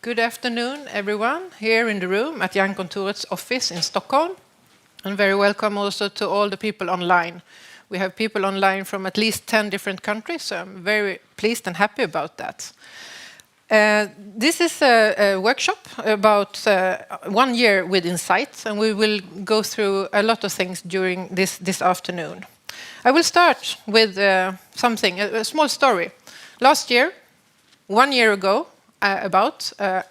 Good afternoon, everyone, here in the room at Jernkontorets office in Stockholm. And very welcome also to all the people online. We have people online from at least 10 different countries, so I'm very pleased and happy about that. This is a workshop about 1 year with INCITE, and we will go through a lot of things during this afternoon. I will start with something, a small story. Last year, 1 year ago,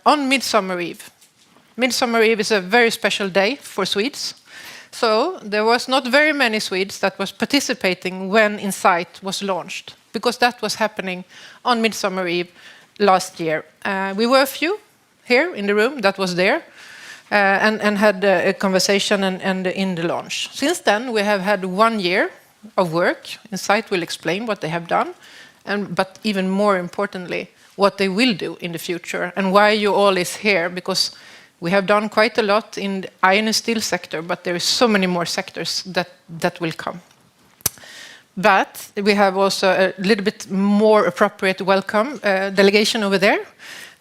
on Midsummer Eve. Midsummer Eve is a very special day for Swedes. So there was not very many Swedes that was participating when INCITE was launched, because that was happening on Midsummer Eve last year. We were a few here in the room that was there and had a conversation and in the launch. Since then, we have had 1 year of work. INCITE will explain what they have done, but even more importantly, what they will do in the future and why you all is here, because we have done quite a lot in the iron and steel sector, but there is so many more sectors that will come. But we have also a little bit more appropriate welcome delegation over there.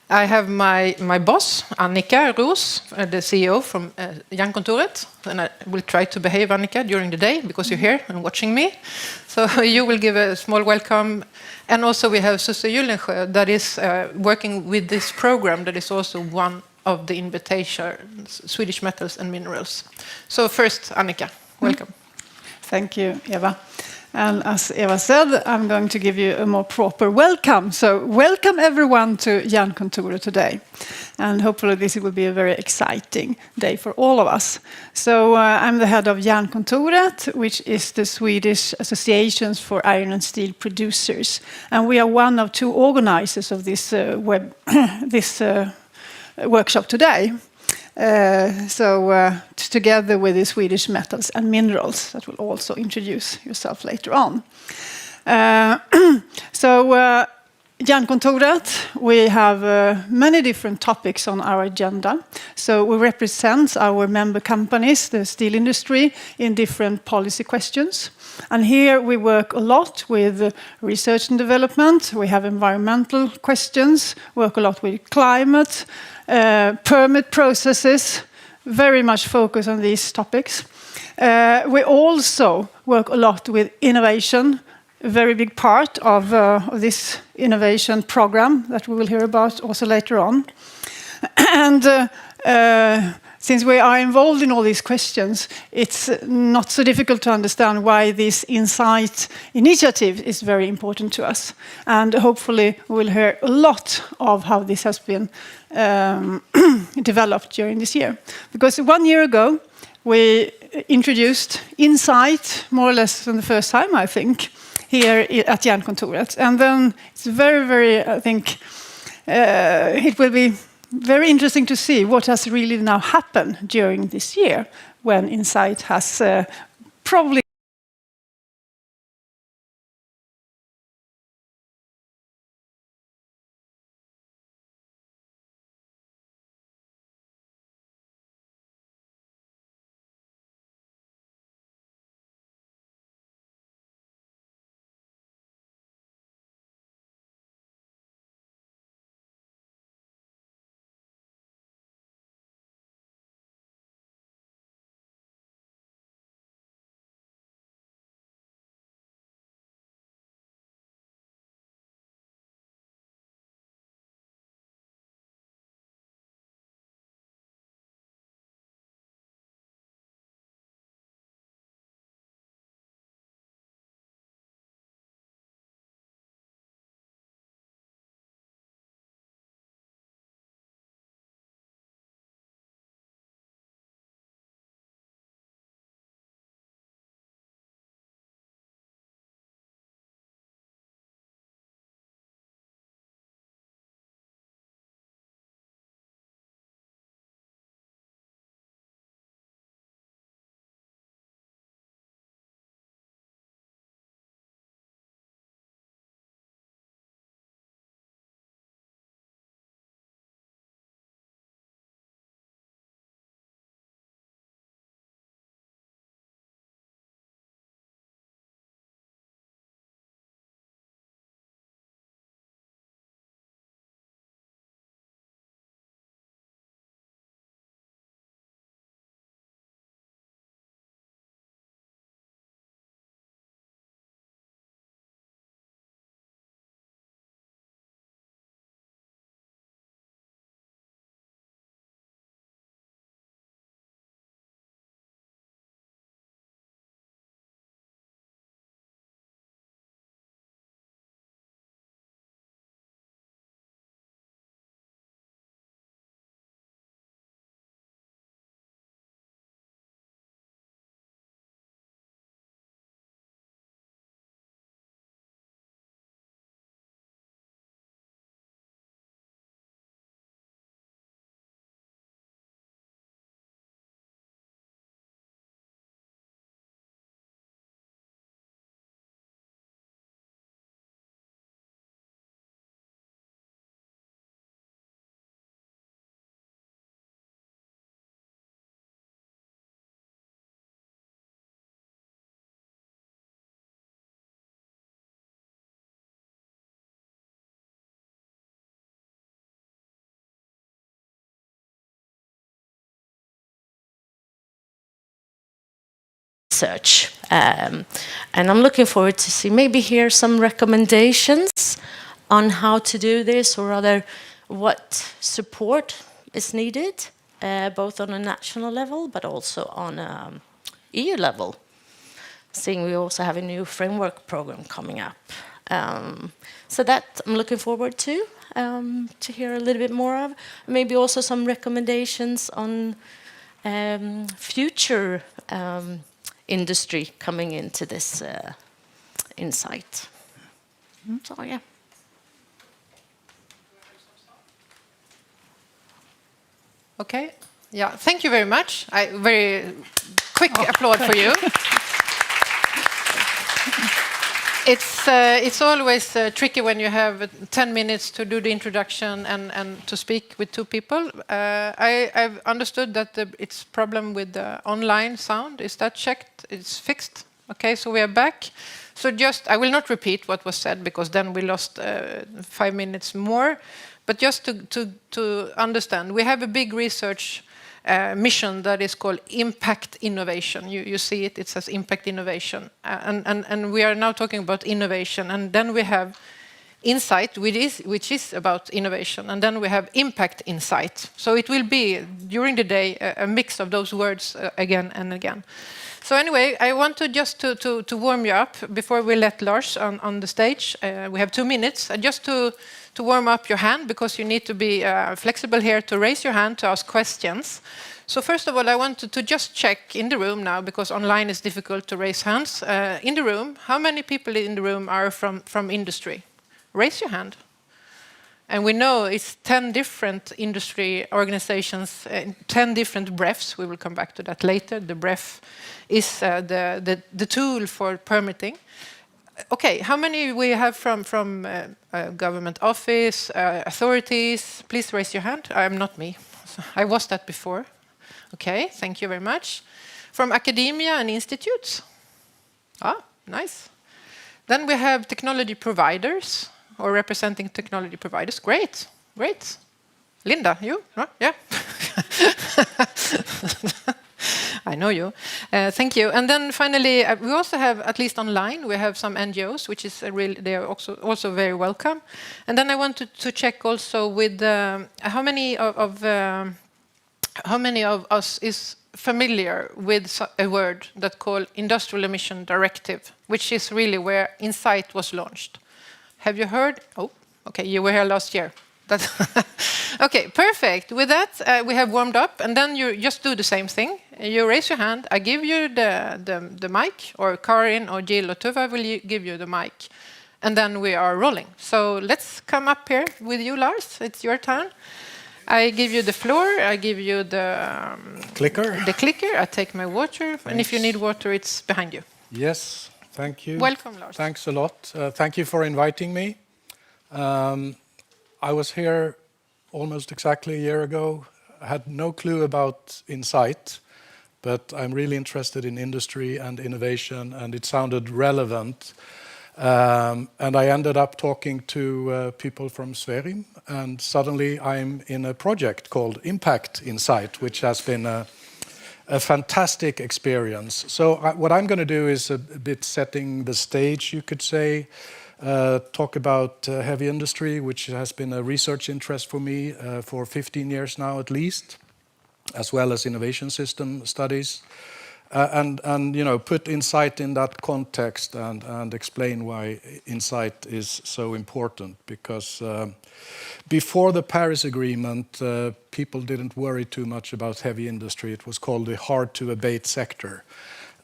I have my boss, Annika Roos, the CEO from Jernkontoret, and I will try to behave, Annika, during the day because you're here and watching me. So you will give a small welcome. And also we have Susse Gyllensjö that is working with this program that is also one of the invitations, Swedish Metals and Minerals. So first, Annika, welcome. Thank you, Eva. And as Eva said, I'm going to give you a more proper welcome. So welcome everyone to Jernkontoret today. And hopefully this will be a very exciting day for all of us. So I'm the head of Jernkontoret, which is the Swedish Associations for Iron and Steel Producers. And we are one of 2 organizers of this workshop today. Together with the Swedish Metals and Minerals, that will also introduce yourself later on. Jernkontoret, we have many different topics on our agenda. So we represent our member companies, the steel industry, in different policy questions. And here we work a lot with research and development. We have environmental questions, work a lot with climate, permit processes, very much focus on these topics. We also work a lot with innovation, a very big part of this innovation program that we will hear about also later on. And since we are involved in all these questions, it's not so difficult to understand why this INCITE initiative is very important to us. And hopefully we'll hear a lot of how this has been developed during this year. Because 1 year ago, we introduced INCITE more or less for the first time, I think, here at Jernkontoret. And then it's very, I think, it will be very interesting to see what has really now happened during this year when INCITE has probably research. And I'm looking forward to see, maybe hear some recommendations on how to do this, or rather what support is needed, both on a national level but also on EU level, seeing we also have a new framework program coming up. So that I'm looking forward to hear a little bit more of. Maybe also some recommendations on future industry coming into this INCITE. So yeah. Okay. Yeah. Thank you very much. Very quick applaud for you. It's always tricky when you have 10 minutes to do the introduction and to speak with two people. I've understood that it's problem with the online sound. Is that checked? It's fixed? Okay, so we are back. So I will not repeat what was said, because then we lost 5 minutes more. But just to understand, we have a big research mission that is called Impact Innovation. You see it says Impact Innovation. And we are now talking about innovation. And then we have INCITE, which is about innovation. And then we have Impact INCITE. So it will be, during the day, a mix of those words again and again. So anyway, I want to just to warm you up before we let Lars on the stage. We have 2 minutes. Just to warm up your hand, because you need to be flexible here to raise your hand to ask questions. So first of all, I want to just check in the room now, because online is difficult to raise hands. In the room, how many people in the room are from industry? Raise your hand. And we know it's 10 different industry organizations, 10 different BREFs. We will come back to that later. The BREF is the tool for permitting. Okay, how many we have from government office, authorities? Please raise your hand. I'm not me. I was that before. Okay, thank you very much. From academia and institutes? Ah, nice. Then we have technology providers, or representing technology providers. Great, great. Linda, you? Huh? Yeah. I know you. Thank you. And then finally, we also have, at least online, we have some NGOs, which is they are also very welcome. And then I wanted to check also with how many of us is familiar with a word that called Industrial Emission Directive, which is really where INCITE was launched. Have you heard? Oh, okay, you were here last year. Okay, perfect. With that, we have warmed up, and then you just do the same thing. You raise your hand. I give you the mic, or Karin, or Jill, or Tuva will give you the mic, and then we are rolling. So let's come up here with you, Lars. It's your turn. I give you the floor. I give you the clicker. The clicker. I take my water, and if you need water, it's behind you. Yes, thank you. Welcome, Lars. Thanks a lot. Thank you for inviting me. I was here almost exactly a year ago. I had no clue about INCITE, but I'm really interested in industry and innovation, and it sounded relevant. And I ended up talking to people from Sweden, and suddenly I'm in a project called Impact INCITE, which has been a fantastic experience. So what I'm going to do is a bit setting the stage, you could say. Talk about heavy industry, which has been a research interest for me for 15 years now at least, as well as innovation system studies, and put INCITE in that context and explain why INCITE is so important. Because before the Paris Agreement, people didn't worry too much about heavy industry. It was called the hard-to-abate sector.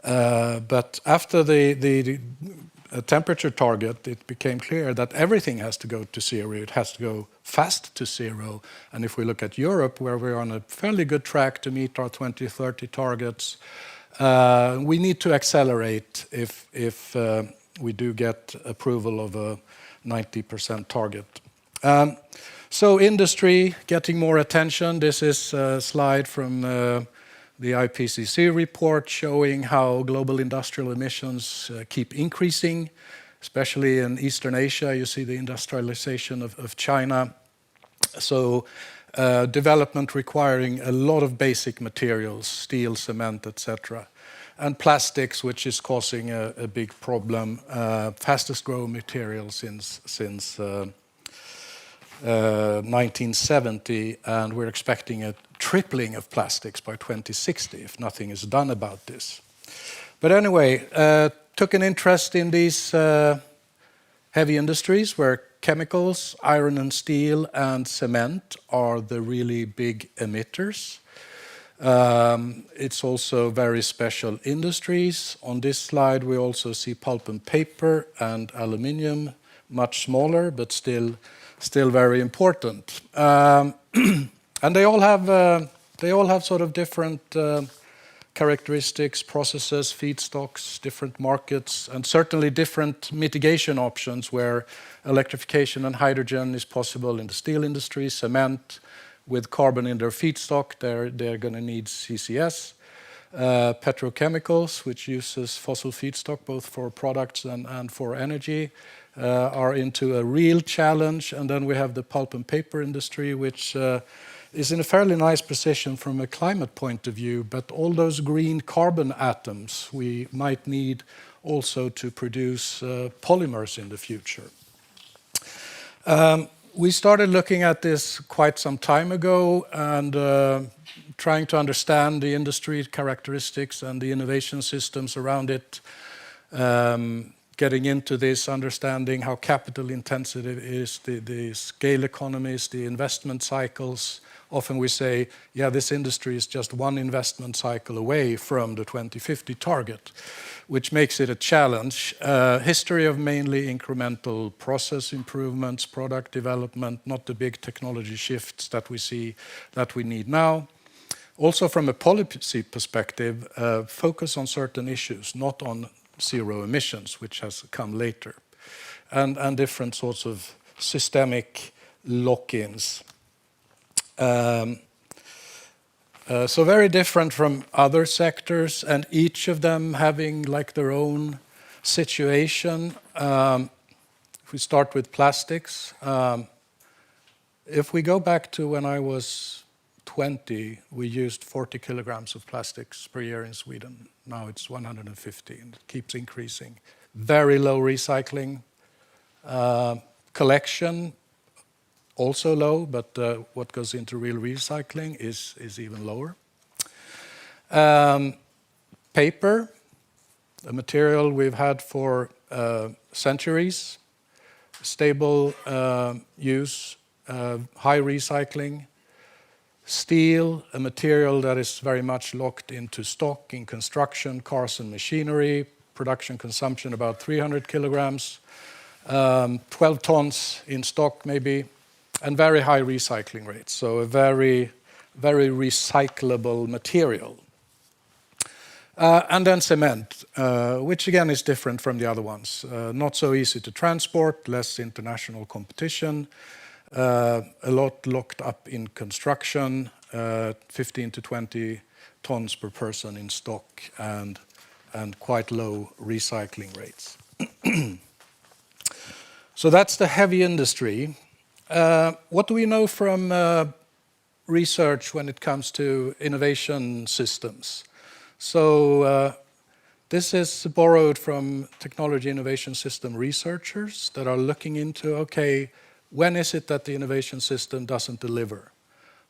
But after the temperature target, it became clear that everything has to go to zero. It has to go fast to zero. And if we look at Europe, where we're on a fairly good track to meet our 2030 targets, we need to accelerate if we do get approval of a 90% target. So industry getting more attention. This is a slide from the IPCC report showing how global industrial emissions keep increasing, especially in Eastern Asia. You see the industrialization of China. So development requiring a lot of basic materials, steel, cement, etc. and plastics, which is causing a big problem. Fastest growing material since 1970, and we're expecting a tripling of plastics by 2060 if nothing is done about this. But anyway, took an interest in these heavy industries where chemicals, iron and steel, and cement are the really big emitters. It's also very special industries. On this slide, we also see pulp and paper and aluminium, much smaller, but still very important. And they all have sort of different characteristics, processes, feedstocks, different markets, and certainly different mitigation options where electrification and hydrogen is possible in the steel industry, cement with carbon in their feedstock, they're going to need CCS. Petrochemicals, which uses fossil feedstock both for products and for energy, are into a real challenge. And then we have the pulp and paper industry, which is in a fairly nice position from a climate point of view, but all those green carbon atoms we might need also to produce polymers in the future. We started looking at this quite some time ago and trying to understand the industry characteristics and the innovation systems around it, getting into this, understanding how capital intensive it is, the scale economies, the investment cycles. Often we say, yeah, this industry is just one investment cycle away from the 2050 target, which makes it a challenge. History of mainly incremental process improvements, product development, not the big technology shifts that we see that we need now. Also from a policy perspective, focus on certain issues, not on zero emissions, which has come later, and different sorts of systemic lock-ins. So very different from other sectors, and each of them having like their own situation. If we start with plastics, if we go back to when I was 20, we used 40 kilograms of plastics per year in Sweden. Now it's 150, and it keeps increasing. Very low recycling. Collection, also low, but what goes into real recycling is even lower. Paper, a material we've had for centuries, stable use, high recycling. Steel, a material that is very much locked into stock in construction, cars and machinery, production consumption about 300 kilograms, 12 tons in stock maybe, and very high recycling rates, so a very, very recyclable material. And then cement, which again is different from the other ones. Not so easy to transport, less international competition, a lot locked up in construction, 15 to 20 tons per person in stock, and quite low recycling rates. So that's the heavy industry. What do we know from research when it comes to innovation systems? So this is borrowed from technology innovation system researchers that are looking into, okay, when is it that the innovation system doesn't deliver?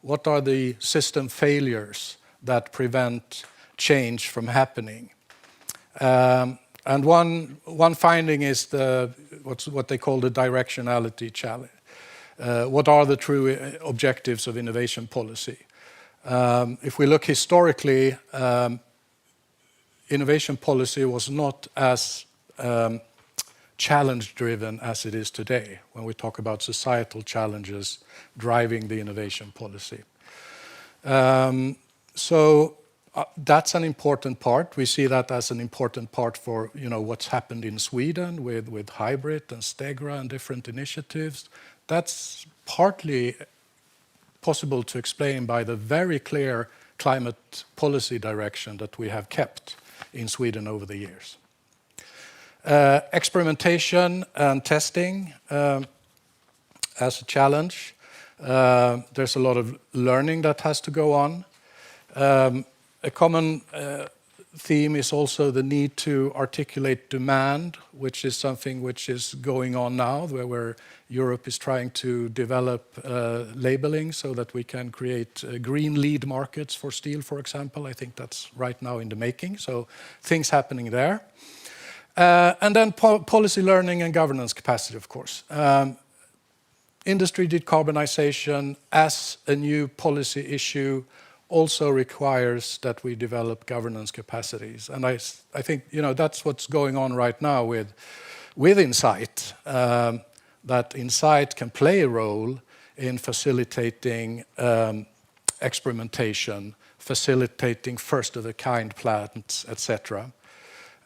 What are the system failures that prevent change from happening? And one finding is what they call the directionality challenge. What are the true objectives of innovation policy? If we look historically, innovation policy was not as challenge-driven as it is today when we talk about societal challenges driving the innovation policy. So that's an important part. We see that as an important part for what's happened in Sweden with Hybrid and Stegra and different initiatives. That's partly possible to explain by the very clear climate policy direction that we have kept in Sweden over the years. Experimentation and testing as a challenge. There's a lot of learning that has to go on. A common theme is also the need to articulate demand, which is something which is going on now, where Europe is trying to develop labeling so that we can create green lead markets for steel, for example. I think that's right now in the making, so things happening there. And then policy learning and governance capacity, of course. Industry decarbonization as a new policy issue also requires that we develop governance capacities. And I think that's what's going on right now with INCITE, that INCITE can play a role in facilitating experimentation, facilitating first-of-a-kind plants, etc.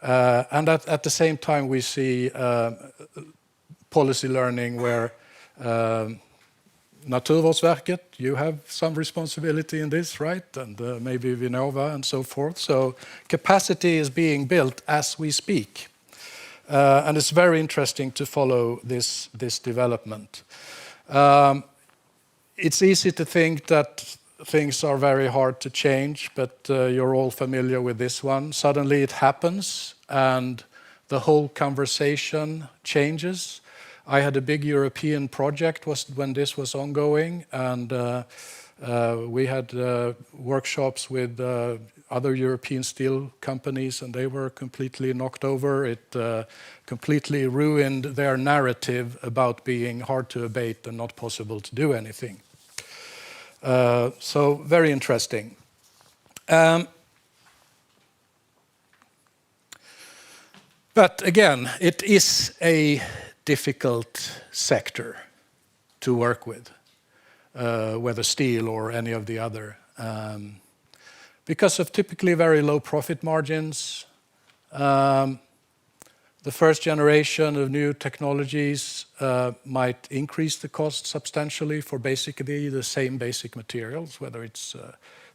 And at the same time, we see policy learning where Naturvårdsverket, you have some responsibility in this, right? And maybe Vinnova and so forth. So capacity is being built as we speak. And it's very interesting to follow this development. It's easy to think that things are very hard to change, but you're all familiar with this one. Suddenly it happens and the whole conversation changes. I had a big European project when this was ongoing, and we had workshops with other European steel companies, and they were completely knocked over. It completely ruined their narrative about being hard to abate and not possible to do anything. So very interesting. But again, it is a difficult sector to work with, whether steel or any of the other, because of typically very low profit margins. The first generation of new technologies might increase the cost substantially for basically the same basic materials, whether it's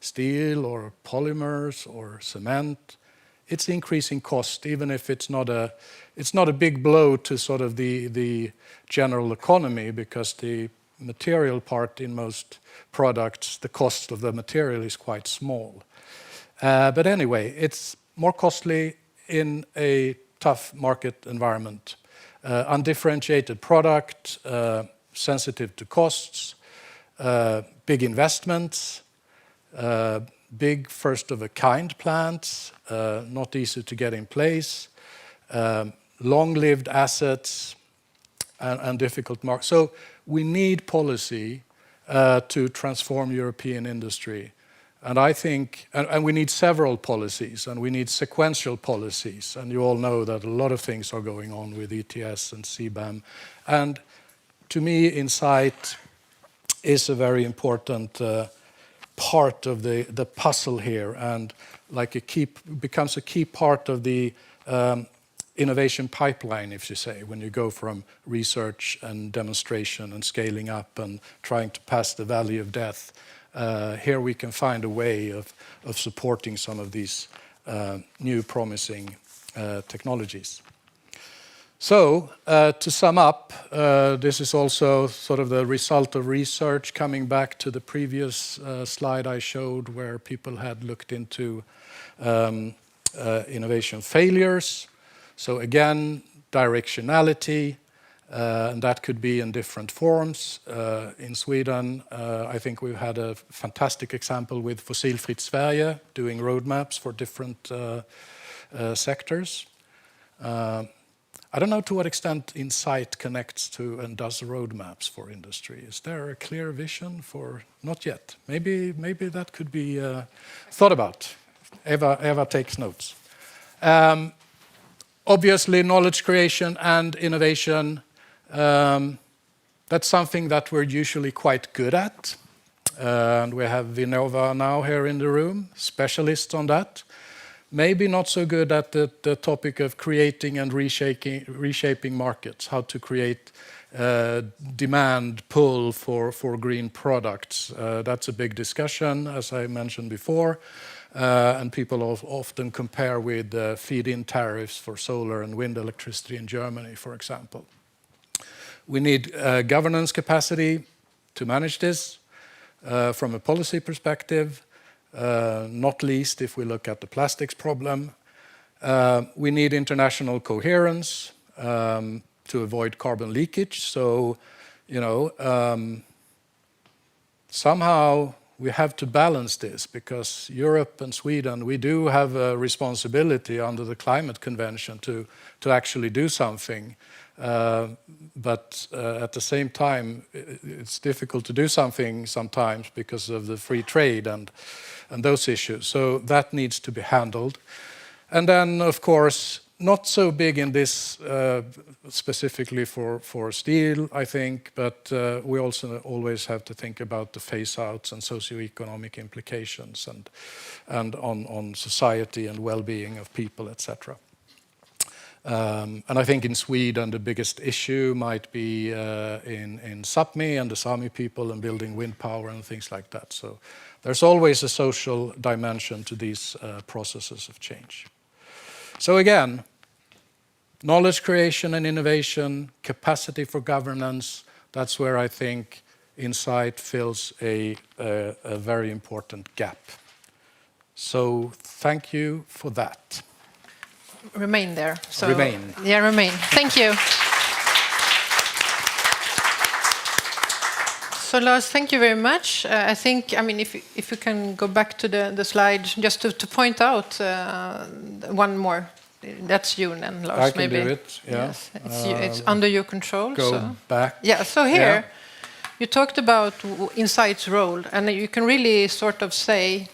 steel or polymers or cement. It's increasing cost, even if it's not a big blow to sort of the general economy, because the material part in most products, the cost of the material is quite small. But anyway, it's more costly in a tough market environment. Undifferentiated product, sensitive to costs, big investments, big first-of-a-kind plants, not easy to get in place, long-lived assets, and difficult markets. So we need policy to transform European industry. And I think, and we need several policies, and we need sequential policies. And you all know that a lot of things are going on with ETS and CBAM. And to me, INCITE is a very important part of the puzzle here, and like becomes a key part of the innovation pipeline, if you say, when you go from research and demonstration and scaling up and trying to pass the valley of death. Here we can find a way of supporting some of these new promising technologies. So to sum up, this is also sort of the result of research, coming back to the previous slide I showed, where people had looked into innovation failures. So again, directionality, and that could be in different forms. In Sweden, I think we've had a fantastic example with Fossilfritt Sverige, doing roadmaps for different sectors. I don't know to what extent INCITE connects to and does roadmaps for industry. Is there a clear vision for? Not yet. Maybe that could be thought about. Eva takes notes. Obviously, knowledge creation and innovation, that's something that we're usually quite good at. And we have Vinnova now here in the room, specialists on that. Maybe not so good at the topic of creating and reshaping markets, how to create demand pull for green products. That's a big discussion, as I mentioned before. And people often compare with feed-in tariffs for solar and wind electricity in Germany, for example. We need governance capacity to manage this from a policy perspective. not least if we look at the plastics problem. We need international coherence to avoid carbon leakage. So, somehow we have to balance this, because Europe and Sweden, we do have a responsibility under the Climate Convention to actually do something. But at the same time, it's difficult to do something sometimes because of the free trade and those issues. So that needs to be handled. And then, of course, not so big in this specifically for steel, I think, but we also always have to think about the phase-outs and socioeconomic implications and on society and well-being of people, etc. And I think in Sweden the biggest issue might be in Sápmi and the Sami people and building wind power and things like that. So there's always a social dimension to these processes of change. So again, knowledge creation and innovation, capacity for governance, that's where I think INCITE fills a very important gap. So thank you for that. Remain there. So, remain. Yeah, remain. Thank you. So Lars, thank you very much. I think, if you can go back to the slide, just to point out one more. That's you then, Lars. I can maybe. do it. Yeah. Yes, it's under your control. Go back. Yeah. So here, you talked about INCITE's role, and you can really sort of say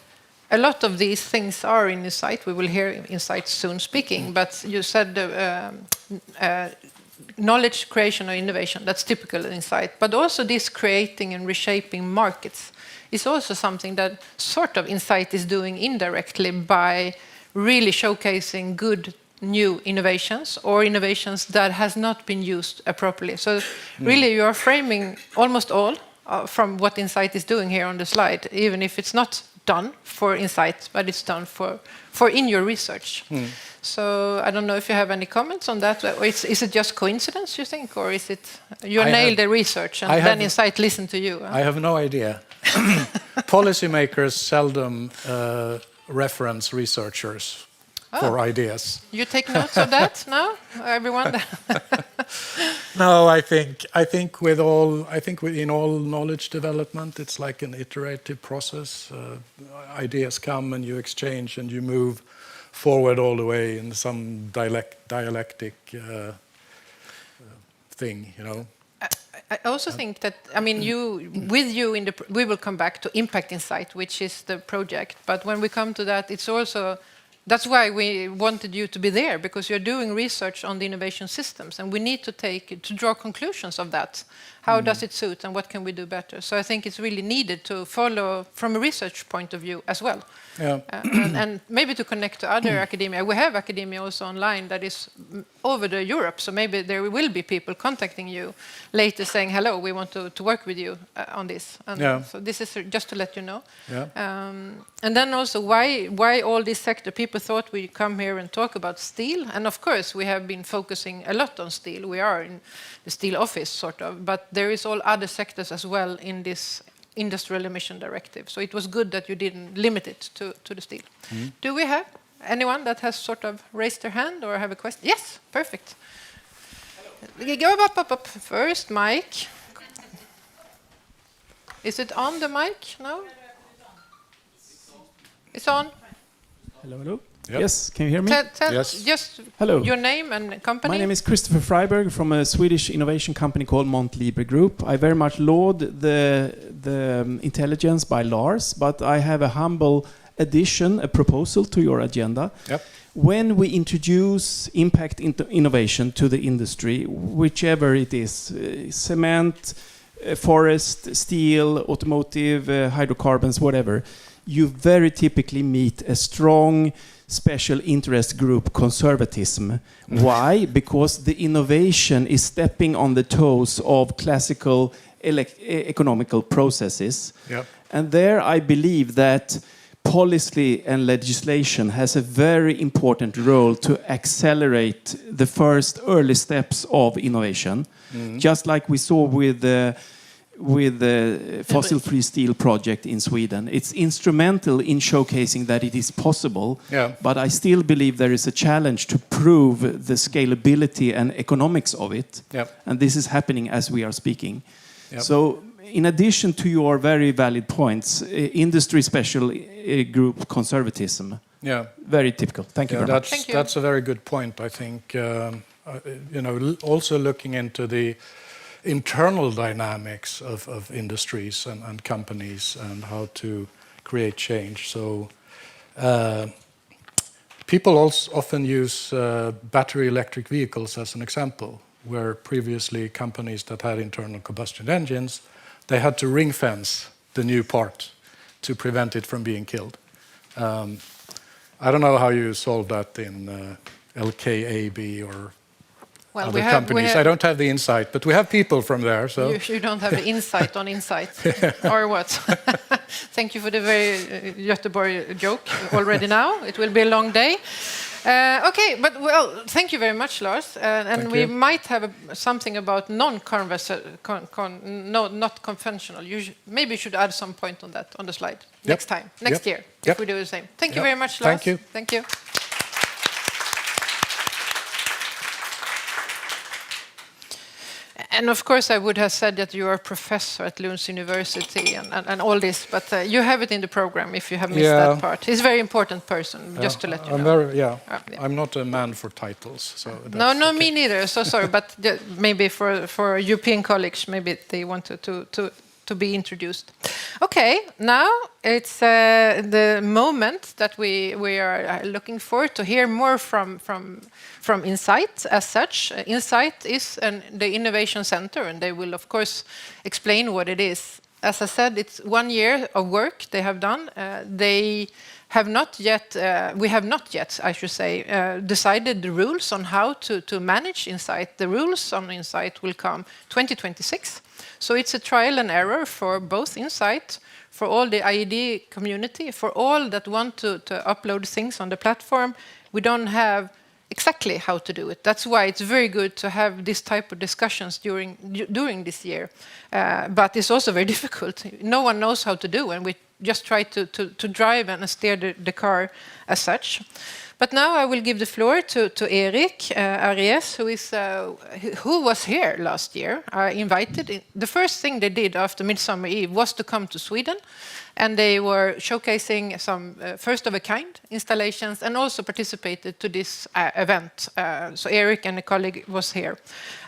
a lot of these things are in INCITE. We will hear INCITE soon speaking, but you said knowledge creation or innovation, that's typical in INCITE, but also this creating and reshaping markets is also something that sort of INCITE is doing indirectly by really showcasing good new innovations or innovations that has not been used properly. So really you are framing almost all from what INCITE is doing here on the slide, even if it's not done for INCITE, but it's done for in your research. So I don't know if you have any comments on that. Or is it just coincidence, you think, or is it you nailed the research and then INCITE listened to you? I have no idea. Policymakers seldom reference researchers for ideas. You take notes of that now, everyone? No, I think in all knowledge development, it's like an iterative process. Ideas come and you exchange and you move forward all the way in some dialectic thing, I also think that, we will come back to Impact INCITE, which is the project. But when we come to that, it's also, that's why we wanted you to be there, because you're doing research on the innovation systems, and we need to draw conclusions of that. How does it suit, and what can we do better? So I think it's really needed to follow from a research point of view as well. Yeah. And maybe to connect to other academia. We have academia also online that is over the Europe, so maybe there will be people contacting you later saying, hello, we want to work with you on this. And so this is just to let you know. Yeah. And then also, why all this sector? People thought we'd come here and talk about steel, and of course we have been focusing a lot on steel. We are in the steel office, sort of, but there is all other sectors as well in this industrial emission directive. So it was good that you didn't limit it to the steel. Do we have anyone that has sort of raised their hand or have a question? Yes, perfect. Go up. First, mic. Is it on the mic? No? It's on. Hello. Yep. Yes, can you hear me? Yes. Just Hello. your name and company. My name is Christopher Freiberg from a Swedish innovation company called Montlibre Group. I very much laud the intelligence by Lars, but I have a humble addition, a proposal to your agenda. Yep. When we introduce impact innovation to the industry, whichever it is, cement, forest, steel, automotive, hydrocarbons, whatever, you very typically meet a strong special interest group conservatism. Why? Because the innovation is stepping on the toes of classical economical processes. Yep. And there I believe that policy and legislation has a very important role to accelerate the first early steps of innovation. Just like we saw with with the fossil-free steel project in Sweden. It's instrumental in showcasing that it is possible, but I still believe there is a challenge to prove the scalability and economics of it. And this is happening as we are speaking. So in addition to your very valid points, industry special group conservatism, very typical. Thank you very much. Thank you. That's a very good point, I think. You know, also looking into the internal dynamics of industries and companies and how to create change. So people also often use battery electric vehicles as an example, where previously companies that had internal combustion engines, they had to ring fence the new part to prevent it from being killed. I don't know how you solve that in LKAB or other companies. I don't have the insight, but we have people from there. So you don't have the insight on insight, or what? Thank you for the very Göteborg joke already now. It will be a long day. Okay, but well, thank you very much, Lars. And we might have something about not conventional. Maybe you should add some point on that on the slide next time, next year, if we do the same. Thank you very much, Lars. Thank you. Thank you. And of course, I would have said that you are a professor at Lund University and all this, but you have it in the program if you have missed that part. He's a very important person, just to let you know. I'm not a man for titles. So no, me neither. So sorry, but maybe for European colleagues, maybe they want to be introduced. Okay, now it's the moment that we are looking for to hear more from INCITE as such. INCITE is the innovation center, and they will of course explain what it is. As I said, it's 1 year of work they have done. We have not yet, I should say, decided the rules on how to manage INCITE. The rules on INCITE will come 2026. So it's a trial and error for both INCITE, for all the IED community, for all that want to upload things on the platform. We don't have exactly how to do it. That's why it's very good to have this type of discussions during this year. But it's also very difficult. No one knows how to do, and we just try to drive and steer the car as such. But now I will give the floor to Erik Aries, who was here last year. I invited. The first thing they did after Midsummer Eve was to come to Sweden, and they were showcasing some first-of-a-kind installations and also participated to this event. So Erik and a colleague was here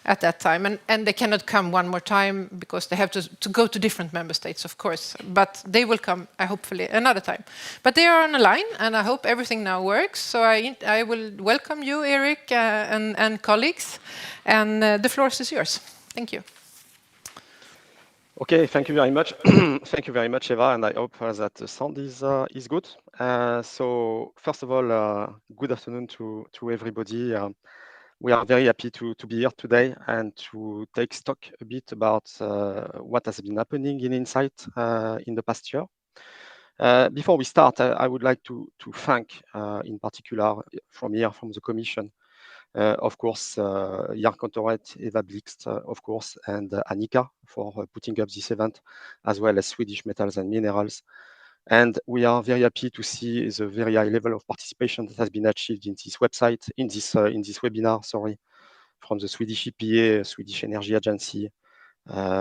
at that time, and they cannot come one more time because they have to go to different member states, of course. But they will come, hopefully, another time. But they are on the line, and I hope everything now works. So I will welcome you, Erik, and colleagues, and the floor is yours. Thank you. Okay, thank you very much. Thank you very much, Eva, and I hope that the sound is good. So first of all, good afternoon to everybody. We are very happy to be here today and to take stock a bit about what has been happening in INCITE in the past year. Before we start, I would like to thank, in particular, from the Commission, of course, Jan Kantoret, Eva Blixt, of course, and Annika for putting up this event, as well as Swedish Metals and Minerals. And we are very happy to see the very high level of participation that has been achieved in this website, in this webinar, from the Swedish EPA, Swedish Energy Agency,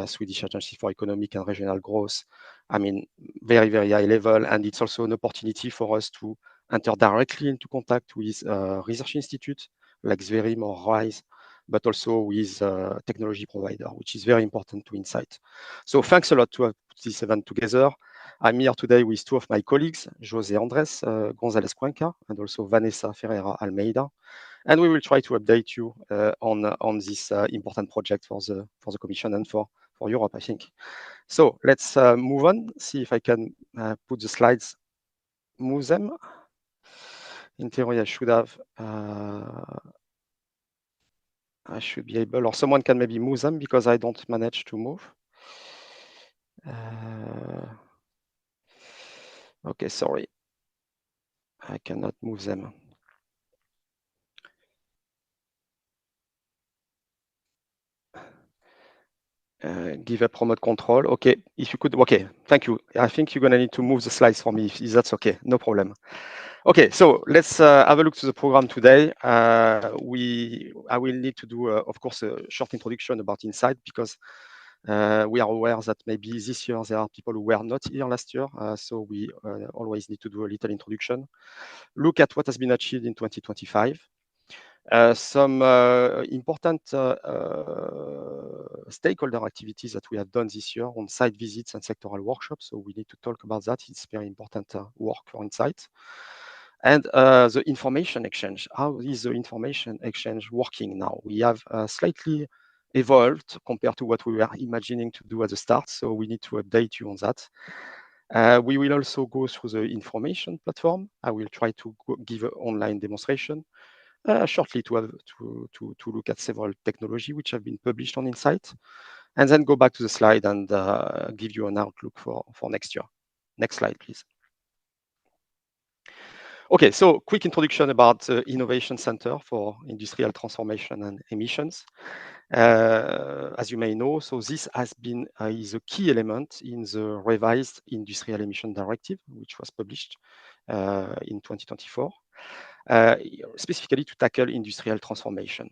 Swedish Agency for Economic and Regional Growth. I mean, very, very high level. And it's also an opportunity for us to enter directly into contact with research institutes like Zverim or RISE, but also with technology provider, which is very important to INCITE. So thanks a lot to have put this event together. I'm here today with two of my colleagues, José Andrés González Cuenca and also Vanessa Ferreira Almeida. And we will try to update you on this important project for the Commission and for Europe, I think. So let's move on, see if I can put the slides, move them. In theory, I should be able, or someone can maybe move them because I don't manage to move. Okay, sorry. I cannot move them. give up remote control. Okay, if you could, okay, thank you. I think you're gonna need to move the slides for me, if that's okay, no problem. Okay, so let's have a look to the program today. I will need to do, of course, a short introduction about INCITE because we are aware that maybe this year there are people who were not here last year, so we always need to do a little introduction. Look at what has been achieved in 2025. Some important stakeholder activities that we have done this year on site visits and sectoral workshops. So we need to talk about that. It's very important work for INCITE. And the information exchange. How is the information exchange working now? We have slightly evolved compared to what we were imagining to do at the start. So we need to update you on that. We will also go through the information platform. I will try to give an online demonstration shortly to look at several technology which have been published on INCITE, and then go back to the slide and give you an outlook for next year. Next slide, please. Okay, so quick introduction about the Innovation Center for Industrial Transformation and Emissions. As you may know, so this has been is a key element in the revised Industrial Emission Directive, which was published in 2024, specifically to tackle industrial transformation.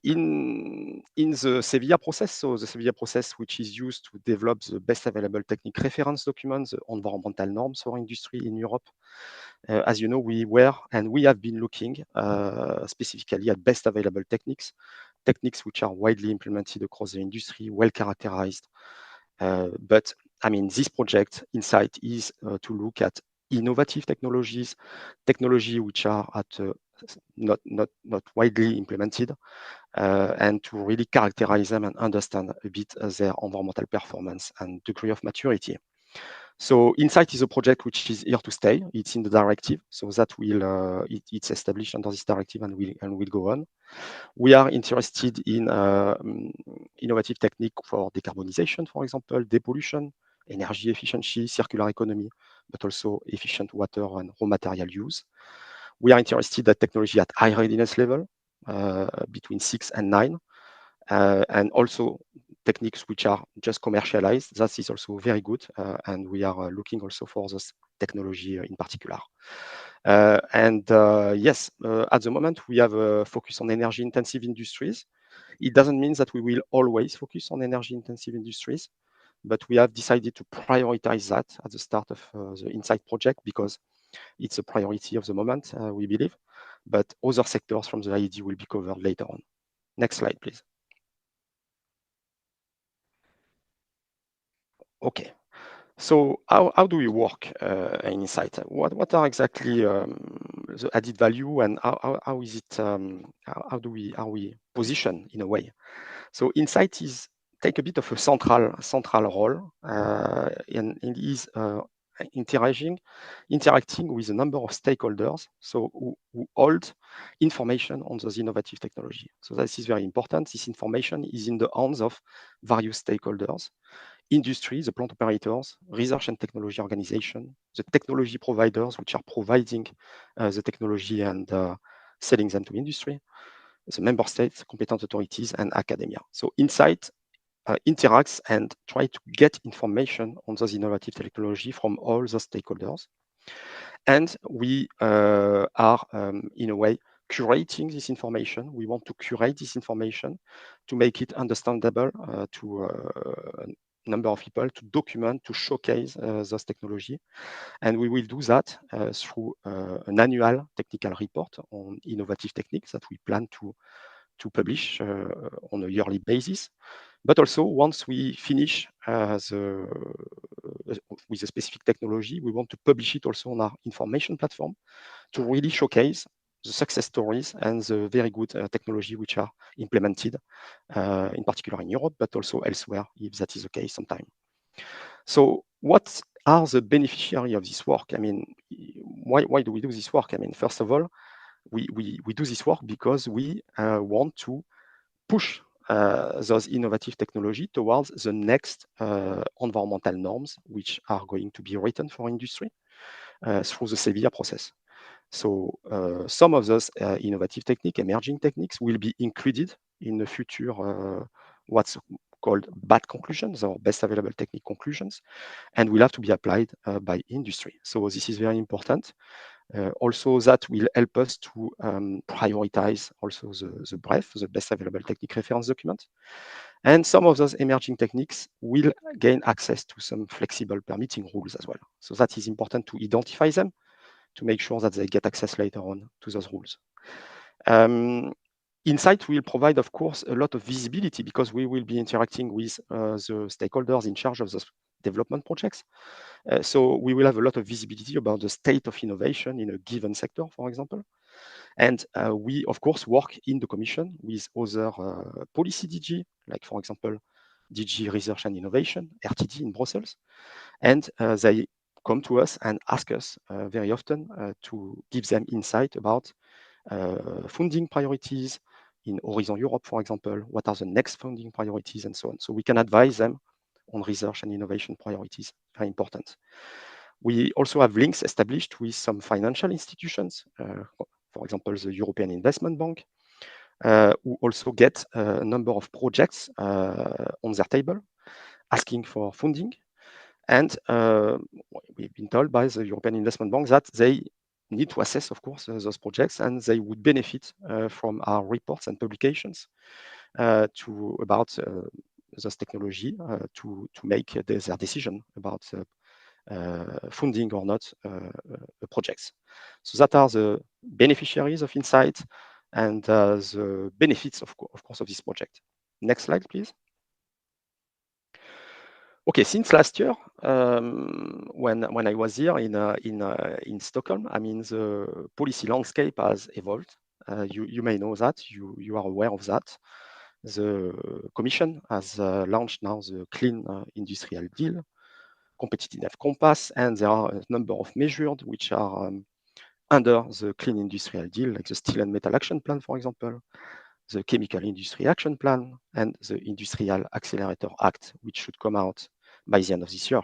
In the Sevilla process, so the Sevilla process, which is used to develop the best available technique reference documents, the environmental norms for industry in Europe. As you know, we have been looking specifically at best available techniques which are widely implemented across the industry, well characterized. But I mean, this project INCITE is to look at innovative technologies, which are at not widely implemented, and to really characterize them and understand a bit their environmental performance and degree of maturity. So INCITE is a project which is here to stay. It's in the directive, so that will it's established under this directive and will go on. We are interested in innovative technique for decarbonization, for example, depollution, energy efficiency, circular economy, but also efficient water and raw material use. We are interested in technology at high readiness level, between 6 and 9, and also techniques which are just commercialized. That is also very good, and we are looking also for this technology in particular. Yes, at the moment we have a focus on energy-intensive industries. It doesn't mean that we will always focus on energy-intensive industries, but we have decided to prioritize that at the start of the INCITE project because it's a priority of the moment, we believe. But other sectors from the IED will be covered later on. Next slide, please. Okay. So how do we work in INCITE? What are exactly the added value, and how is it? How are we positioned in a way? So INCITE take a bit of a central role, and it is interacting with a number of stakeholders, so who hold information on those innovative technology. So this is very important. This information is in the hands of various stakeholders. Industry, the plant operators, research and technology organization, the technology providers which are providing the technology and selling them to industry, the member states, competent authorities, and academia. So INCITE interacts and try to get information on those innovative technology from all the stakeholders. And we are, in a way, curating this information. We want to curate this information to make it understandable to number of people, to document, to showcase those technology. And we will do that through an annual technical report on innovative techniques that we plan to publish on a yearly basis. But also, once we finish with a specific technology, we want to publish it also on our information platform to really showcase the success stories and the very good technology which are implemented, in particular in Europe, but also elsewhere, if that is the case sometime. So what are the beneficiaries of this work? I mean, why do we do this work? I mean, first of all, we do this work because we want to push those innovative technology towards the next environmental norms, which are going to be written for industry through the Sevilla process. So some of those innovative techniques, emerging techniques, will be included in the future what's called BAT conclusions or best available technique conclusions, and will have to be applied by industry. So this is very important. Also, that will help us to prioritize also the BREF, the best available technique reference document. And some of those emerging techniques will gain access to some flexible permitting rules as well. So that is important to identify them, to make sure that they get access later on to those rules. INCITE will provide, of course, a lot of visibility because we will be interacting with the stakeholders in charge of those development projects. So we will have a lot of visibility about the state of innovation in a given sector, for example. And we, of course, work in the Commission with other policy DG, like, for example, DG Research and Innovation, RTD in Brussels. And they come to us and ask us very often to give them insight about funding priorities in Horizon Europe, for example, what are the next funding priorities and so on. So we can advise them on research and innovation priorities, very important. We also have links established with some financial institutions, for example, the European Investment Bank, who also get a number of projects on their table, asking for funding. And we've been told by the European Investment Bank that they need to assess, of course, those projects, and they would benefit from our reports and publications about this technology to make their decision about funding or not the projects. So that are the beneficiaries of INCITE and the benefits, of course, of this project. Next slide, please. Okay, since last year, when I was here in Stockholm, I mean, the policy landscape has evolved. You may know that, you are aware of that. The Commission has launched now the Clean Industrial Deal, Competitive Compass, and there are a number of measures which are under the Clean Industrial Deal, like the Steel and Metal Action Plan, for example, the Chemical Industry Action Plan, and the Industrial Accelerator Act, which should come out by the end of this year.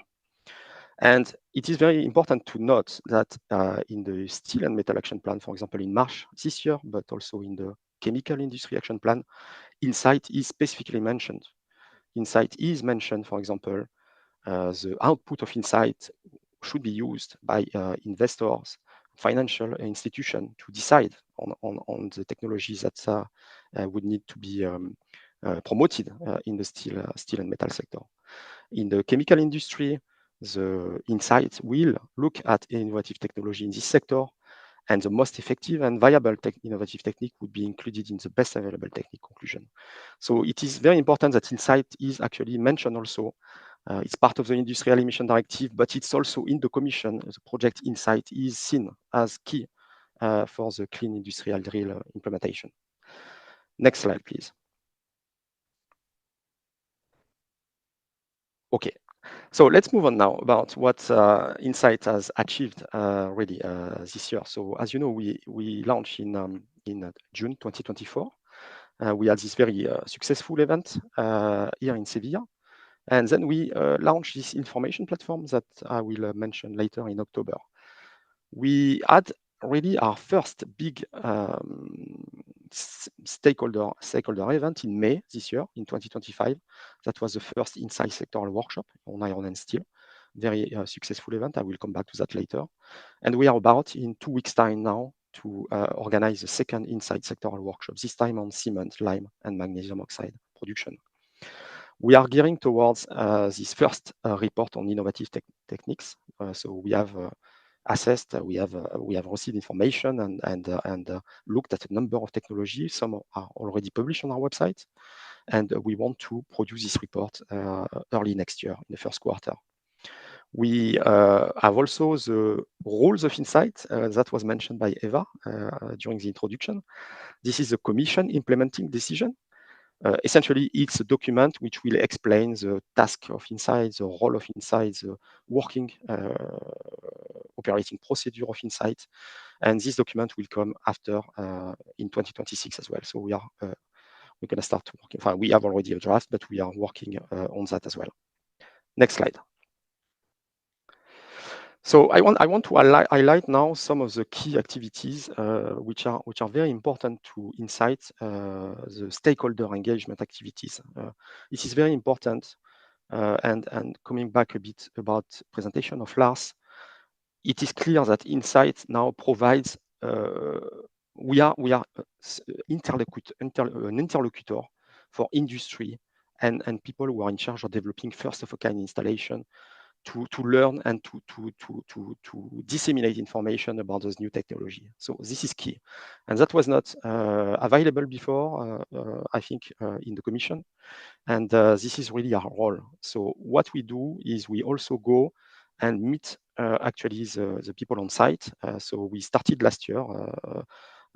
And it is very important to note that in the Steel and Metal Action Plan, for example, in March this year, but also in the Chemical Industry Action Plan, INCITE is specifically mentioned. INCITE is mentioned, for example, the output of INCITE should be used by investors, financial institutions to decide on the technologies that would need to be promoted in the steel and metal sector. In the chemical industry, the INCITE will look at innovative technology in this sector, and the most effective and viable innovative technique would be included in the best available technique conclusion. So it is very important that INCITE is actually mentioned also. It's part of the Industrial Emission Directive, but it's also in the Commission. The project INCITE is seen as key for the Clean Industrial Deal implementation. Next slide, please. Okay, so let's move on now about what INCITE has achieved really this year. So as you know, we launched in June 2024. We had this very successful event here in Sevilla. And then we launched this information platform that I will mention later in October. We had really our first big stakeholder event in May this year, in 2025. That was the first INCITE sectoral workshop on iron and steel. Very successful event. I will come back to that later. And we are about, in 2 weeks' time now, to organize the second INCITE sectoral workshop, this time on cement, lime, and magnesium oxide production. We are gearing towards this first report on innovative techniques. So we have assessed, we have received information and looked at a number of technologies. Some are already published on our website, and we want to produce this report early next year, in the first quarter. We have also the rules of INCITE that was mentioned by Eva during the introduction. This is a Commission implementing decision. Essentially, it's a document which will explain the task of INCITE, the role of INCITE, the working operating procedure of INCITE, and this document will come after in 2026 as well. So we're going to start working. Enfin, we have already a draft, but we are working on that as well. Next slide. So I want to highlight now some of the key activities which are very important to INCITE, the stakeholder engagement activities. This is very important, and coming back a bit about presentation of Lars, it is clear that INCITE now provides we are an interlocutor for industry and people who are in charge of developing first of a kind installation to learn and to disseminate information about this new technology. So this is key, and that was not available before, I think, in the Commission, and this is really our role. So what we do is we also go and meet actually the people on site. So we started last year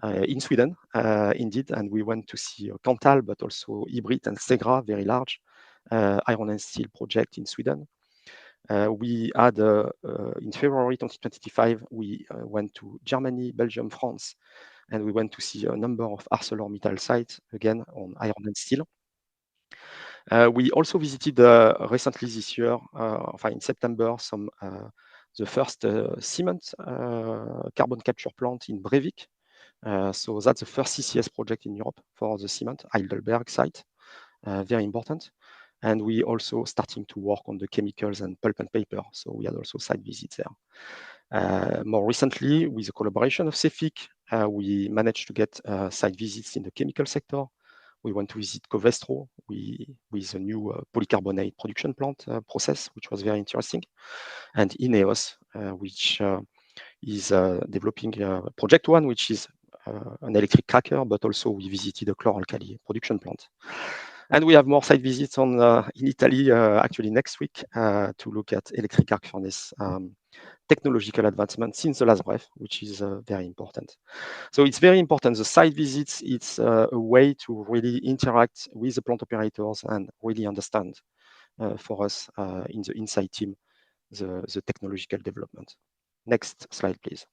in Sweden, indeed, and we went to see Kanthal, but also Hybrid and Segra, very large iron and steel project in Sweden. We had in February 2025, we went to Germany, Belgium, France, and we went to see a number of ArcelorMittal sites, again, on iron and steel. We also visited recently this year, in September, the first cement carbon capture plant in Brevik. So that's the first CCS project in Europe for the cement, Heidelberg site, very important. And we also starting to work on the chemicals and pulp and paper. So we had also site visits there. More recently, with the collaboration of FOAK, we managed to get site visits in the chemical sector. We went to visit Covestro with a new polycarbonate production plant process, which was very interesting. And INEOS, which is developing Project One, which is an electric cracker, but also we visited a chlor-alkali production plant. And we have more site visits in Italy, actually next week, to look at electric arc furnace technological advancement since the last breath, which is very important. So it's very important. The site visits, it's a way to really interact with the plant operators and really understand for us in the INCITE team the technological development. Next slide, please.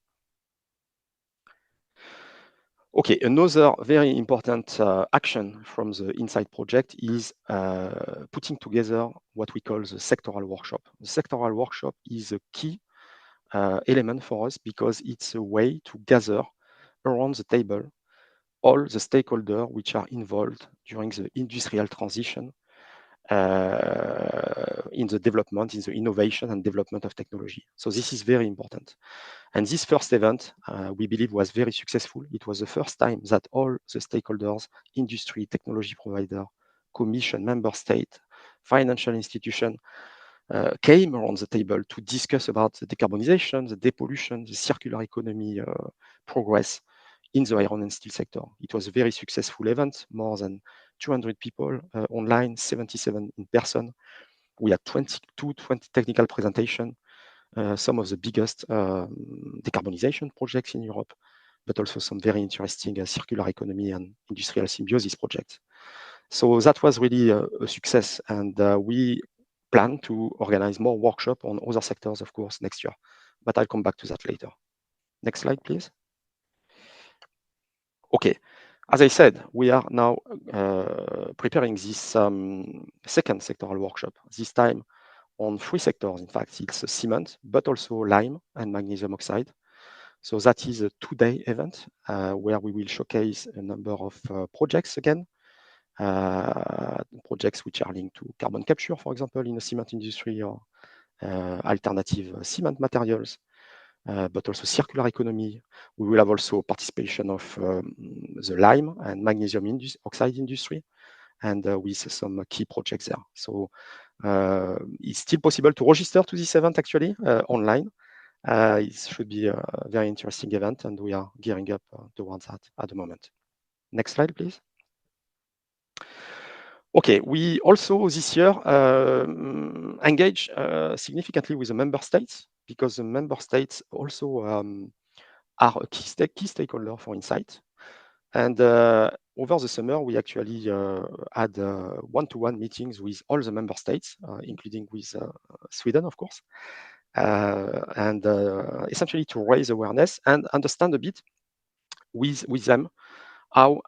Okay, another very important action from the INCITE project is putting together what we call the sectoral workshop. The sectoral workshop is a key element for us because it's a way to gather around the table all the stakeholders which are involved during the industrial transition in the development, in the innovation and development of technology. So this is very important. And this first event, we believe, was very successful. It was the first time that all the stakeholders, industry, technology provider, commission, member state, financial institution, came around the table to discuss about the decarbonization, the depollution, the circular economy progress in the iron and steel sector. It was a very successful event, more than 200 people online, 77 in person. We had 20 technical presentations, some of the biggest decarbonization projects in Europe, but also some very interesting circular economy and industrial symbiosis projects. So that was really a success, and we plan to organize more workshops on other sectors, of course, next year. But I'll come back to that later. Next slide, please. Okay, as I said, we are now preparing this second sectoral workshop, this time on 3 sectors. In fact, it's cement, but also lime and magnesium oxide. So that is a 2-day event where we will showcase a number of projects again, projects which are linked to carbon capture, for example, in the cement industry, or alternative cement materials, but also circular economy. We will have also participation of the lime and magnesium oxide industry, and with some key projects there. So it's still possible to register to this event actually online. It should be a very interesting event, and we are gearing up towards that at the moment. Next slide, please. Okay, we also this year engage significantly with the member states, because the member states also are a key stakeholder for INCITE. And over the summer, we actually had one-to-one meetings with all the member states, including with Sweden, of course, and essentially to raise awareness and understand a bit with them how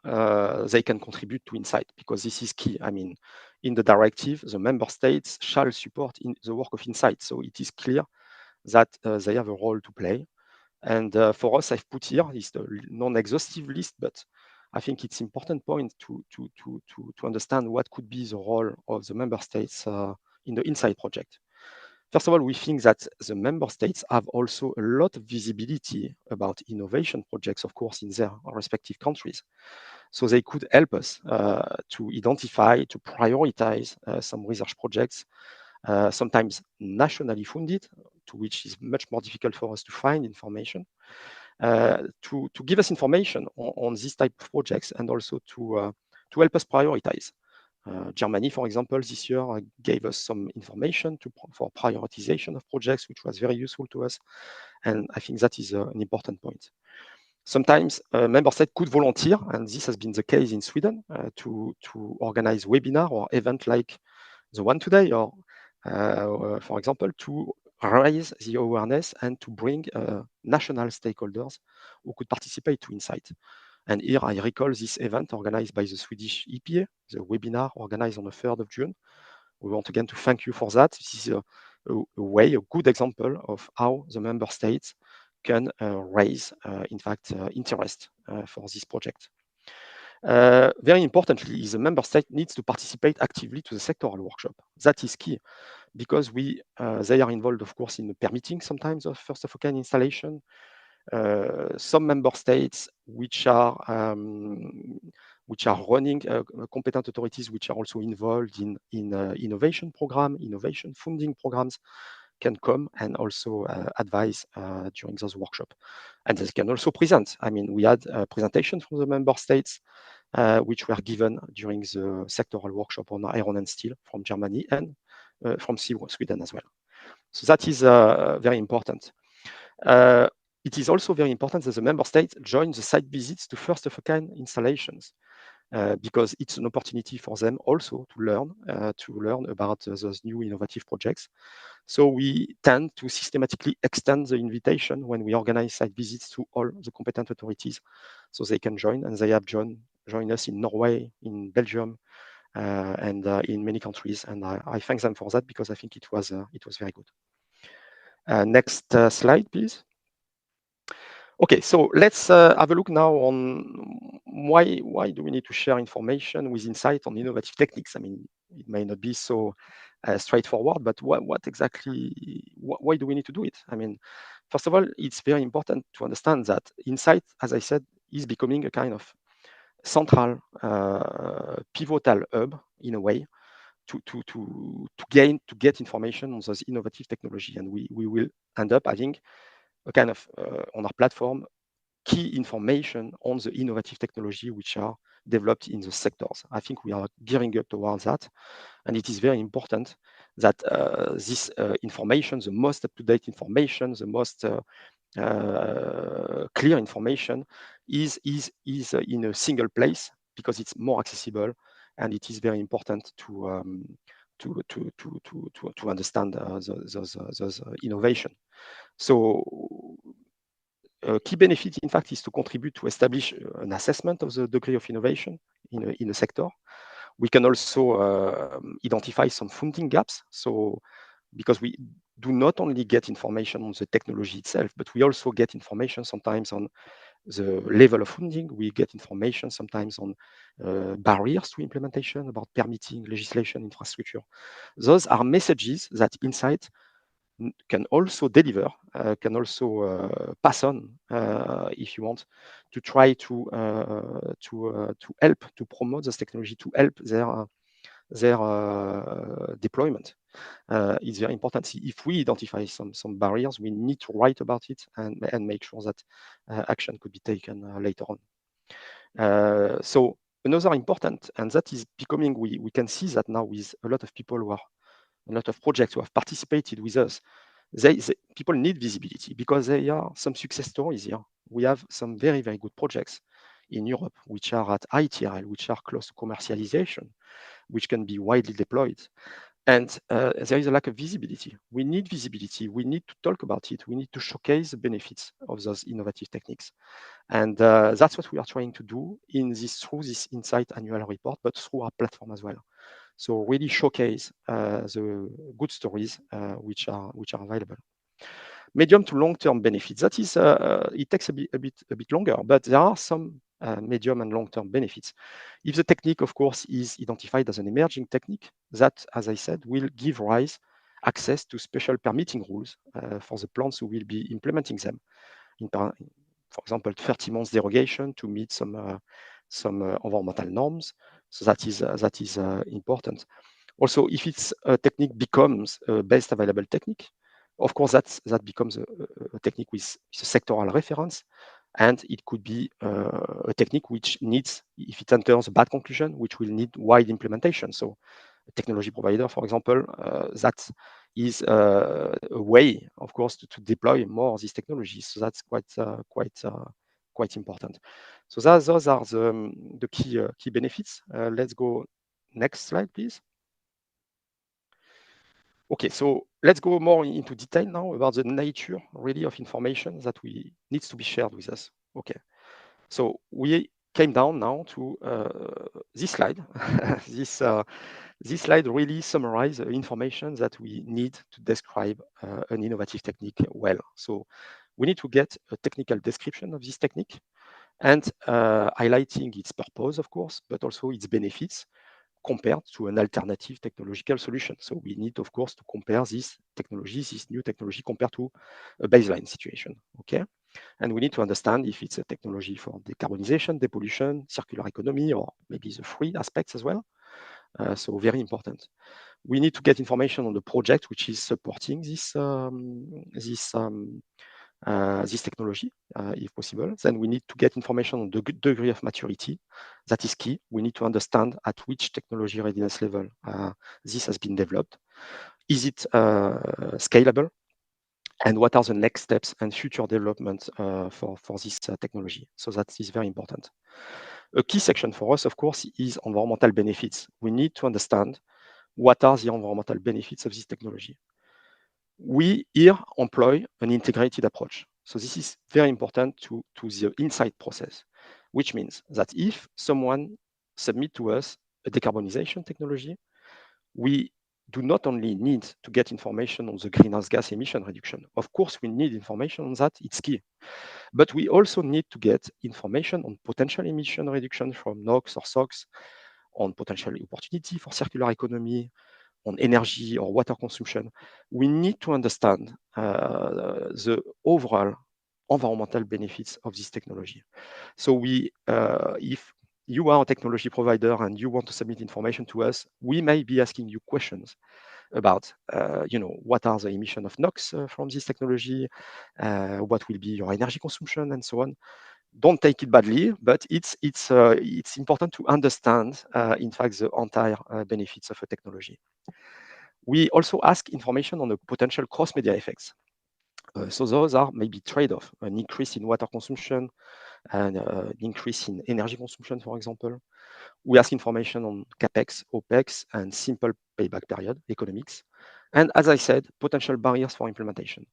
they can contribute to INCITE, because this is key. I mean, in the directive, the member states shall support in the work of INCITE. So it is clear that they have a role to play. And for us, I've put here is the non-exhaustive list, but I think it's important point to understand what could be the role of the member states in the INCITE project. First of all, we think that the member states have also a lot of visibility about innovation projects, of course, in their respective countries. So they could help us to identify, to prioritize some research projects, sometimes nationally funded, to which is much more difficult for us to find information, to give us information on this type of projects and also to help us prioritize. Germany, for example, this year gave us some information for prioritization of projects, which was very useful to us. And I think that is an important point. Sometimes a member state could volunteer, and this has been the case in Sweden, to organize webinar or event like the one today, or for example, to raise the awareness and to bring national stakeholders who could participate to INCITE. And here I recall this event organized by the Swedish EPA, the webinar organized on the 3rd of June. We want again to thank you for that. This is a good example of how the member states can raise, in fact, interest for this project. Very importantly, the member state needs to participate actively to the sectoral workshop. That is key because they are involved, of course, in the permitting sometimes of first of a kind installation. Some member states which are running competent authorities which are also involved in innovation program, innovation funding programs can come and also advise during those workshops. And they can also present. I mean, we had a presentation from the member states which were given during the sectoral workshop on iron and steel from Germany and from Sweden as well. So that is very important. It is also very important that the member states join the site visits to first of a kind installations because it's an opportunity for them also to learn about those new innovative projects. So we tend to systematically extend the invitation when we organize site visits to all the competent authorities, so they can join, and they have joined us in Norway, in Belgium, and in many countries. And I thank them for that because I think it was very good. Next slide, please. Okay, so let's have a look now on why do we need to share information with INCITE on innovative techniques. I mean, it may not be so straightforward, but why do we need to do it? I mean, first of all, it's very important to understand that INCITE, as I said, is becoming a kind of central, pivotal hub in a way to get information on those innovative technology, and we will end up having a kind of on our platform key information on the innovative technology which are developed in the sectors. I think we are gearing up towards that, and it is very important that this information, the most up-to-date information, the most clear information, is in a single place because it's more accessible, and it is very important to understand those innovation. So a key benefit, in fact, is to contribute to establish an assessment of the degree of innovation in a sector. We can also identify some funding gaps. So because we do not only get information on the technology itself, but we also get information sometimes on the level of funding. We get information sometimes on barriers to implementation, about permitting, legislation, infrastructure. Those are messages that INCITE can also deliver, can also pass on, if you want, to try to help to promote this technology, to help their deployment. It's very important. If we identify some barriers, we need to write about it and make sure that action could be taken later on. So another important, and that is becoming, we can see that now with a lot of people who are a lot of projects who have participated with us, people need visibility because there are some success stories here. We have some very, very good projects in Europe which are at ITRL, which are close to commercialization, which can be widely deployed. And there is a lack of visibility. We need visibility. We need to talk about it. We need to showcase the benefits of those innovative techniques. And that's what we are trying to do through this INCITE annual report, but through our platform as well. So really showcase the good stories which are available. Medium to long-term benefits. That is, it takes a bit longer, but there are some medium and long-term benefits. If the technique, of course, is identified as an emerging technique, that, as I said, will give rise access to special permitting rules for the plants who will be implementing them. For example, 30 months derogation to meet some environmental norms. So that is important. Also, if its technique becomes a best available technique, of course, that becomes a technique with a sectoral reference, and it could be a technique which needs, if it enters a bad conclusion, which will need wide implementation. So a technology provider, for example, that is a way, of course, to deploy more of these technologies. So that's quite important. So those are the key benefits. Let's go next slide, please. Okay, so let's go more into detail now about the nature really of information that needs to be shared with us. Okay, so we came down now to this slide. This slide really summarizes the information that we need to describe an innovative technique well. So we need to get a technical description of this technique and highlighting its purpose, of course, but also its benefits compared to an alternative technological solution. So we need, of course, to compare this new technology compared to a baseline situation, okay? And we need to understand if it's a technology for decarbonization, depollution, circular economy, or maybe the free aspects as well. So very important. We need to get information on the project which is supporting this technology, if possible. Then we need to get information on the degree of maturity. That is key. We need to understand at which technology readiness level this has been developed. Is it scalable? And what are the next steps and future development for this technology? So that is very important. A key section for us, of course, is environmental benefits. We need to understand what are the environmental benefits of this technology. We here employ an integrated approach. So this is very important to the INCITE process, which means that if someone submits to us a decarbonization technology, we do not only need to get information on the greenhouse gas emission reduction. Of course, we need information on that, it's key. But we also need to get information on potential emission reduction from NOx or SOx, on potential opportunity for circular economy, on energy or water consumption. We need to understand the overall environmental benefits of this technology. So if you are a technology provider and you want to submit information to us, we may be asking you questions about, what are the emissions of NOx from this technology, what will be your energy consumption, and so on. Don't take it badly, but it's important to understand, in fact, the entire benefits of a technology. We also ask information on the potential cross-media effects. So those are maybe trade-off, an increase in water consumption and an increase in energy consumption, for example. We ask information on CapEx, OpEx, and simple payback period economics. And as I said, potential barriers for implementation.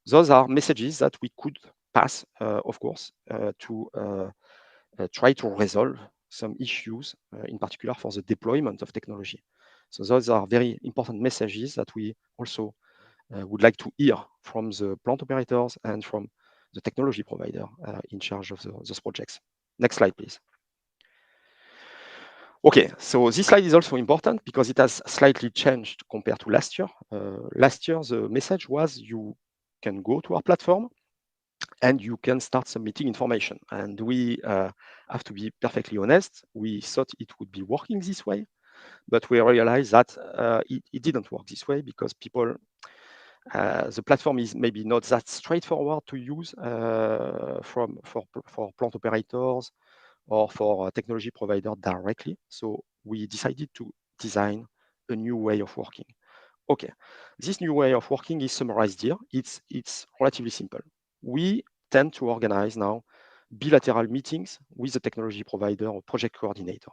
Those are messages that we could pass, of course, to try to resolve some issues, in particular for the deployment of technology. So those are very important messages that we also would like to hear from the plant operators and from the technology provider in charge of those projects. Next slide, please. Okay, so this slide is also important because it has slightly changed compared to last year. Last year, the message was you can go to our platform and you can start submitting information. And we have to be perfectly honest, we thought it would be working this way, but we realized that it didn't work this way because people, the platform is maybe not that straightforward to use for plant operators or for technology provider directly. So we decided to design a new way of working. Okay, this new way of working is summarized here. It's relatively simple. We tend to organize now bilateral meetings with the technology provider or project coordinator.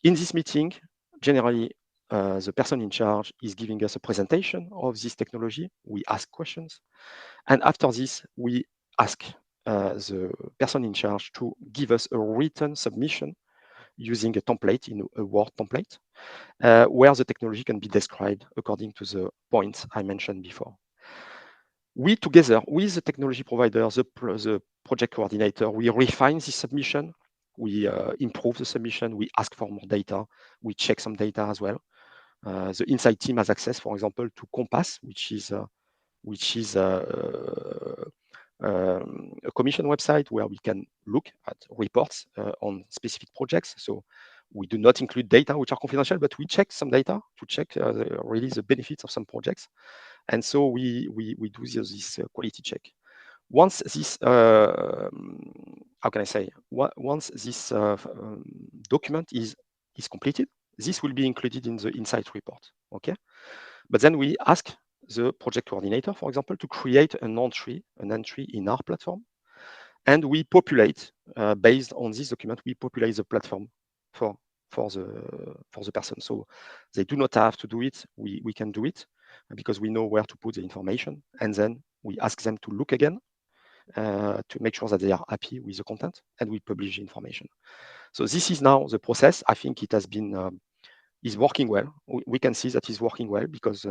In this meeting, generally, the person in charge is giving us a presentation of this technology. We ask questions. And after this, we ask the person in charge to give us a written submission using a template, in a Word template, where the technology can be described according to the points I mentioned before. We together with the technology provider, the project coordinator, we refine the submission, we improve the submission, we ask for more data, we check some data as well. The INCITE team has access, for example, to Compass, which is a commission website where we can look at reports on specific projects. So we do not include data which are confidential, but we check some data to check really the benefits of some projects. And so we do this quality check. Once this, how can I say, once this document is completed, this will be included in the INCITE report, okay? But then we ask the project coordinator, for example, to create an entry in our platform, and we populate, based on this document, we populate the platform for the person. So they do not have to do it, we can do it, because we know where to put the information, and then we ask them to look again, to make sure that they are happy with the content, and we publish the information. So this is now the process. I think it has been is working well. We can see that it's working well because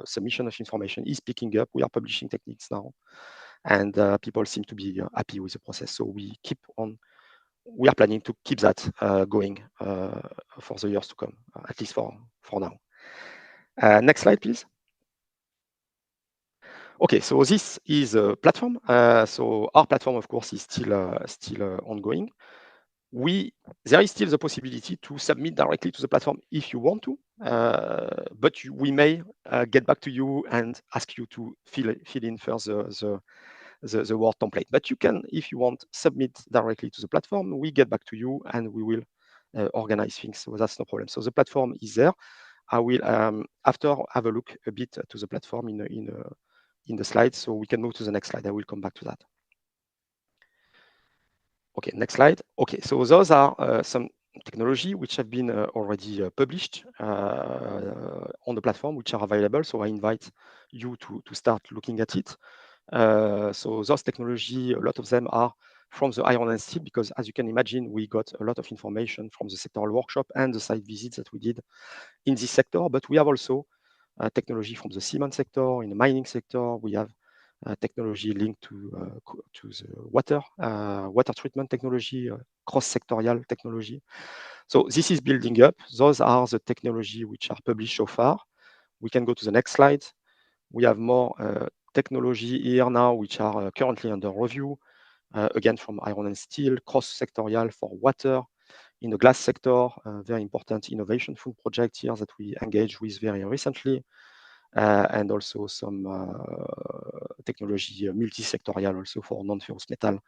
submission of information is picking up. We are publishing techniques now, and people seem to be happy with the process. So we are planning to keep that going for the years to come, at least for now. Next slide, please. Okay, so this is a platform. So our platform, of course, is still ongoing. There is still the possibility to submit directly to the platform if you want to, but we may get back to you and ask you to fill in first the Word template. But you can, if you want, submit directly to the platform. We get back to you and we will organize things. So that's no problem. So the platform is there. I will after have a look a bit to the platform in the slides, so we can move to the next slide. I will come back to that. Okay, next slide. Okay, so those are some technology which have been already published on the platform, which are available. So I invite you to start looking at it. So those technology, a lot of them are from the iron and steel, because as you can imagine, we got a lot of information from the sectoral workshop and the site visits that we did in this sector. But we have also technology from the cement sector, in the mining sector. We have technology linked to the water treatment technology, cross-sectorial technology. So this is building up. Those are the technology which are published so far. We can go to the next slide. We have more technology here now, which are currently under review. Again, from iron and steel, cross-sectorial for water. In the glass sector, very important innovation fund project here that we engaged with very recently. And also some technology multi-sectorial also for non-ferrous metal.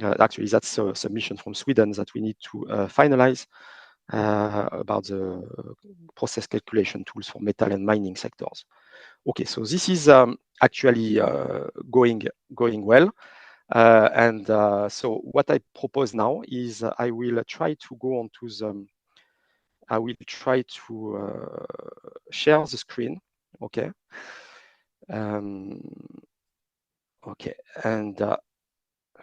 Actually, that's a submission from Sweden that we need to finalize about the process calculation tools for metal and mining sectors. Okay, so this is actually going well. So what I propose now is I will try to go on to the I will try to share the screen. Okay. Okay, and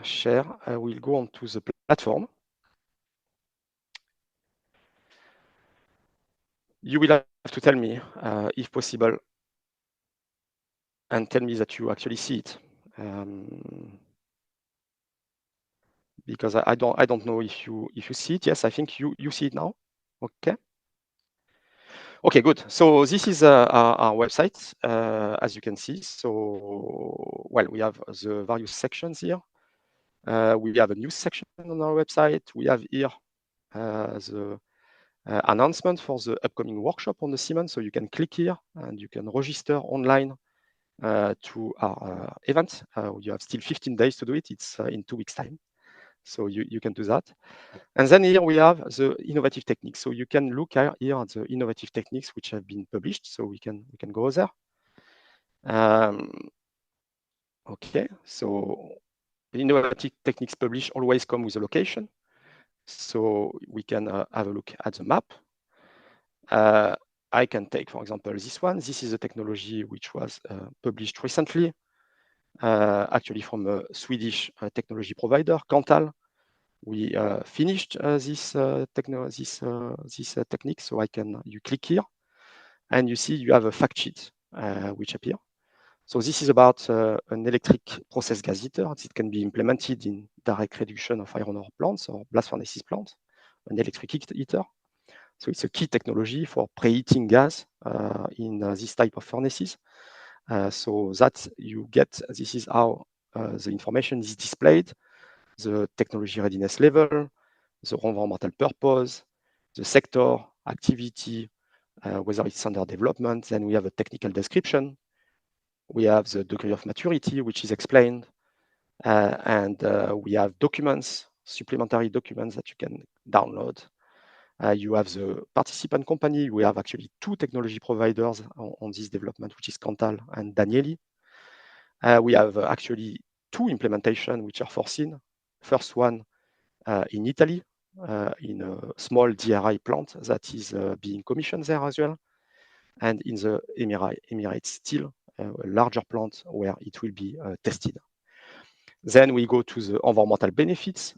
share. I will go on to the platform. You will have to tell me, if possible, and tell me that you actually see it, because I don't know if you see it. Yes, I think you see it now. Okay. Okay, good. So this is our website, as you can see. So, well, we have the various sections here. We have a news section on our website. We have here the announcement for the upcoming workshop on the cement. So you can click here and you can register online to our event. You have still 15 days to do it. It's in 2 weeks' time. So you can do that. And then here we have the innovative techniques. So you can look here at the innovative techniques which have been published. So we can go there. Okay, so the innovative techniques published always come with a location. So we can have a look at the map. I can take, for example, this one. This is a technology which was published recently, actually from a Swedish technology provider, Kanthal. We finished this technique. So you click here, and you see you have a fact sheet which appear. So this is about an electric process gas heater. It can be implemented in direct reduction of iron ore plants or blast furnaces plants, an electric heater. So it's a key technology for preheating gas in this type of furnaces. So that you get, this is how the information is displayed, the technology readiness level, the environmental purpose, the sector, activity, whether it's under development. Then we have a technical description. We have the degree of maturity, which is explained. And we have documents, supplementary documents that you can download. You have the participant company. We have actually two technology providers on this development, which is Cantal and Danieli. We have actually two implementations which are foreseen. First one in Italy, in a small DRI plant that is being commissioned there as well. And in the Emirates still, a larger plant where it will be tested. Then we go to the environmental benefits.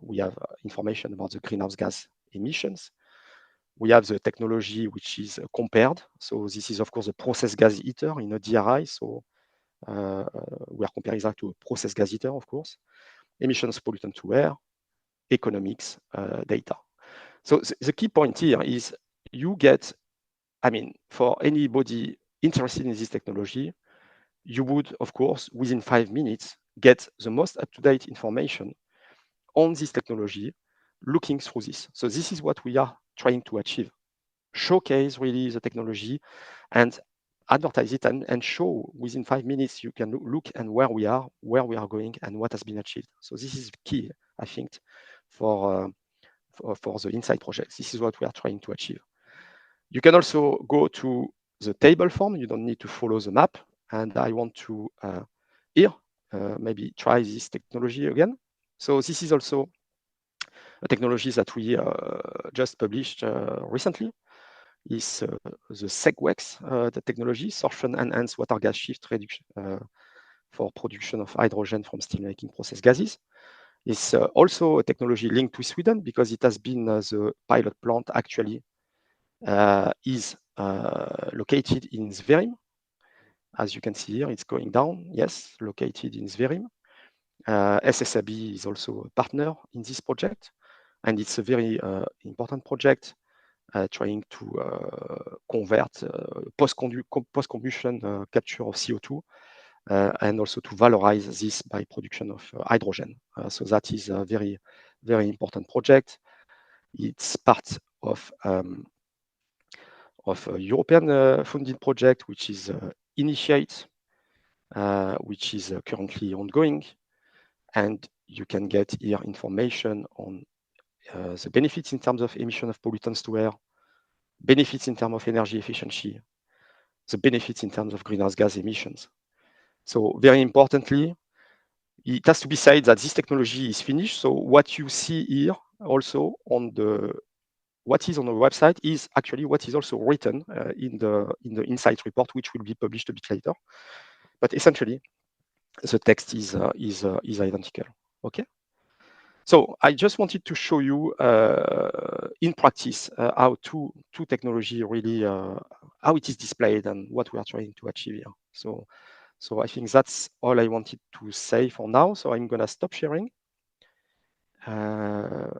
We have information about the greenhouse gas emissions. We have the technology which is compared. So this is, of course, a process gas heater in a DRI. So we are comparing that to a process gas heater, of course. Emissions pollutant to air, economics data. So the key point here is you get, I mean, for anybody interested in this technology, you would, of course, within 5 minutes, get the most up-to-date information on this technology, looking through this. So this is what we are trying to achieve. Showcase really the technology and advertise it and show within 5 minutes you can look and where we are going, and what has been achieved. So this is key, I think, for the INCITE project. This is what we are trying to achieve. You can also go to the table form. You don't need to follow the map. And I want to here maybe try this technology again. So this is also a technology that we just published recently. Is the SEGWEX, the technology, sorption enhanced water gas shift reduction for production of hydrogen from steelmaking process gases. It's also a technology linked to Sweden because it has been the pilot plant actually is located in Sverim. As you can see here, it's going down. Yes, located in Sverim. SSAB is also a partner in this project, and it's a very important project. Trying to convert post-combustion capture of CO2 and also to valorize this by production of hydrogen. So that is a very, very important project. It's part of a European funded project, which is INITIATE, which is currently ongoing. And you can get here information on the benefits in terms of emission of pollutants to air, benefits in terms of energy efficiency, the benefits in terms of greenhouse gas emissions. So very importantly, it has to be said that this technology is finished. So what you see here also on what is on the website is actually what is also written in the INCITE report, which will be published a bit later. But essentially, the text is identical. Okay. So I just wanted to show you in practice how two technology really how it is displayed and what we are trying to achieve here. So I think that's all I wanted to say for now. So I'm gonna stop sharing. Alors,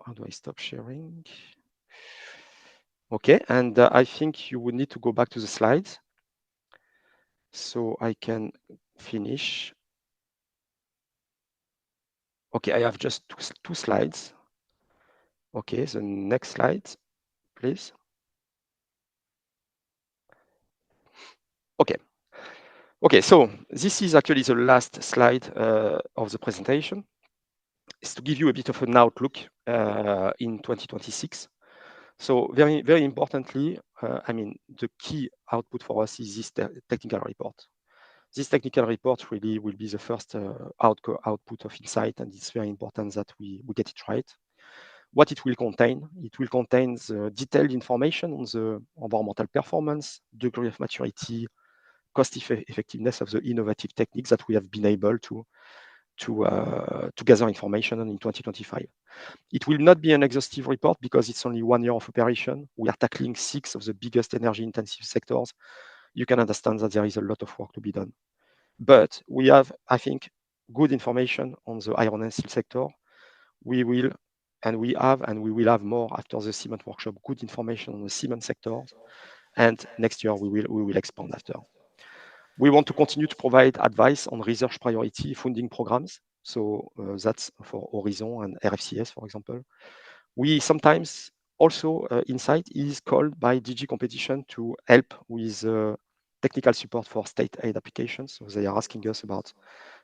how do I stop sharing? Okay, and I think you would need to go back to the slides so I can finish. Okay, I have just two slides. Okay, the next slide, please. Okay. Okay, so this is actually the last slide of the presentation. It's to give you a bit of an outlook in 2026. So very, very importantly, I mean, the key output for us is this technical report. This technical report really will be the first output of INCITE, and it's very important that we get it right. What it will contain the detailed information on the environmental performance, degree of maturity, cost effectiveness of the innovative techniques that we have been able to gather information on in 2025. It will not be an exhaustive report because it's only 1 year of operation. We are tackling 6 of the biggest energy intensive sectors. you can understand that there is a lot of work to be done. But we have, I think, good information on the iron and steel sector. We will, and we have, and we will have more after the cement workshop, good information on the cement sector. And next year, we will expand after. We want to continue to provide advice on research priority funding programs. So that's for Horizon and RFCS, for example. We sometimes also, INCITE is called by DG Competition to help with technical support for state aid applications. So they are asking us about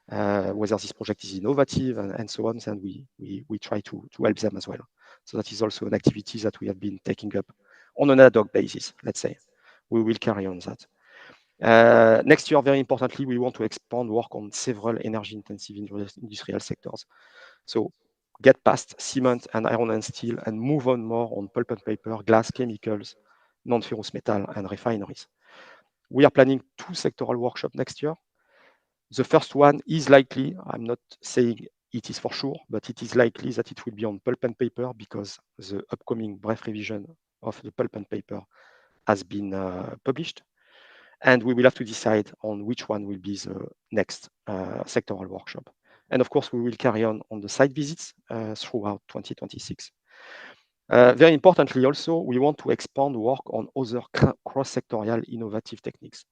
whether this project is innovative and so on, and we try to help them as well. So that is also an activity that we have been taking up on an ad hoc basis, let's say. We will carry on that. Next year, very importantly, we want to expand work on several energy-intensive industrial sectors. So get past cement and iron and steel and move on more on pulp and paper, glass, chemicals, non-ferrous metal, and refineries. We are planning 2 sectoral workshops next year. The first one is likely, I'm not saying it is for sure, but it is likely that it will be on pulp and paper because the upcoming brief revision of the pulp and paper has been published. And we will have to decide on which one will be the next sectoral workshop. And of course, we will carry on the site visits throughout 2026. Very importantly, also, we want to expand work on other cross-sectorial innovative techniques,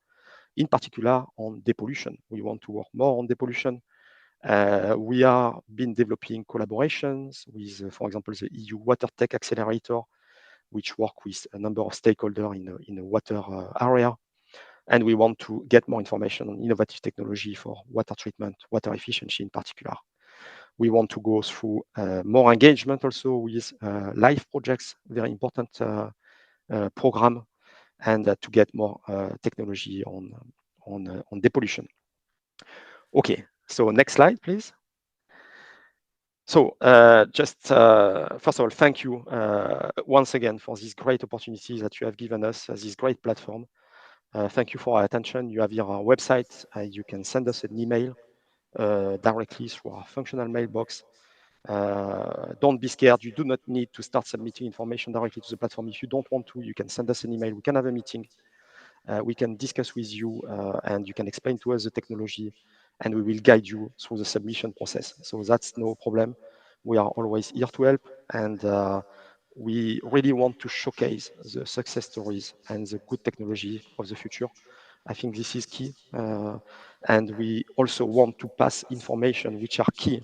in particular on depollution. We want to work more on depollution. We have been developing collaborations with, for example, the EU Water Tech Accelerator, which work with a number of stakeholders in the water area. And we want to get more information on innovative technology for water treatment, water efficiency in particular. We want to go through more engagement also with live projects, very important program, and to get more technology on depollution. Okay, so next slide, please. So just first of all, thank you once again for this great opportunity that you have given us, this great platform. Thank you for our attention. You have here our website. You can send us an email directly through our functional mailbox. Don't be scared. You do not need to start submitting information directly to the platform. If you don't want to, you can send us an email. We can have a meeting. We can discuss with you, and you can explain to us the technology, and we will guide you through the submission process. So that's no problem. We are always here to help, and we really want to showcase the success stories and the good technology of the future. I think this is key. And we also want to pass information which are key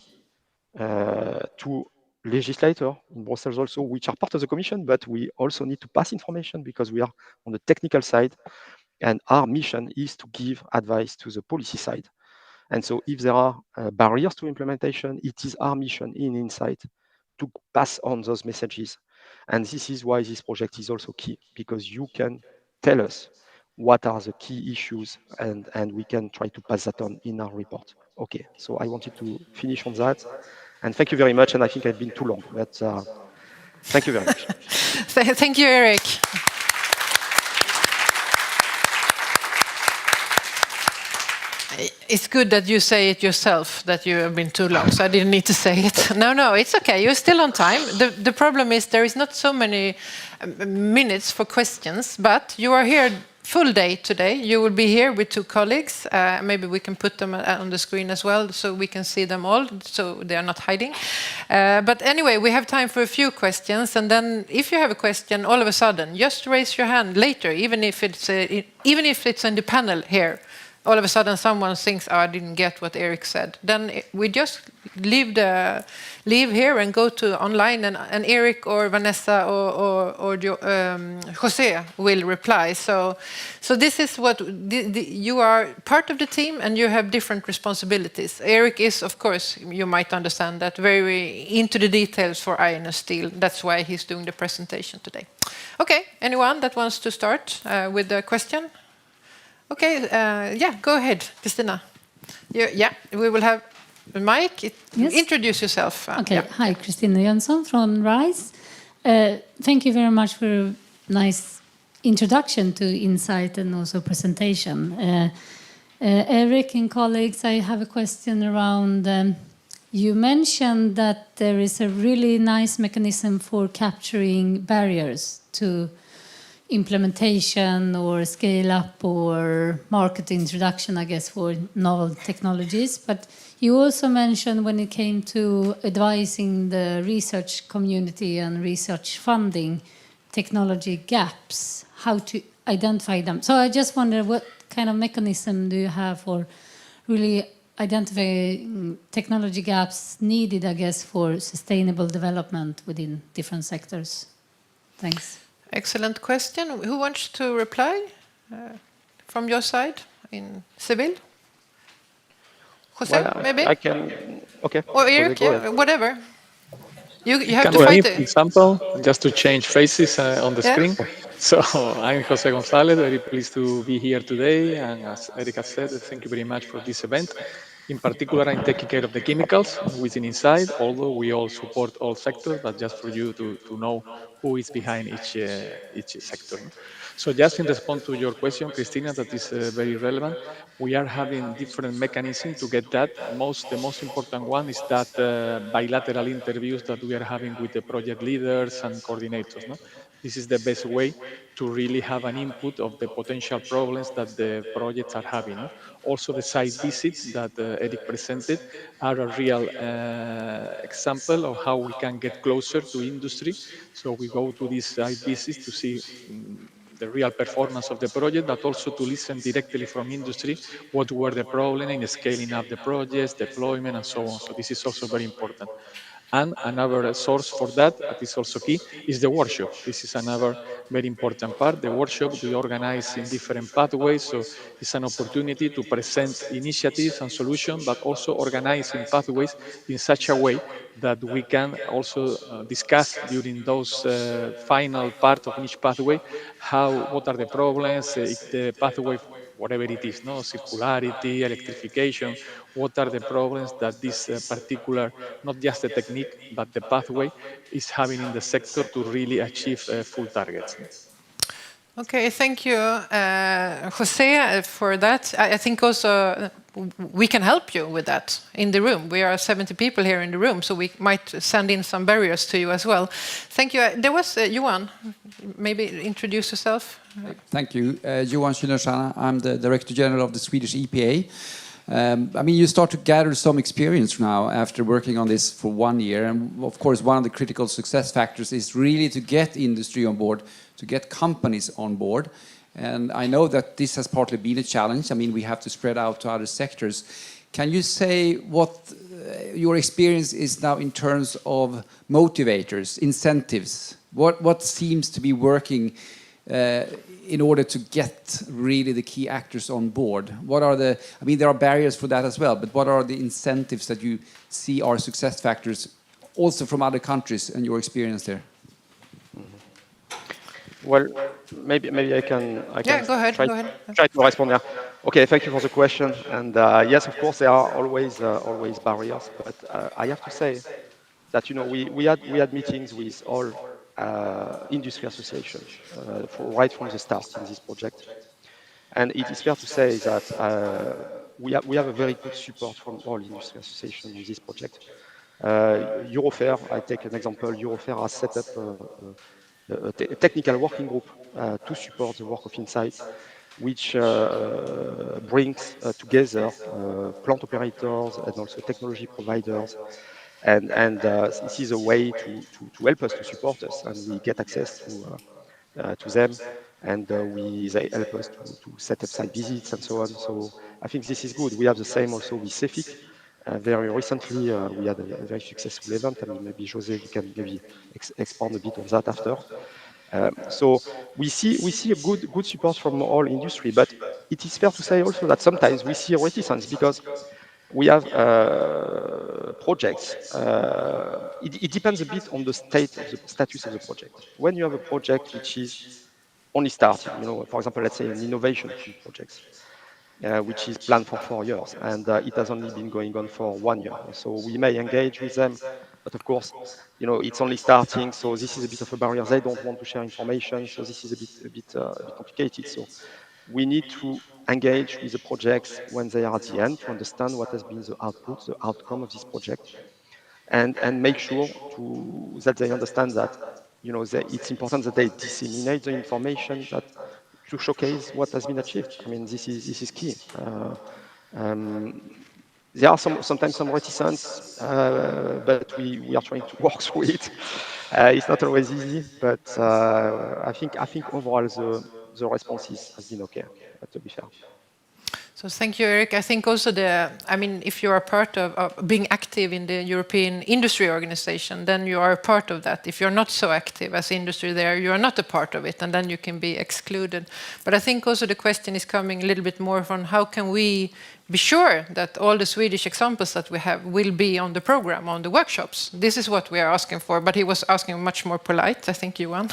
to legislators in Brussels also, which are part of the Commission, but we also need to pass information because we are on the technical side, and our mission is to give advice to the policy side. And so if there are barriers to implementation, it is our mission in INCITE to pass on those messages. And this is why this project is also key, because you can tell us what are the key issues, and we can try to pass that on in our report. Okay, so I wanted to finish on that. And thank you very much. And I think I've been too long, but thank you very much. Thank you, Eric. It's good that you say it yourself, that you have been too long, so I didn't need to say it. No, it's okay. You're still on time. The problem is there is not so many minutes for questions, but you are here full day today. You will be here with 2 colleagues. Maybe we can put them on the screen as well so we can see them all, so they are not hiding. But anyway, we have time for a few questions, and then if you have a question, all of a sudden, just raise your hand later, even if it's in the panel here. All of a sudden someone thinks, oh, I didn't get what Eric said. Then we just leave here and go to online, and Eric or Vanessa or Jose will reply. So this is what you are part of the team, and you have different responsibilities. Eric is, of course, you might understand that, very into the details for iron and steel. That's why he's doing the presentation today. Okay, anyone that wants to start with a question? Okay, yeah, go ahead, Christina. We will have a mic. Yes. Introduce yourself. Okay, yeah. Hi, Christina Jönsson from RISE. Thank you very much for a nice introduction to INCITE and also presentation. Eric and colleagues, I have a question around, you mentioned that there is a really nice mechanism for capturing barriers to implementation or scale up or market introduction, I guess, for novel technologies. But you also mentioned when it came to advising the research community and research funding, technology gaps, how to identify them. So I just wonder, what kind of mechanism do you have for really identifying technology gaps needed, I guess, for sustainable development within different sectors? Thanks. Excellent question. Who wants to reply from your side in Seville? Jose, Well, maybe? I can. Okay. Or Eric, Jose, go ahead. yeah, whatever. You have Can to I fight give an it. example just to change faces on the Yeah? screen? So I'm Jose Gonzalez, very pleased to be here today. And as Eric has said, thank you very much for this event. In particular, I'm taking care of the chemicals within Inside, although we all support all sectors, but just for you to know who is behind each sector. No? So just in response to your question, Christina, that is very relevant, we are having different mechanisms to get that. The most important one is that bilateral interviews that we are having with the project leaders and coordinators. No? This is the best way to really have an input of the potential problems that the projects are having. No? Also, the site visit that Eric presented are a real example of how we can get closer to industry. So we go to these site visits to see the real performance of the project, but also to listen directly from industry what were the problems in scaling up the projects, deployment, and so on. So this is also very important. And another source for that is also key, is the workshop. This is another very important part. The workshop we organize in different pathways, so it's an opportunity to present initiatives and solutions, but also organizing pathways in such a way that we can also discuss during those final part of each pathway what are the problems, if the pathway, whatever it is, no circularity, electrification, what are the problems that this particular, not just the technique, but the pathway is having in the sector to really achieve full targets. Okay, thank you, Jose, for that. I think also we can help you with that in the room. We are 70 people here in the room, so we might send in some barriers to you as well. Thank you. There was Johan. Maybe introduce yourself. Thank you. Johan Schülerschana. I'm the Director General of the Swedish EPA. I mean, you start to gather some experience now after working on this for 1 year. And of course, one of the critical success factors is really to get industry on board, to get companies on board. And I know that this has partly been a challenge. I mean, we have to spread out to other sectors. Can you say what your experience is now in terms of motivators, incentives? What seems to be working in order to get really the key actors on board? What are the, I mean, there are barriers for that as well, but what are the incentives that you see are success factors also from other countries and your experience there? Well, maybe I can Yeah, go ahead. try, Go ahead. try to respond there. Okay, thank you for the question. And yes, of course, there are always barriers, but I have to say that we had meetings with all industry associations right from the start in this project, and it is fair to say that we have a very good support from all industry associations in this project. Eurofair, I take an example. Eurofair has set up a technical working group to support the work of INCITE, which brings together plant operators and also technology providers. And this is a way to help us, to support us, and we get access to them, and they help us to set up site visits and so on. So I think this is good. We have the same also with CEFIC. Very recently, we had a very successful event. I mean, maybe Jose, you can maybe expand a bit on that after. So we see a good support from all industry, but it is fair to say also that sometimes we see a reticence because we have projects. It depends a bit on the status of the project. When you have a project which is only starting, for example, let's say an innovation fund project, which is planned for 4 years, and it has only been going on for 1 year. So we may engage with them, but of course, it's only starting, so this is a bit of a barrier. They don't want to share information, so this is a bit complicated. So we need to engage with the projects when they are at the end to understand what has been the output, the outcome of this project, and make sure that they understand that it's important that they disseminate the information that to showcase what has been achieved. I mean, this is key. There are sometimes some reticence, but we are trying to work through it. It's not always easy, but I think overall the response has been okay, to be fair. So thank you, Eric. I think also if you are part of being active in the European Industry Organization, then you are a part of that. If you're not so active as industry there, you are not a part of it, and then you can be excluded. But I think also the question is coming a little bit more from how can we be sure that all the Swedish examples that we have will be on the program, on the workshops. This is what we are asking for, but he was asking much more polite, I think, Johan.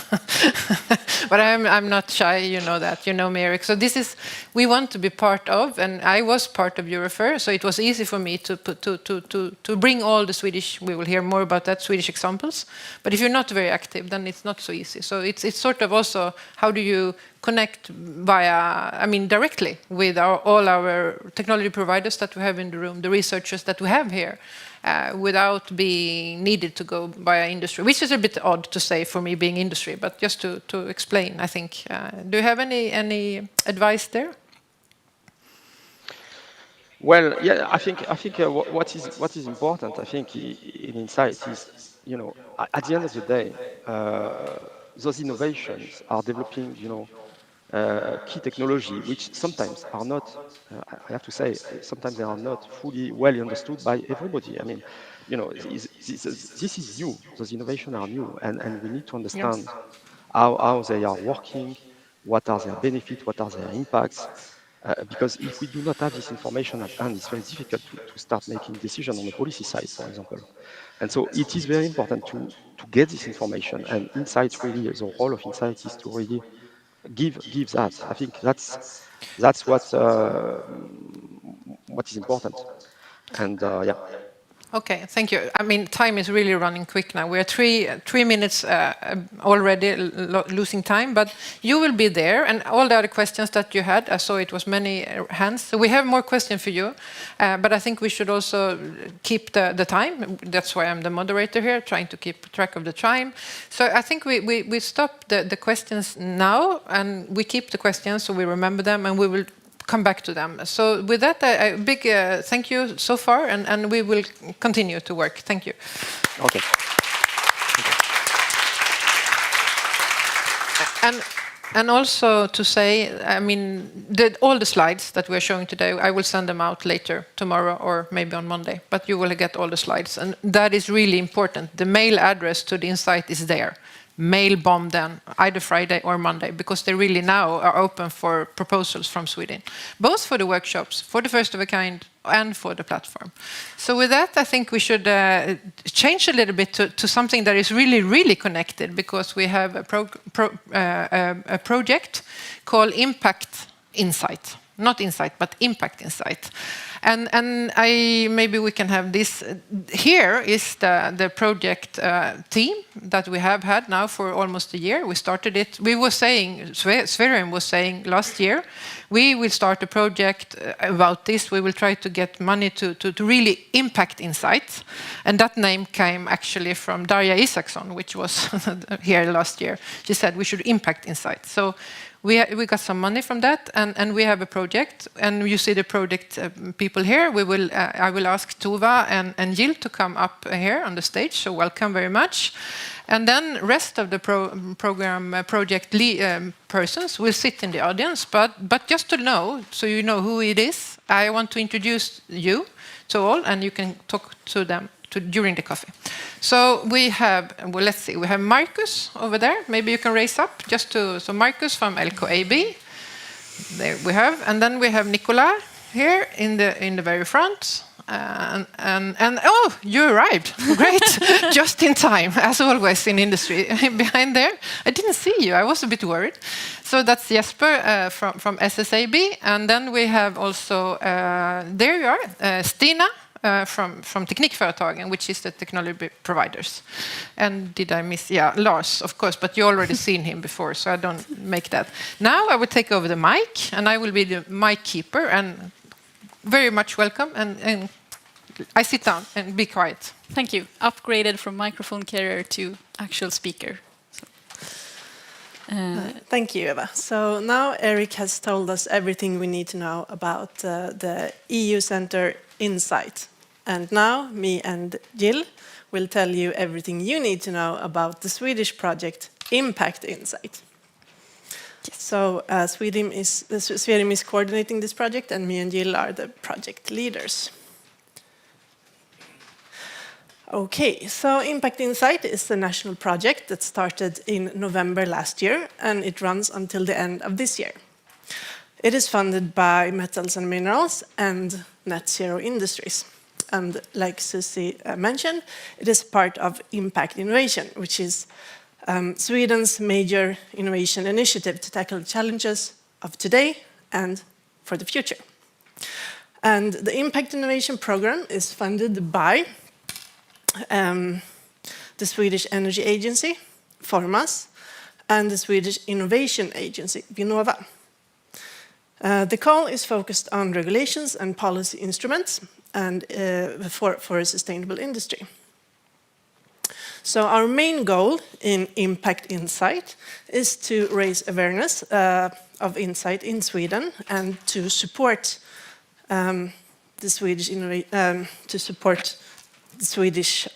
But I'm not shy, you know that, you know me, Eric. So this is, we want to be part of, and I was part of Eurofer, so it was easy for me to bring all the Swedish, we will hear more about that, Swedish examples. But if you're not very active, then it's not so easy. So it's sort of also, how do you connect via, directly with all our technology providers that we have in the room, the researchers that we have here, without being needed to go via industry, which is a bit odd to say for me being industry, but just to explain, I think. Do you have any advice there? Well, yeah, I think what is important, I think, in INCITE is, at the end of the day, those innovations are developing, key technology, which sometimes are not, I have to say, sometimes they are not fully well understood by everybody. I mean, this is new. Those innovations are new, and we need to understand how they are working, what are their benefits, what are their impacts. Because if we do not have this information at hand, it's very difficult to start making decisions on the policy side, for example. And so it is very important to get this information. And INCITE really, the role of INCITE is to really give that. I think that's what is important. And yeah. Okay, thank you. Time is really running quick now. We're 3 minutes already losing time, but you will be there, and all the other questions that you had, I saw it was many hands. So we have more questions for you, but I think we should also keep the time. That's why I'm the moderator here, trying to keep track of the time. So I think we stop the questions now, and we keep the questions so we remember them, and we will come back to them. So with that, a big thank you so far, and we will continue to work. Thank you. Okay. And also to say, all the slides that we're showing today, I will send them out later, tomorrow or maybe on Monday, but you will get all the slides. And that is really important. The mail address to the INCITE is there. Mail bomb them either Friday or Monday, because they really now are open for proposals from Sweden, both for the workshops, for the first of a kind, and for the platform. So with that, I think we should change a little bit to something that is really, really connected, because we have a project called Impact Insight. Not INCITE, but Impact Insight. And maybe we can have this. Here is the project team that we have had now for almost a year. We started it. We were saying, Sverige was saying last year, we will start a project about this. We will try to get money to really impact INCITE. And that name came actually from Darja Isaksson, which was here last year. She said we should impact INCITE. So we got some money from that, and we have a project. And you see the project people here. I will ask Tova and Jill to come up here on the stage. So welcome very much. And then rest of the program project persons will sit in the audience. But just to know, so you know who it is, I want to introduce you to all, and you can talk to them during the coffee. So we have, let's see, we have Marcus over there. Maybe you can raise up so Marcus from LKAB. There we have, and then we have Nicola here in the very front. And oh, you arrived! Great, just in time, as always in industry. Behind there, I didn't see you. I was a bit worried. So that's Jesper from SSAB, and then we have also there you are, Stina. From Teknikföretagen, which is the technology providers. And did I miss? Yeah, Lars, of course, but you already seen him before, so I don't make that. Now I will take over the mic, and I will be the mic keeper, and very much welcome, and I sit down and be quiet. Thank you. Upgraded from microphone carrier to actual speaker. So Thank you, Eva. So now Eric has told us everything we need to know about the EU Centre INCITE. And now me and Jill will tell you everything you need to know about the Swedish project Impact INCITE. So Sweden is coordinating this project, and me and Jill are the project leaders. Okay, so Impact INCITE is a national project that started in November last year, and it runs until the end of this year. It is funded by Metals and Minerals and Net Zero Industries. And like Susie mentioned, it is part of Impact Innovation, which is Sweden's major innovation initiative to tackle challenges of today and for the future. And the Impact Innovation Program is funded by the Swedish Energy Agency, Formas, and the Swedish Innovation Agency, Vinnova. The call is focused on regulations and policy instruments and for a sustainable industry. So our main goal in Impact INCITE is to raise awareness of INCITE in Sweden and to support the Swedish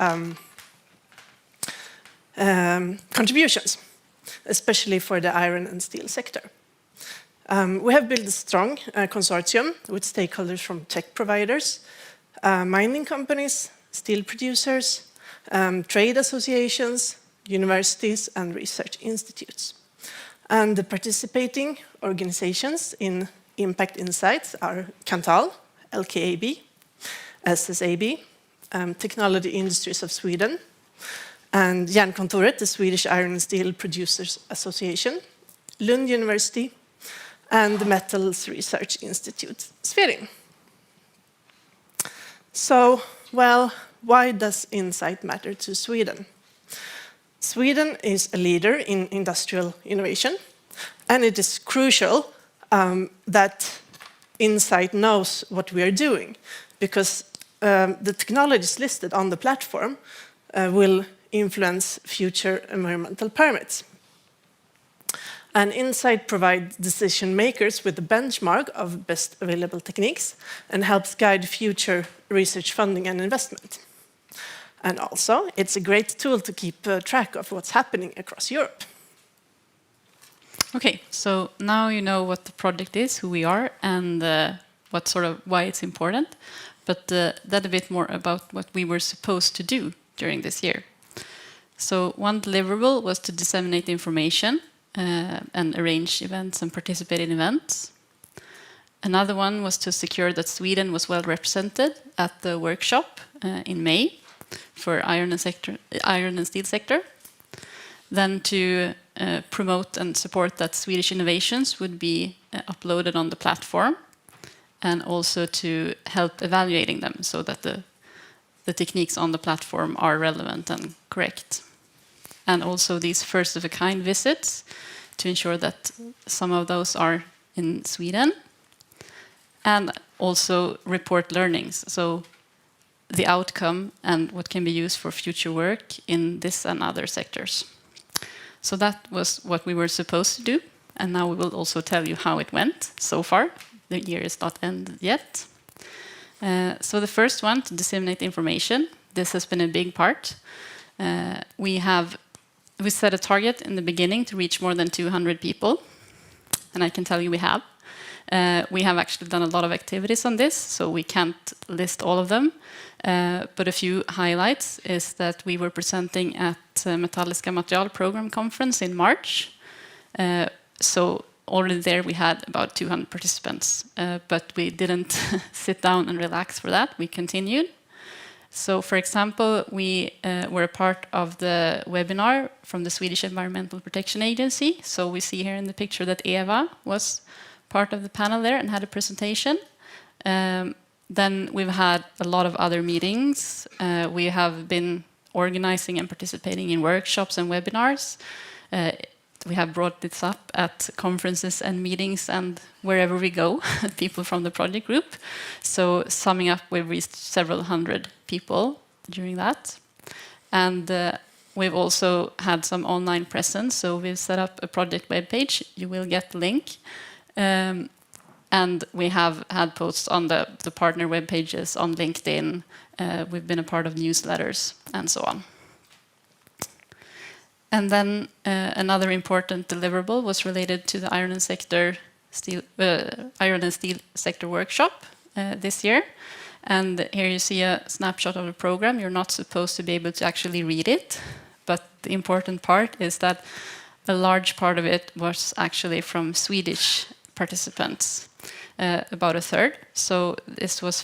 contributions, especially for the iron and steel sector. We have built a strong consortium with stakeholders from tech providers, mining companies, steel producers, trade associations, universities, and research institutes. And the participating organizations in Impact INCITE are Kanthal, LKAB, SSAB, Technology Industries of Sweden, and Jernkontoret, the Swedish Iron and Steel Producers Association, Lund University, and the Metals Research Institute, Swerin. So, well, why does INCITE matter to Sweden? Sweden is a leader in industrial innovation, and it is crucial that INCITE knows what we are doing, because the technologies listed on the platform will influence future environmental permits. And INCITE provides decision makers with a benchmark of best available techniques and helps guide future research funding and investment. And also, it's a great tool to keep track of what's happening across Europe. Okay, so now you know what the project is, who we are, and what sort of why it's important. But that a bit more about what we were supposed to do during this year. So one deliverable was to disseminate information and arrange events and participate in events. Another one was to secure that Sweden was well represented at the workshop in May for iron and steel sector. Then to promote and support that Swedish innovations would be uploaded on the platform, and also to help evaluating them so that the techniques on the platform are relevant and correct. And also these first-of-a-kind visits to ensure that some of those are in Sweden, and also report learnings, so the outcome and what can be used for future work in this and other sectors. So that was what we were supposed to do, and now we will also tell you how it went so far. The year is not ended yet. So the first one, to disseminate information, this has been a big part. We set a target in the beginning to reach more than 200 people, and I can tell you we have. We have actually done a lot of activities on this, so we can't list all of them. But a few highlights is that we were presenting at Metalliska Material Program Conference in March. So already there we had about 200 participants, but we didn't sit down and relax for that. We continued. So, for example, we were a part of the webinar from the Swedish Environmental Protection Agency. So we see here in the picture that Eva was part of the panel there and had a presentation. Then we've had a lot of other meetings. We have been organizing and participating in workshops and webinars. We have brought this up at conferences and meetings and wherever we go, people from the project group. So summing up, we've reached several hundred people during that. And we've also had some online presence. So we've set up a project webpage. You will get the link. And we have had posts on the partner web pages on LinkedIn. We've been a part of newsletters and so on. And then another important deliverable was related to the iron and steel sector workshop this year. And here you see a snapshot of the program. You're not supposed to be able to actually read it, but the important part is that a large part of it was actually from Swedish participants, about a third. So this was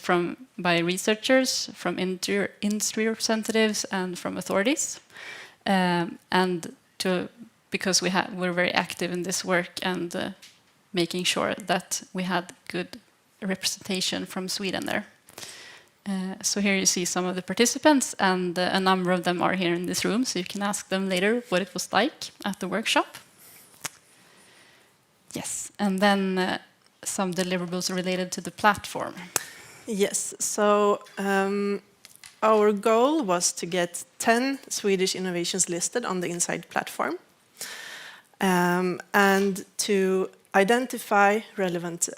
by researchers, from industry representatives, and from authorities. Because we're very active in this work and making sure that we had good representation from Sweden there. So here you see some of the participants, and a number of them are here in this room, so you can ask them later what it was like at the workshop. Yes, and then some deliverables related to the platform. Yes, so our goal was to get 10 Swedish innovations listed on the INCITE platform, and to identify relevant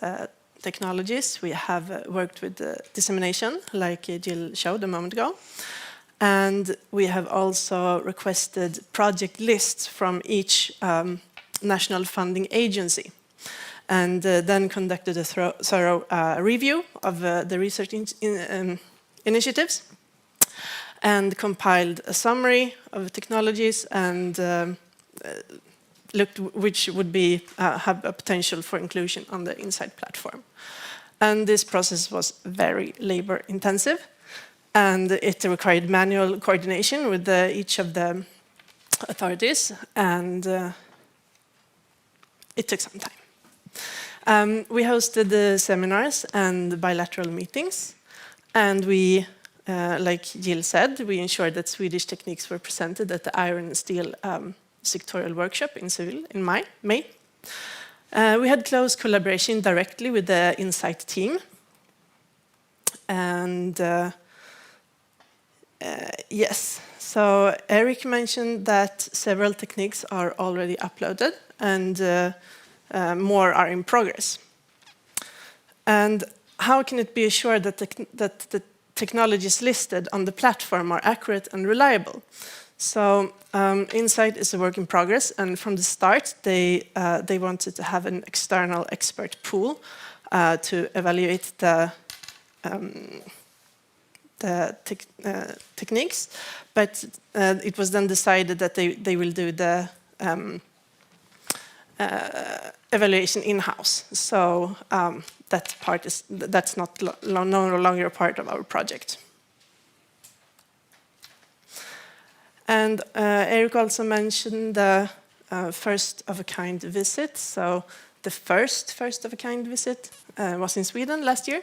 technologies. We have worked with dissemination, like Jill showed a moment ago, and we have also requested project lists from each national funding agency, and then conducted a thorough review of the research initiatives, and compiled a summary of technologies and looked which would have a potential for inclusion on the INCITE platform. And this process was very labor intensive, and it required manual coordination with each of the authorities, and it took some time. We hosted the seminars and bilateral meetings, and we, like Jill said, we ensured that Swedish techniques were presented at the iron and steel sectorial workshop in Seville in May. We had close collaboration directly with the INCITE team. And yes, so Eric mentioned that several techniques are already uploaded, and more are in progress. And how can it be assured that the technologies listed on the platform are accurate and reliable? So INCITE is a work in progress, and from the start they wanted to have an external expert pool to evaluate the techniques, but it was then decided that they will do the evaluation in-house. So that's no longer a part of our project. And Eric also mentioned the first-of-a-kind visit. So the first-of-a-kind visit was in Sweden last year,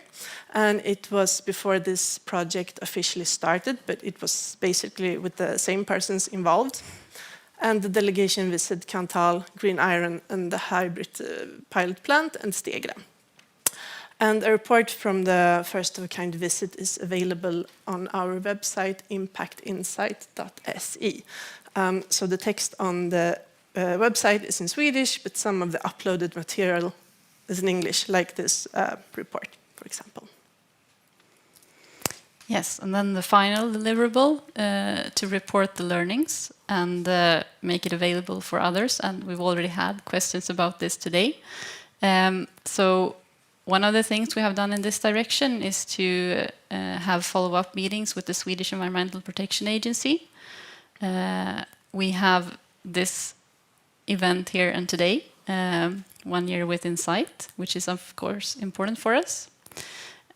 and it was before this project officially started, but it was basically with the same persons involved. And the delegation visited Kanthal, Green Iron, and the hybrid pilot plant, and Stegra. And a report from the first-of-a-kind visit is available on our website, impactincite.se. So the text on the website is in Swedish, but some of the uploaded material is in English, like this report, for example. Yes, and then the final deliverable, to report the learnings and make it available for others. And we've already had questions about this today. So one of the things we have done in this direction is to have follow-up meetings with the Swedish Environmental Protection Agency. We have this event here and today, 1 year with INCITE, which is of course important for us.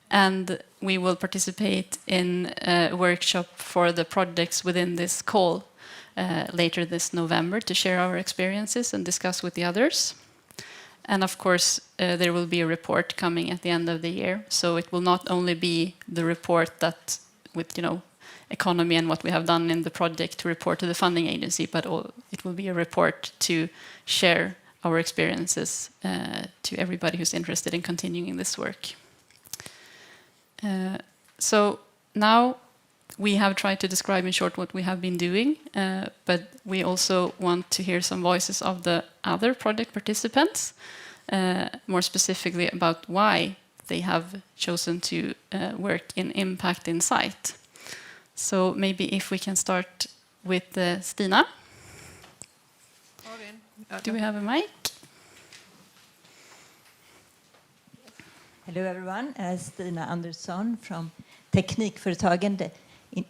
And we will participate in a workshop for the projects within this call later this November to share our experiences and discuss with the others. And of course, there will be a report coming at the end of the year. So it will not only be the report that with, economy and what we have done in the project to report to the funding agency, but it will be a report to share our experiences to everybody who's interested in continuing this work. So now we have tried to describe in short what we have been doing, but we also want to hear some voices of the other project participants, more specifically about why they have chosen to work in Impact INCITE. So maybe if we can start with Stina. Do we have a mic? Hello everyone, Stina Andersson from Teknikföretagen, the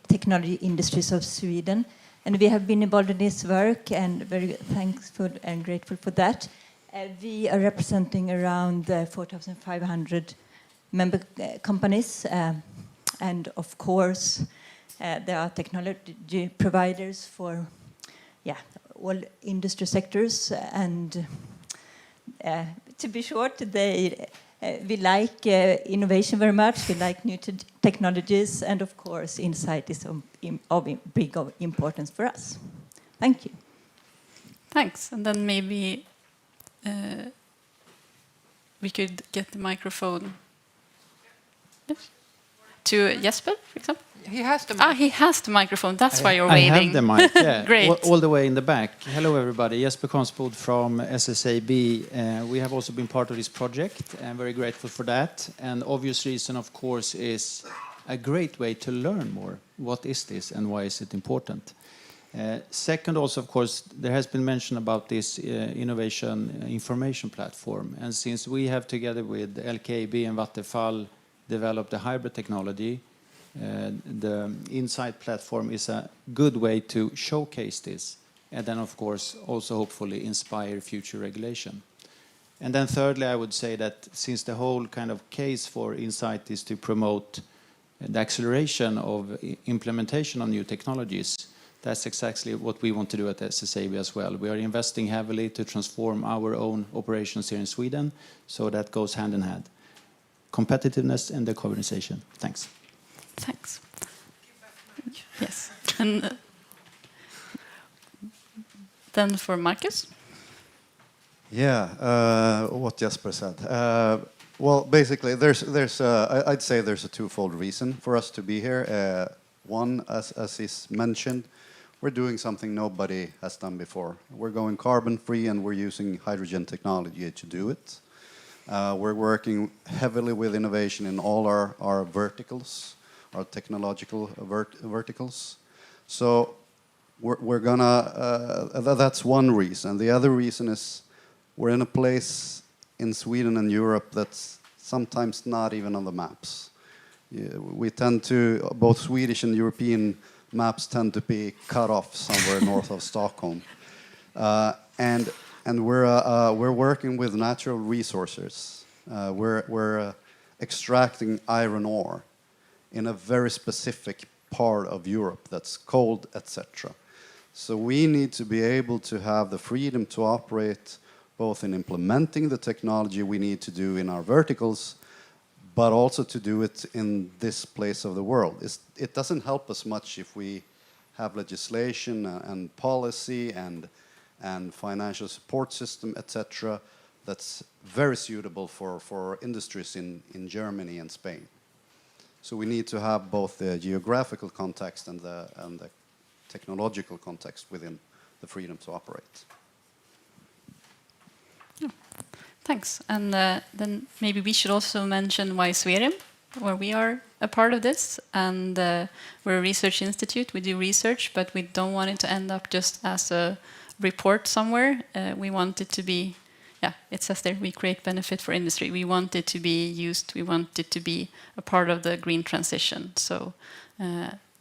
technology industries of Sweden. And we have been involved in this work and very thankful and grateful for that. We are representing around 4,500 member companies. And of course, there are technology providers for all industry sectors. And to be short, we like innovation very much. We like new technologies. And of course, INCITE is of big importance for us. Thank you. Thanks. And then maybe we could get the microphone to Jesper, for example. He has the microphone. He has the microphone. That's why you're I waving. have the mic, yeah. Great. All the way in the back. Hello, everybody. Jesper Konsbod from SSAB. We have also been part of this project. I'm very grateful for that. And obvious reason, of course, is a great way to learn more. What is this and why is it important? Second, also, of course, there has been mention about this innovation information platform. And since we have, together with LKAB and Vattenfall, developed a hybrid technology, the INCITE platform is a good way to showcase this and then, of course, also hopefully inspire future regulation. And then thirdly, I would say that since the whole kind of case for INCITE is to promote the acceleration of implementation of new technologies, that's exactly what we want to do at SSAB as well. We are investing heavily to transform our own operations here in Sweden, so that goes hand in hand. Competitiveness and decarbonization. Thanks. Thanks. Yes. And then for Marcus. Yeah, what Jesper said. Well, basically, I'd say there's a twofold reason for us to be here. One, as is mentioned, we're doing something nobody has done before. We're going carbon-free and we're using hydrogen technology to do it. We're working heavily with innovation in all our verticals, our technological verticals. So we're gonna, that's one reason. The other reason is we're in a place in Sweden and Europe that's sometimes not even on the maps. We tend to, both Swedish and European maps tend to be cut off somewhere north of Stockholm. And we're working with natural resources. We're extracting iron ore in a very specific part of Europe that's cold, etc. So we need to be able to have the freedom to operate both in implementing the technology we need to do in our verticals, but also to do it in this place of the world. It doesn't help us much if we have legislation and policy and financial support system, etc., that's very suitable for industries in Germany and Spain. So we need to have both the geographical context and the technological context within the freedom to operate. Thanks. And then maybe we should also mention why Swerim, where we are a part of this. And we're a research institute. We do research, but we don't want it to end up just as a report somewhere. We want it to be, it says there, we create benefit for industry. We want it to be used. We want it to be a part of the green transition. So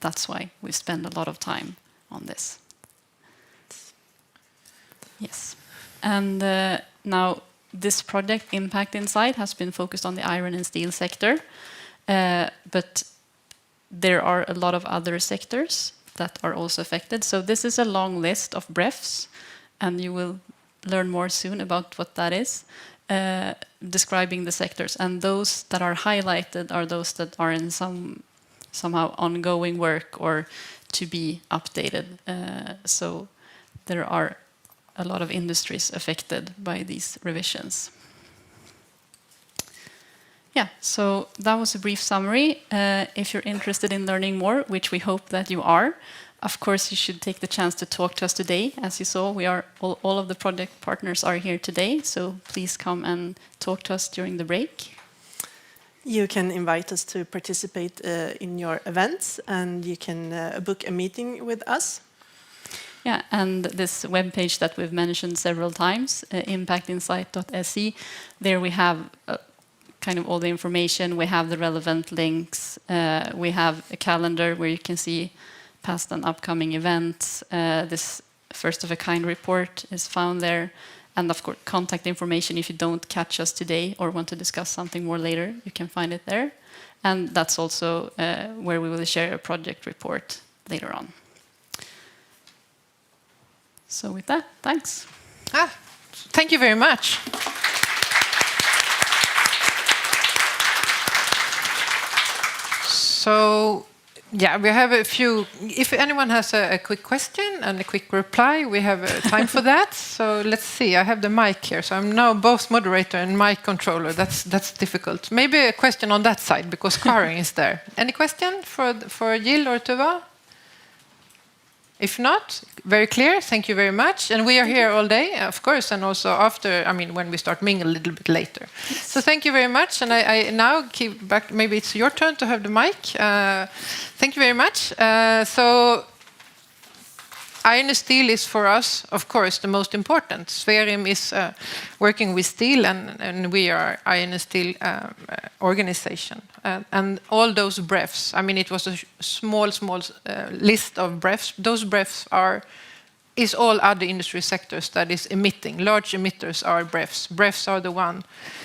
that's why we spend a lot of time on this. Yes. And now this project, Impact INCITE, has been focused on the iron and steel sector. But there are a lot of other sectors that are also affected. So this is a long list of BREFs, and you will learn more soon about what that is, describing the sectors. And those that are highlighted are those that are in somehow ongoing work or to be updated. So there are a lot of industries affected by these revisions. Yeah, so that was a brief summary. If you're interested in learning more, which we hope that you are, of course you should take the chance to talk to us today. As you saw, we are all of the project partners are here today, so please come and talk to us during the break. You can invite us to participate in your events, and you can book a meeting with us. Yeah, and this webpage that we've mentioned several times, impactinsight.se, there we have kind of all the information. We have the relevant links. We have a calendar where you can see past and upcoming events. This first-of-a-kind report is found there. And of course, contact information if you don't catch us today or want to discuss something more later, you can find it there. And that's also where we will share a project report later on. So with that, thanks. Thank you very much. So, yeah, we have a few. If anyone has a quick question and a quick reply, we have time for that. So let's see. I have the mic here, so I'm now both moderator and mic controller. That's difficult. Maybe a question on that side because Karin is there. Any question for Jill or Tuva? If not, very clear. Thank you very much. And we are here all day, of course, and also after, I mean, when we start mingle a little bit later. Yes. So thank you very much. And I now keep back, maybe it's your turn to have the mic. Thank you very much. So iron steel is for us, of course, the most important. Swerim is working with steel, and we are iron steel organization. And all those BREFs, I mean, it was a small list of BREFs. Those BREFs is all other industry sectors that is emitting. Large emitters are BREFs. BREFs are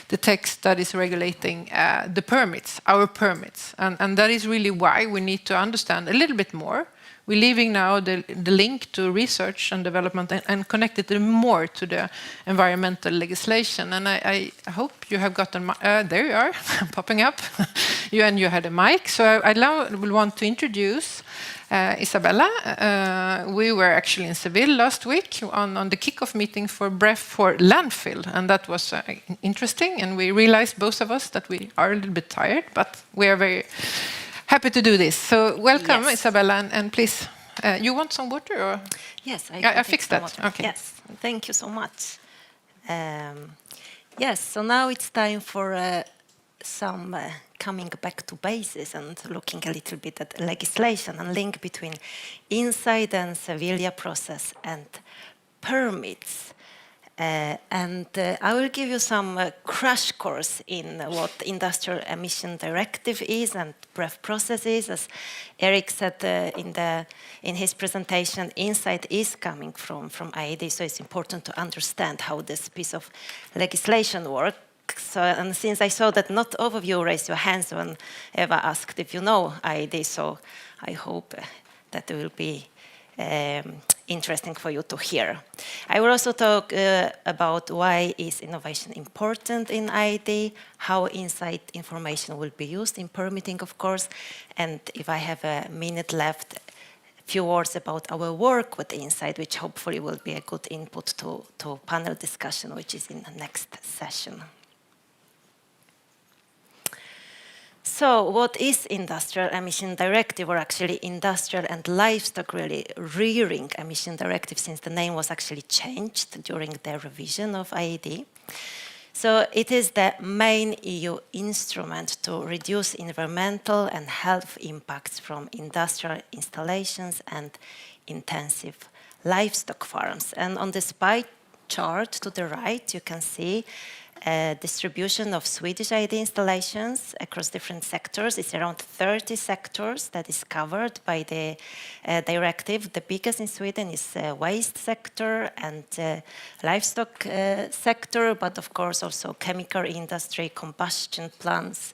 the text that is regulating the permits, our permits. And that is really why we need to understand a little bit more. We're leaving now the link to research and development and connect it more to the environmental legislation. And I hope you have gotten, there you are, popping up. You had a mic. So I now will want to introduce Isabella. We were actually in Seville last week on the kickoff meeting for BREF for landfill. And that was interesting. And we realized, both of us, that we are a little bit tired, but we are very happy to do this. So welcome, yes. Isabella, and please, you want some water? Or? Yes, I fixed that. Water. Okay. Yes, thank you so much. Yes, so now it's time for some coming back to bases and looking a little bit at legislation and link between INCITE and Sevilla process and permits. I will give you some crash course in what Industrial Emission Directive is and BREF process is. As Eric said in his presentation, INCITE is coming from IED, so it's important to understand how this piece of legislation works. And since I saw that not all of you raised your hands when Eva asked if you know IED, so I hope that it will be interesting for you to hear. I will also talk about why is innovation important in IED, how INCITE information will be used in permitting, of course, and if I have a minute left, a few words about our work with INCITE, which hopefully will be a good input to panel discussion, which is in the next session. So what is Industrial Emission Directive, or actually Industrial and Livestock Rearing Emission Directive, since the name was actually changed during the revision of IED. So it is the main EU instrument to reduce environmental and health impacts from industrial installations and intensive livestock farms. And on this pie chart to the right, you can see distribution of Swedish IED installations across different sectors. It's around 30 sectors that is covered by the directive. The biggest in Sweden is waste sector and livestock sector, but of course also chemical industry, combustion plants,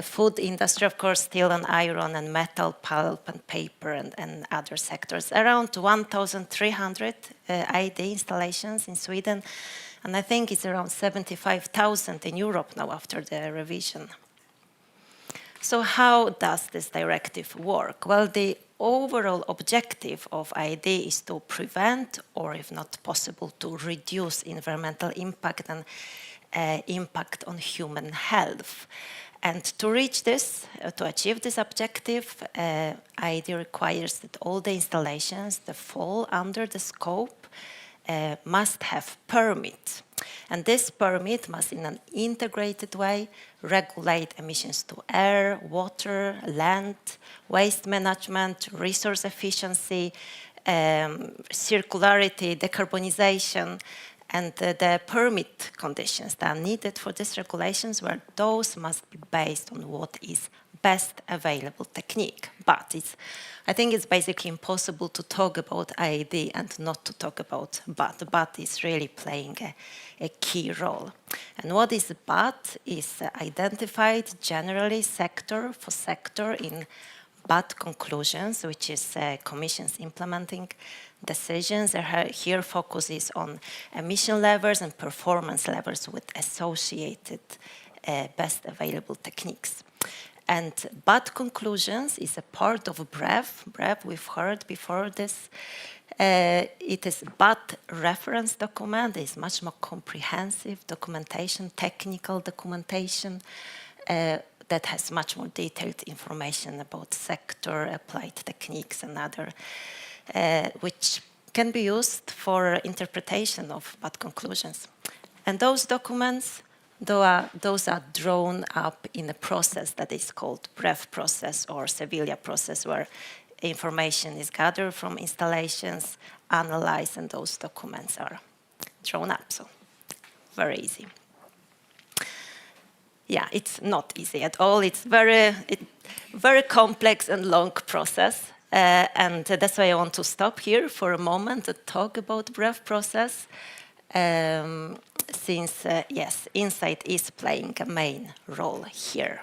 food industry, of course, steel and iron and metal, pulp and paper and other sectors. Around 1,300 IED installations in Sweden. And I think it's around 75,000 in Europe now after the revision. So how does this directive work? Well, the overall objective of IED is to prevent, or if not possible, to reduce environmental impact and impact on human health. And to reach this, to achieve this objective, IDE requires that all the installations that fall under the scope must have permit. And this permit must, in an integrated way, regulate emissions to air, water, land, waste management, resource efficiency, circularity, decarbonization, and the permit conditions that are needed for these regulations, where those must be based on what is best available technique. But I think it's basically impossible to talk about IED and not to talk about BAT. BAT is really playing a key role. And what is BAT is identified generally sector for sector in BAT conclusions, which is Commission's implementing decisions. Here focus is on emission levels and performance levels with associated best available techniques. And BAT conclusions is a part of BREF. BREF, we've heard before this. It is BAT reference document. It's much more comprehensive documentation, technical documentation, that has much more detailed information about sector, applied techniques, and other, which can be used for interpretation of BAT conclusions. And those documents, those are drawn up in a process that is called BREF process or Sevilla process, where information is gathered from installations, analyzed, and those documents are drawn up. So, very easy. Yeah, it's not easy at all. It's very complex and long process. And that's why I want to stop here for a moment and talk about BREF process. Since, yes, INCITE is playing a main role here.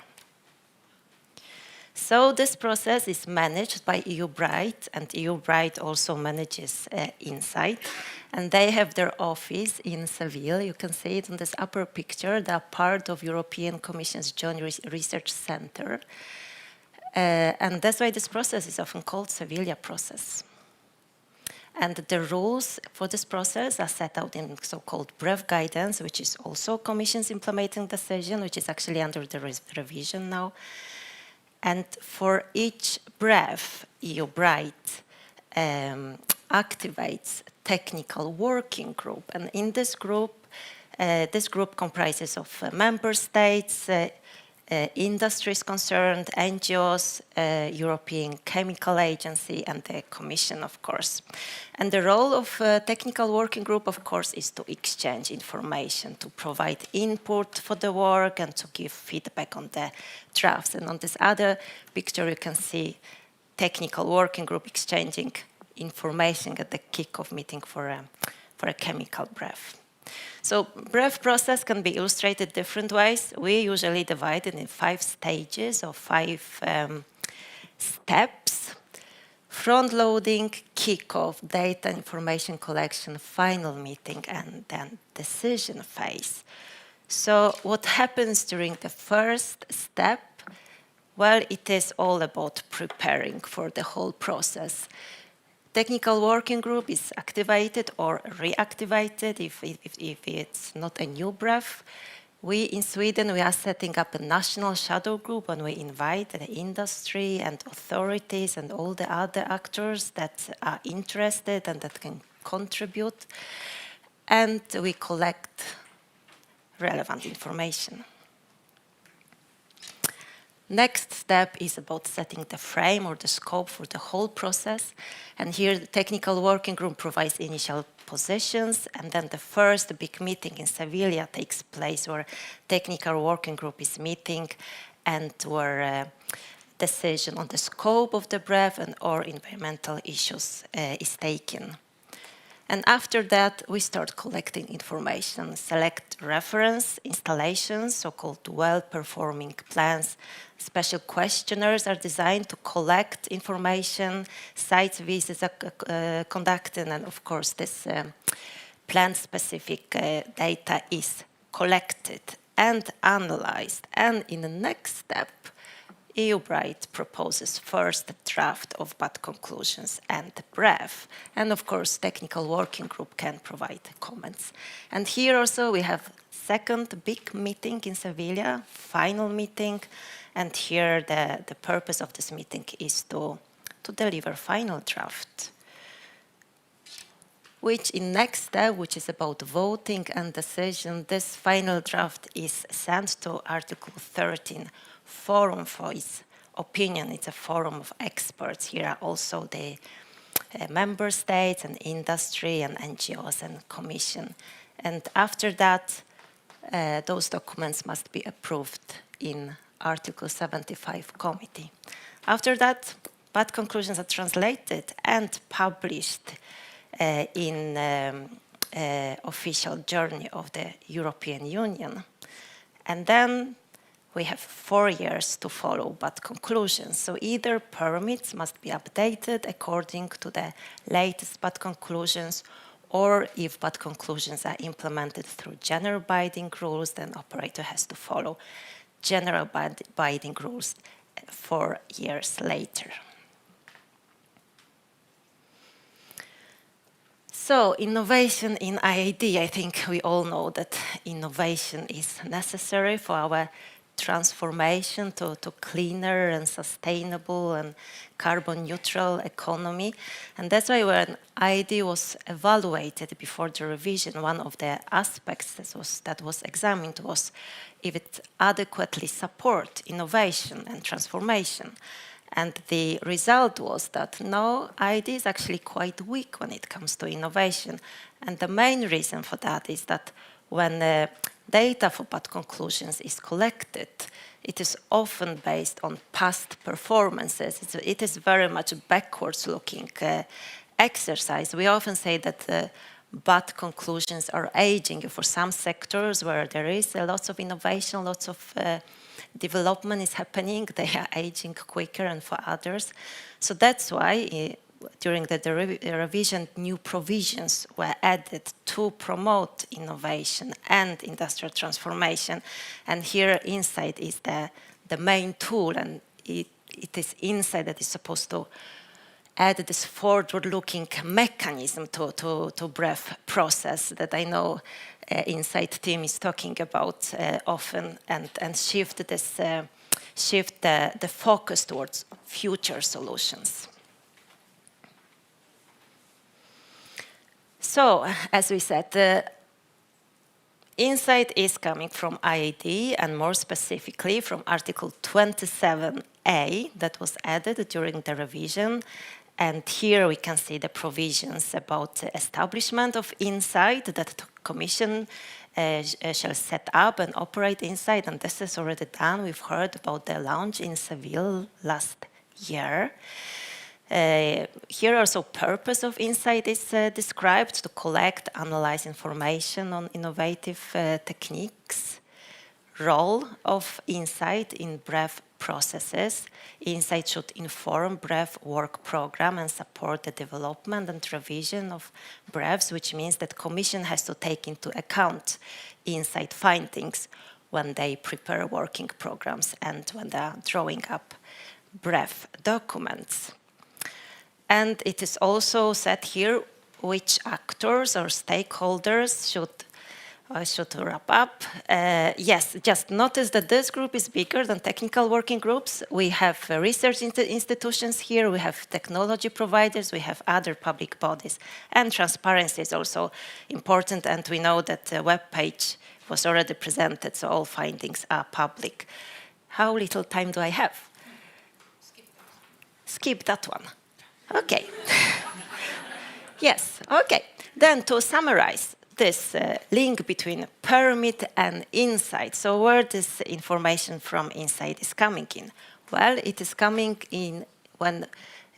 So this process is managed by EU Bright, and EU Bright also manages INCITE. And they have their office in Seville. You can see it on this upper picture. They are part of European Commission's Joint Research Center. And that's why this process is often called Sevilla process. And the rules for this process are set out in so-called BREF guidance, which is also Commission's implementing decision, which is actually under the revision now. And for each BREF, EU Bright activates technical working group. And in this group comprises of member states, industries concerned, NGOs, European Chemical Agency, and the Commission, of course. And the role of technical working group, of course, is to exchange information, to provide input for the work, and to give feedback on the drafts. And on this other picture, you can see technical working group exchanging information at the kick-off meeting for a chemical BREF. So BREF process can be illustrated different ways. We usually divide it in 5 stages or 5 steps. Front-loading, kick-off, data information collection, final meeting, and then decision phase. So what happens during the first step? Well, it is all about preparing for the whole process. Technical working group is activated or reactivated if it's not a new BREF. We in Sweden, we are setting up a national shadow group, and we invite the industry and authorities and all the other actors that are interested and that can contribute. And we collect relevant information. Next step is about setting the frame or the scope for the whole process. And here the technical working group provides initial positions, and then the first big meeting in Sevilla takes place where technical working group is meeting and where decision on the scope of the BREF and or environmental issues is taken. And after that, we start collecting information, select reference installations, so-called well-performing plans. Special questionnaires are designed to collect information, site visits are conducted, and of course this plant-specific data is collected and analyzed. And in the next step, EU-Bright proposes first draft of BAT conclusions and BREF. And of course, technical working group can provide comments. And here also we have second big meeting in Sevilla, final meeting. And here the purpose of this meeting is to deliver final draft, which in next step, which is about voting and decision, this final draft is sent to Article 13 Forum for its opinion. It's a forum of experts. Here are also the member states and industry and NGOs and commission. And after that, those documents must be approved in Article 75 committee. After that, BAT conclusions are translated and published in official journal of the European Union. And then we have 4 years to follow BAT conclusions. So either permits must be updated according to the latest BAT conclusions, or if BAT conclusions are implemented through general binding rules, then operator has to follow general binding rules 4 years later. So innovation in IAD, I think we all know that innovation is necessary for our transformation to cleaner and sustainable and carbon neutral economy. And that's why when IAD was evaluated before the revision, one of the aspects that was examined was if it adequately support innovation and transformation. And the result was that no, IAD is actually quite weak when it comes to innovation. And the main reason for that is that when data for BAT conclusions is collected, it is often based on past performances. It is very much a backwards-looking exercise. We often say that BAT conclusions are aging for some sectors where there is lots of innovation, lots of development is happening, they are aging quicker, and for others. So that's why during the revision, new provisions were added to promote innovation and industrial transformation. And here INCITE is the main tool, and it is INCITE that is supposed to add this forward-looking mechanism to BREF process that I know INCITE team is talking about often, and shift the focus towards future solutions. So, as we said, INCITE is coming from IAD, and more specifically from Article 27A that was added during the revision. And here we can see the provisions about the establishment of INCITE, that the Commission shall set up and operate INCITE, and this is already done. We've heard about the launch in Seville last year. Here also purpose of INCITE is described: to collect, analyze information on innovative techniques. Role of INCITE in BREF processes. INCITE should inform BREF work program and support the development and revision of BREFs, which means that Commission has to take into account INCITE findings when they prepare working programs and when they are drawing up BREF documents. And it is also said here which actors or stakeholders should I should wrap up. Yes, just notice that this group is bigger than technical working groups. We have research institutions here, we have technology providers, we have other public bodies. And transparency is also important, and we know that the web page was already presented, so all findings are public. How little time do I have? Skip that one. Okay. Yes, okay. Then to summarize, this link between permit and INCITE. So where this information from INCITE is coming in? Well, it is coming in when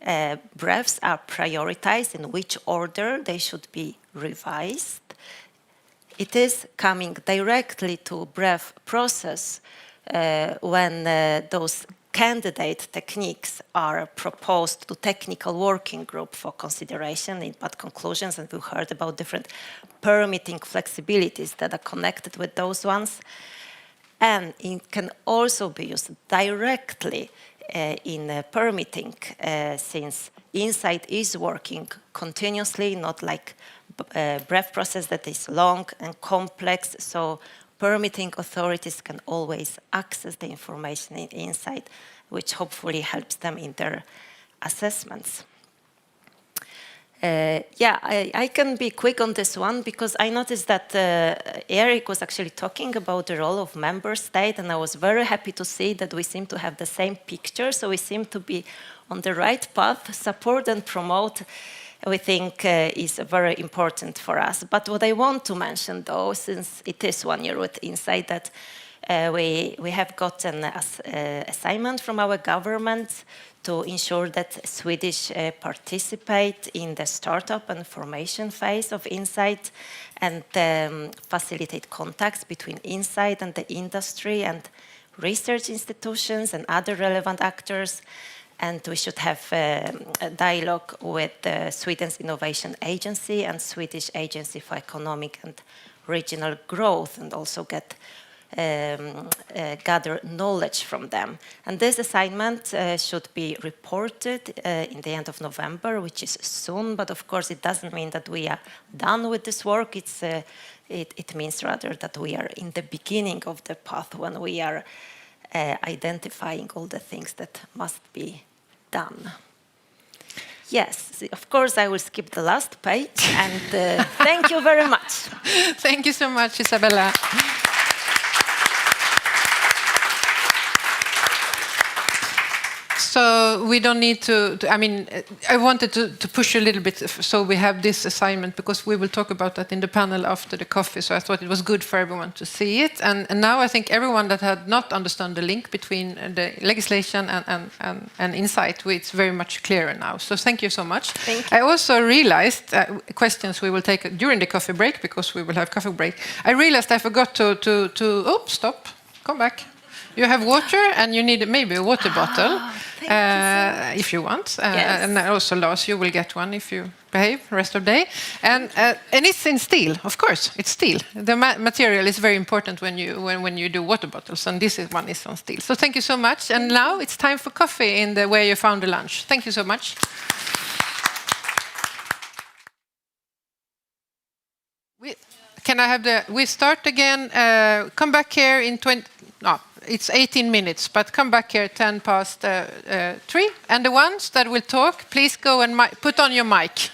BREFs are prioritized, in which order they should be revised. It is coming directly to BREF process when those candidate techniques are proposed to technical working group for consideration in BAT conclusions, and we heard about different permitting flexibilities that are connected with those ones. And it can also be used directly in permitting, since INCITE is working continuously, not like a BREF process that is long and complex. So permitting authorities can always access the information in INCITE, which hopefully helps them in their assessments. I can be quick on this one because I noticed that Eric was actually talking about the role of member state, and I was very happy to see that we seem to have the same picture, so we seem to be on the right path. Support and promote, we think, is very important for us. But what I want to mention, though, since it is 1 year with INCITE, that we have gotten an assignment from our government to ensure that Swedish participate in the startup and formation phase of INCITE and facilitate contacts between INCITE and the industry and research institutions and other relevant actors. And we should have a dialogue with Sweden's Innovation Agency and Swedish Agency for Economic and Regional Growth, and also gather knowledge from them. And this assignment should be reported in the end of November, which is soon, but of course it doesn't mean that we are done with this work. It means rather that we are in the beginning of the path when we are identifying all the things that must be done. Yes, of course I will skip the last page, and thank you very much. Thank you so much, Isabella. So we don't need to I mean, I wanted to push a little bit so we have this assignment, because we will talk about that in the panel after the coffee. So I thought it was good for everyone to see it. And now I think everyone that had not understood the link between the legislation and INCITE, it's very much clearer now. So thank you so much. Thank you. I also realized questions we will take during the coffee break, because we will have coffee break. I realized I forgot to stop, come back. You have water, and you need maybe a water bottle if you want. Yes. And also, Lars, you will get one if you behave the rest of the day. And it's in steel, of course. It's steel. The material is very important when you do water bottles, and this one is on steel. So thank you so much. And now it's time for coffee in the where you found the lunch. Thank you so much. Can I have we start again. Come back here in 20. No, it's 18 minutes, but come back here 10 past 3. And the ones that will talk, please go and put on your mic.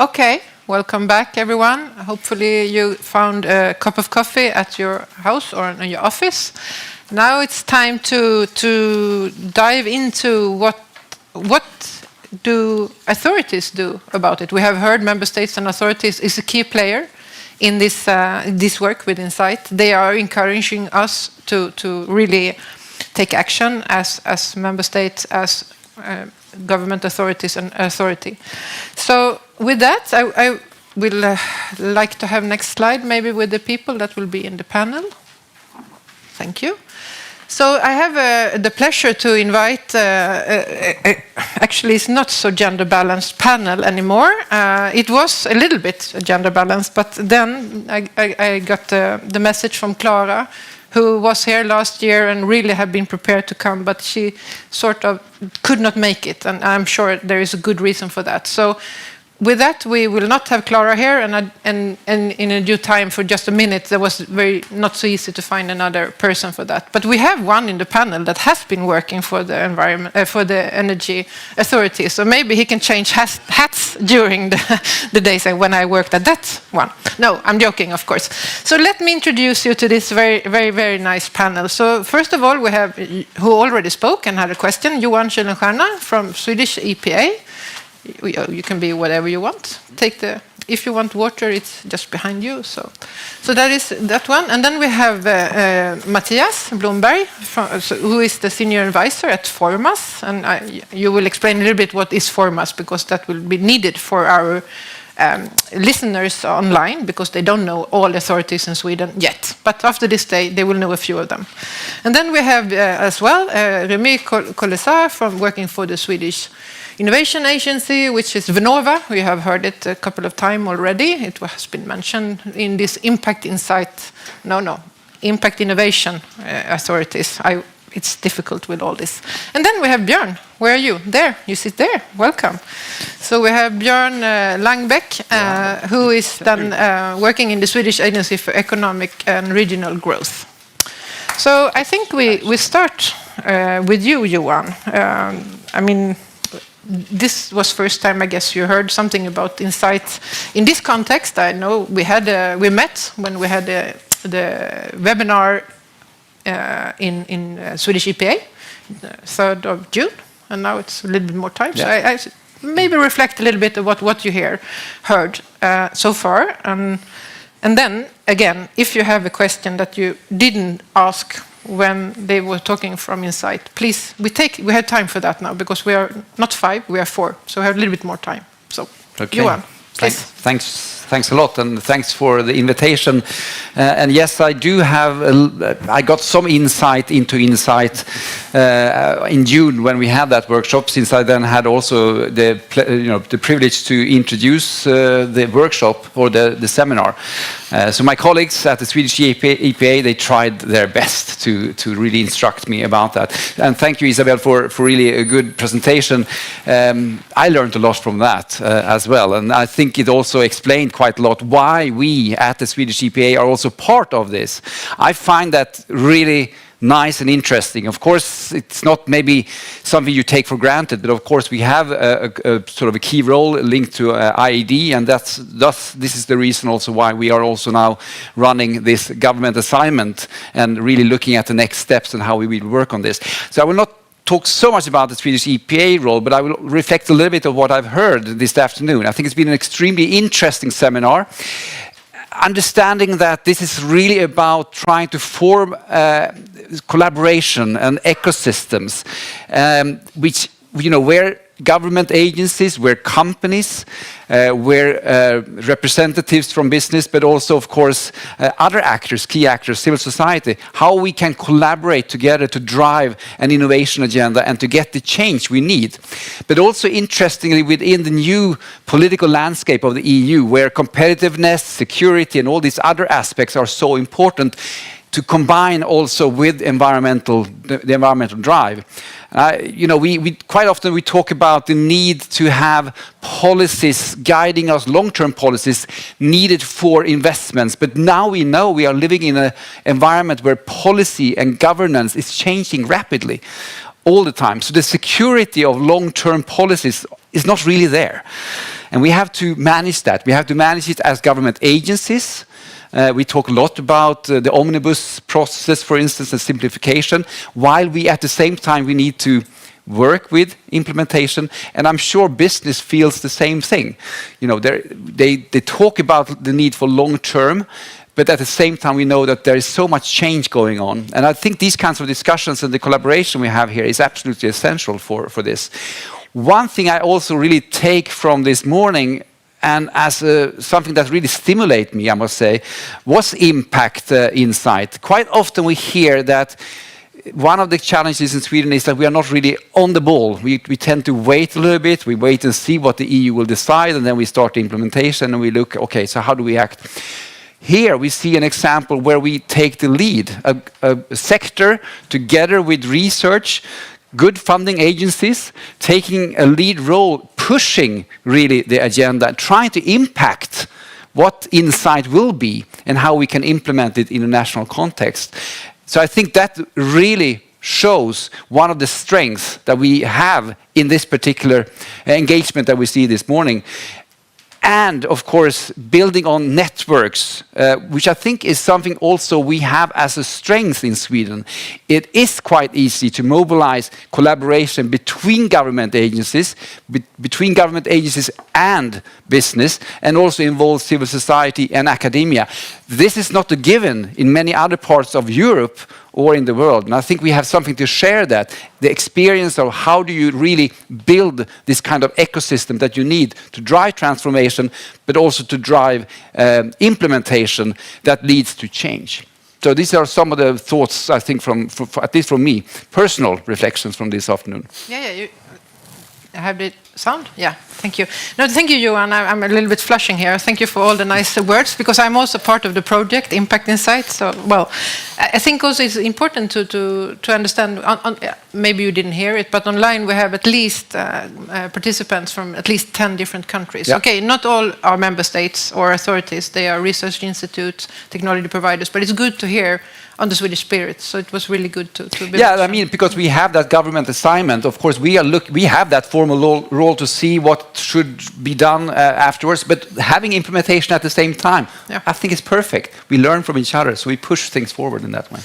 Okay, welcome back everyone. Hopefully you found a cup of coffee at your house or in your office. Now it's time to dive into what do authorities do about it. We have heard member states and authorities is a key player in this work with INCITE. They are encouraging us to really take action as member states, as government authorities and authority. So with that, I will like to have next slide, maybe with the people that will be in the panel. Thank you. So I have the pleasure to invite, actually it's not so gender balanced panel anymore. It was a little bit gender balanced, but then I got the message from Clara, who was here last year and really had been prepared to come, but she sort of could not make it, and I'm sure there is a good reason for that. So with that, we will not have Clara here, and in a due time, for just a minute, there was not so easy to find another person for that. But we have one in the panel that has been working for the environment, for the energy authority. So maybe he can change hats during the days when I worked at that one. No, I'm joking, of course. So let me introduce you to this very, very, very nice panel. So first of all, we have who already spoke and had a question, Johan Kuylenstierna from Swedish EPA. You can be whatever you want. If you want water, it's just behind you. So that is that one. And then we have Mattias Blomberg, who is the senior advisor at Formas. And you will explain a little bit what is Formas, because that will be needed for our listeners online, because they don't know all authorities in Sweden yet. But after this day, they will know a few of them. And then we have as well Remy Collesar from working for the Swedish Innovation Agency, which is Vinnova. We have heard it a couple of times already. It has been mentioned in this Impact Innovation authorities. It's difficult with all this. And then we have Björn. Where are you? There. You sit there. Welcome. So we have Björn Langbeck, who is then working in the Swedish Agency for Economic and Regional Growth. So I think we start with you, Johan. I mean, this was first time, I guess, you heard something about INCITE in this context. I know we met when we had the webinar in Swedish EPA, 3rd of June, and now it's a little bit more time. Yeah. So I maybe reflect a little bit about what you heard so far, and then again, if you have a question that you didn't ask when they were talking from INCITE, please, we have time for that now, because we are not 5, we are 4, so we have a little bit more time. So, okay. Johan, please. Thanks a lot, and thanks for the invitation. And yes, I do have. I got some insight into INCITE in June when we had that workshop. Since I then had also the privilege to introduce the workshop or the seminar. So my colleagues at the Swedish EPA, they tried their best to really instruct me about that. And thank you, Isabel, for really a good presentation. I learned a lot from that as well, and I think it also explained quite a lot why we at the Swedish EPA are also part of this. I find that really nice and interesting. Of course, it's not maybe something you take for granted, but of course we have a sort of a key role linked to IED, and this is the reason also why we are also now running this government assignment and really looking at the next steps and how we will work on this. So I will not talk so much about the Swedish EPA role, but I will reflect a little bit of what I've heard this afternoon. I think it's been an extremely interesting seminar. Understanding that this is really about trying to form collaboration and ecosystems, which, where government agencies, where companies, where representatives from business, but also, of course, other actors, key actors, civil society, how we can collaborate together to drive an innovation agenda and to get the change we need. But also, interestingly, within the new political landscape of the EU, where competitiveness, security, and all these other aspects are so important, to combine also with the environmental drive. We quite often we talk about the need to have policies guiding us, long-term policies needed for investments. But now we know we are living in an environment where policy and governance is changing rapidly all the time. So the security of long-term policies is not really there. And we have to manage that. We have to manage it as government agencies. We talk a lot about the omnibus process, for instance, and simplification, while we at the same time we need to work with implementation, and I'm sure business feels the same thing. You know, they talk about the need for long term, but at the same time we know that there is so much change going on. And I think these kinds of discussions and the collaboration we have here is absolutely essential for this. One thing I also really take from this morning, and as something that really stimulated me, I must say, was impact insight. Quite often we hear that one of the challenges in Sweden is that we are not really on the ball. We tend to wait a little bit, we wait and see what the EU will decide, and then we start the implementation and we look, okay, so how do we act? Here we see an example where we take the lead, a sector together with research, good funding agencies, taking a lead role, pushing really the agenda, trying to impact what insight will be and how we can implement it in a national context. So I think that really shows one of the strengths that we have in this particular engagement that we see this morning. And of course, building on networks, which I think is something also we have as a strength in Sweden. It is quite easy to mobilize collaboration between government agencies, between government agencies and business, and also involve civil society and academia. This is not a given in many other parts of Europe or in the world. And I think we have something to share that, the experience of how do you really build this kind of ecosystem that you need to drive transformation, but also to drive implementation that leads to change. So these are some of the thoughts, I think, from at least from me, personal reflections from this afternoon. Yeah, I have the sound? Yeah, thank you. No, thank you, Johan. I'm a little bit flushing here. Thank you for all the nice words, because I'm also part of the project, Impact Insight. So, well, I think also it's important to understand, maybe you didn't hear it, but online we have at least participants from at least 10 different countries. Yeah. Okay, not all are member states or authorities. They are research institutes, technology providers, but it's good to hear on the Swedish spirit, so it was really good to be. Yeah, I mean, because we have that government assignment, of course, we have that formal role to see what should be done afterwards, but having implementation at the same time, yeah. I think it's perfect. We learn from each other, so we push things forward in that way.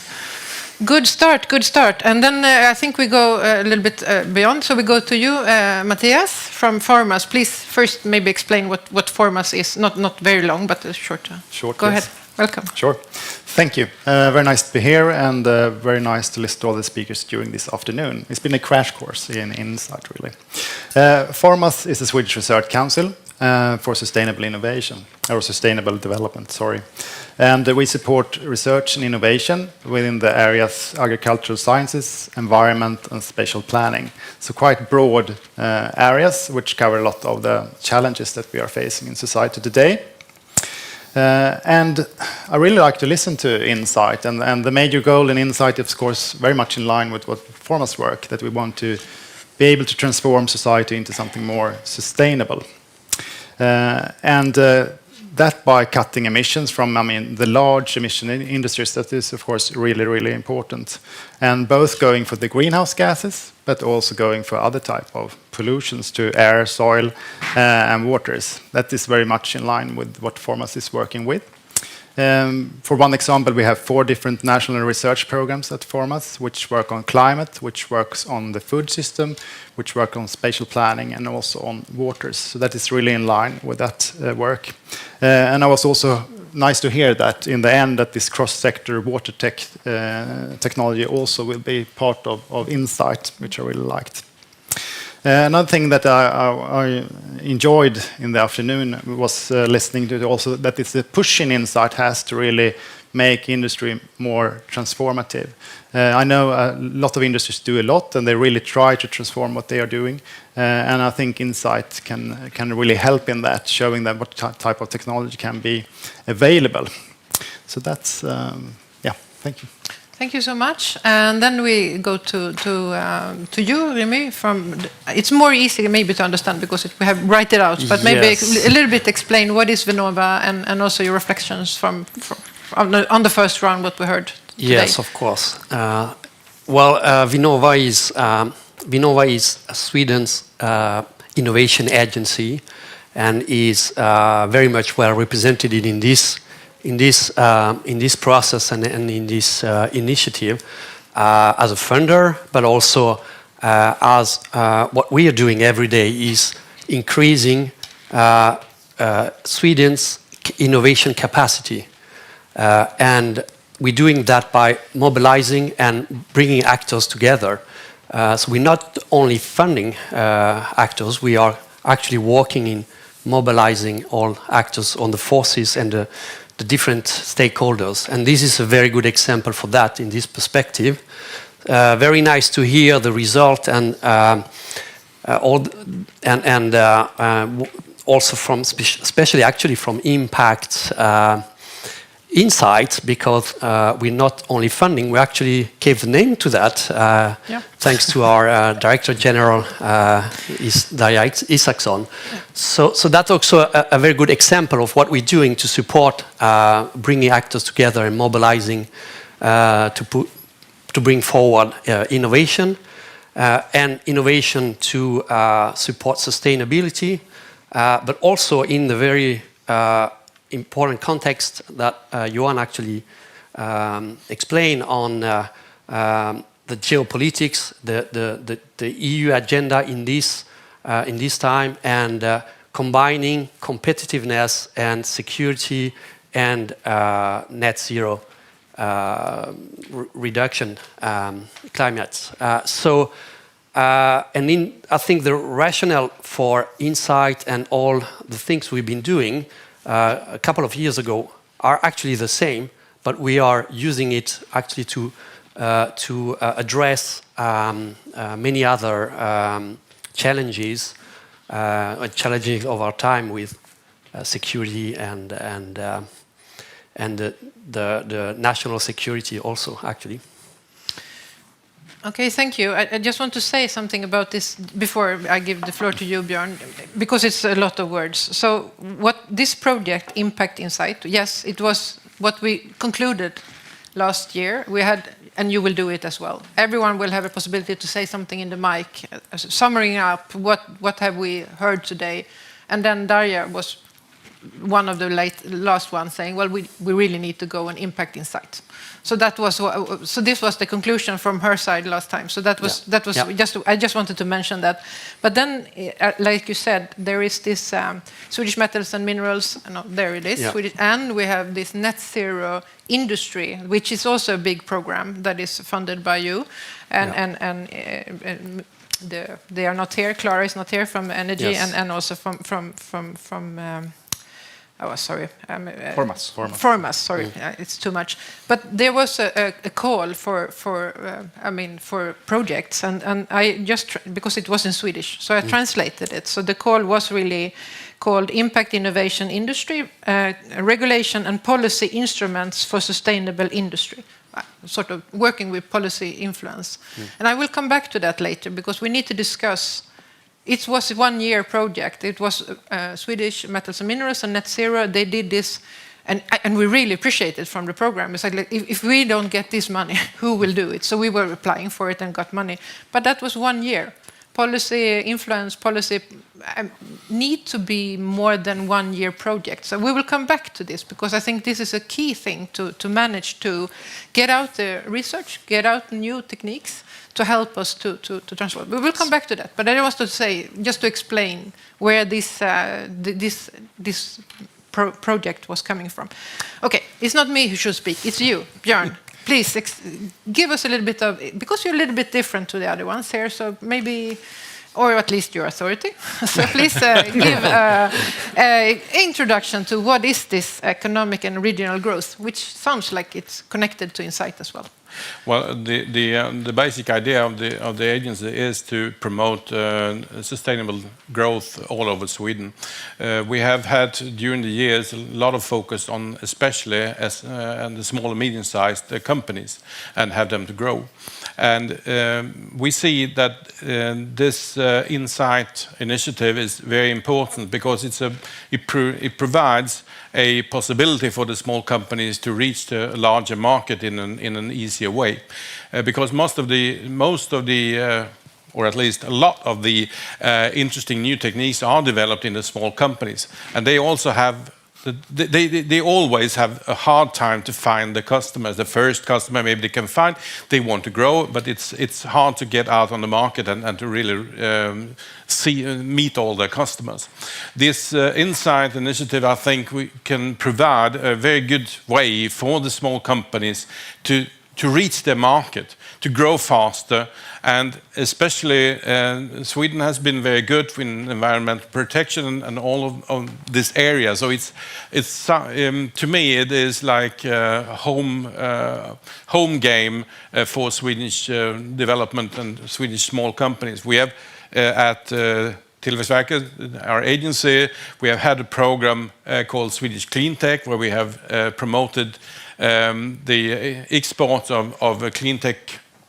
Good start, good start. And then I think we go a little bit beyond, so we go to you, Matthias, from Formas. Please first maybe explain what Formas is, not very long, but a short. Go ahead, welcome. Sure. Thank you. Very nice to be here, and very nice to listen to all the speakers during this afternoon. It's been a crash course in insight, really. Formas is the Swedish Research Council for Sustainable Innovation, or Sustainable Development, sorry. And we support research and innovation within the areas agricultural sciences, environment, and spatial planning. So quite broad areas which cover a lot of the challenges that we are facing in society today. And I really like to listen to Insight, and the major goal in Insight is, of course, very much in line with what Formas work, that we want to be able to transform society into something more sustainable. That by cutting emissions from, the large emission industries, that is, of course, really, really important. And both going for the greenhouse gases, but also going for other type of pollutions to air, soil, and waters. That is very much in line with what Formas is working with. For one example, we have 4 different national research programs at Formas, which work on climate, which works on the food system, which work on spatial planning, and also on waters. So that is really in line with that work. And it was also nice to hear that in the end that this cross-sector water technology also will be part of Insight, which I really liked. Another thing that I enjoyed in the afternoon was listening to also that it's a push in Insight has to really make industry more transformative. I know a lot of industries do a lot, and they really try to transform what they are doing. And I think Insight can really help in that, showing them what type of technology can be available. So that's, thank you. Thank you so much. And then we go to you, Remy. It's more easy maybe to understand because we have write it out, but maybe a little bit explain what is Vinnova and also your reflections from on the first round, what we heard today. Yes, of course. Vinnova is Sweden's innovation agency, and is very much well represented in this process and in this initiative as a funder, but also as what we are doing every day is increasing Sweden's innovation capacity, and we're doing that by mobilizing and bringing actors together. So we're not only funding actors, we are actually working in mobilizing all actors on the forces and the different stakeholders. And this is a very good example for that in this perspective. Very nice to hear the result and also from, especially actually from impact INCITE, because we're not only funding, we actually gave the name to that, thanks to our Director General, Darja Isaksson. So that's also a very good example of what we're doing to support bringing actors together and mobilizing to bring forward innovation, and innovation to support sustainability, but also in the very important context that Johan actually explained on the geopolitics, the EU agenda in this time, and combining competitiveness and security and net zero reduction climates. And I think the rationale for INCITE and all the things we've been doing a couple of years ago are actually the same, but we are using it actually to address many other challenges of our time with security and the national security also, actually. Okay, thank you. I just want to say something about this before I give the floor to you, Björn, because it's a lot of words. So what this project, Impact INCITE, yes, it was what we concluded last year. We had, and you will do it as well. Everyone will have a possibility to say something in the mic, summing up what have we heard today. And then Darja was one of the last ones saying, well, we really need to go and Impact INCITE. So that was so this was the conclusion from her side last time. So that was just I just wanted to mention that. But then, like you said, there is this Swedish Metals and Minerals. No, there it is. Yeah. Swedish, and we have this net zero industry, which is also a big program that is funded by you, and they are not here. Clara is not here from Energy, yes. and also from sorry. Formas, sorry, it's too much. But there was a call for projects, and I just, because it was in Swedish, so I translated it. So the call was really called Impact Innovation Industry, Regulation and Policy Instruments for Sustainable Industry. Sort of working with policy influence. And I will come back to that later, because we need to discuss. It was a 1 year project. It was Swedish Metals and Minerals and Net Zero. They did this, and we really appreciate it from the program. It's like if we don't get this money, who will do it? So we were applying for it and got money. But that was 1 year. Policy influence, policy need to be more than 1 year project. So we will come back to this, because I think this is a key thing to manage to get out the research, get out new techniques, to help us to transform. We will come back to that, but I want to say, just to explain where this project was coming from. Okay, it's not me who should speak, it's you, Björn. Please give us a little bit of, because you're a little bit different to the other ones here, so maybe, or at least your authority. So please give an introduction to what is this economic and regional growth, which sounds like it's connected to INCITE as well. Well, the basic idea of the agency is to promote sustainable growth all over Sweden. We have had during the years a lot of focus on especially and the small and medium-sized companies, and have them to grow. And we see that this INCITE initiative is very important, because it provides a possibility for the small companies to reach the larger market in an easier way, because most of the or at least a lot of the interesting new techniques are developed in the small companies. And they also have they always have a hard time to find the customers. The first customer maybe they can find, they want to grow, but it's hard to get out on the market and to really meet all the customers. This INCITE initiative, I think we can provide a very good way for the small companies to reach their market, to grow faster, and especially Sweden has been very good in environmental protection and all of this area. So it's to me it is like a home game for Swedish development and Swedish small companies. We have at Tillväxtverket, our agency, we have had a program called Swedish Clean Tech, where we have promoted the export of clean tech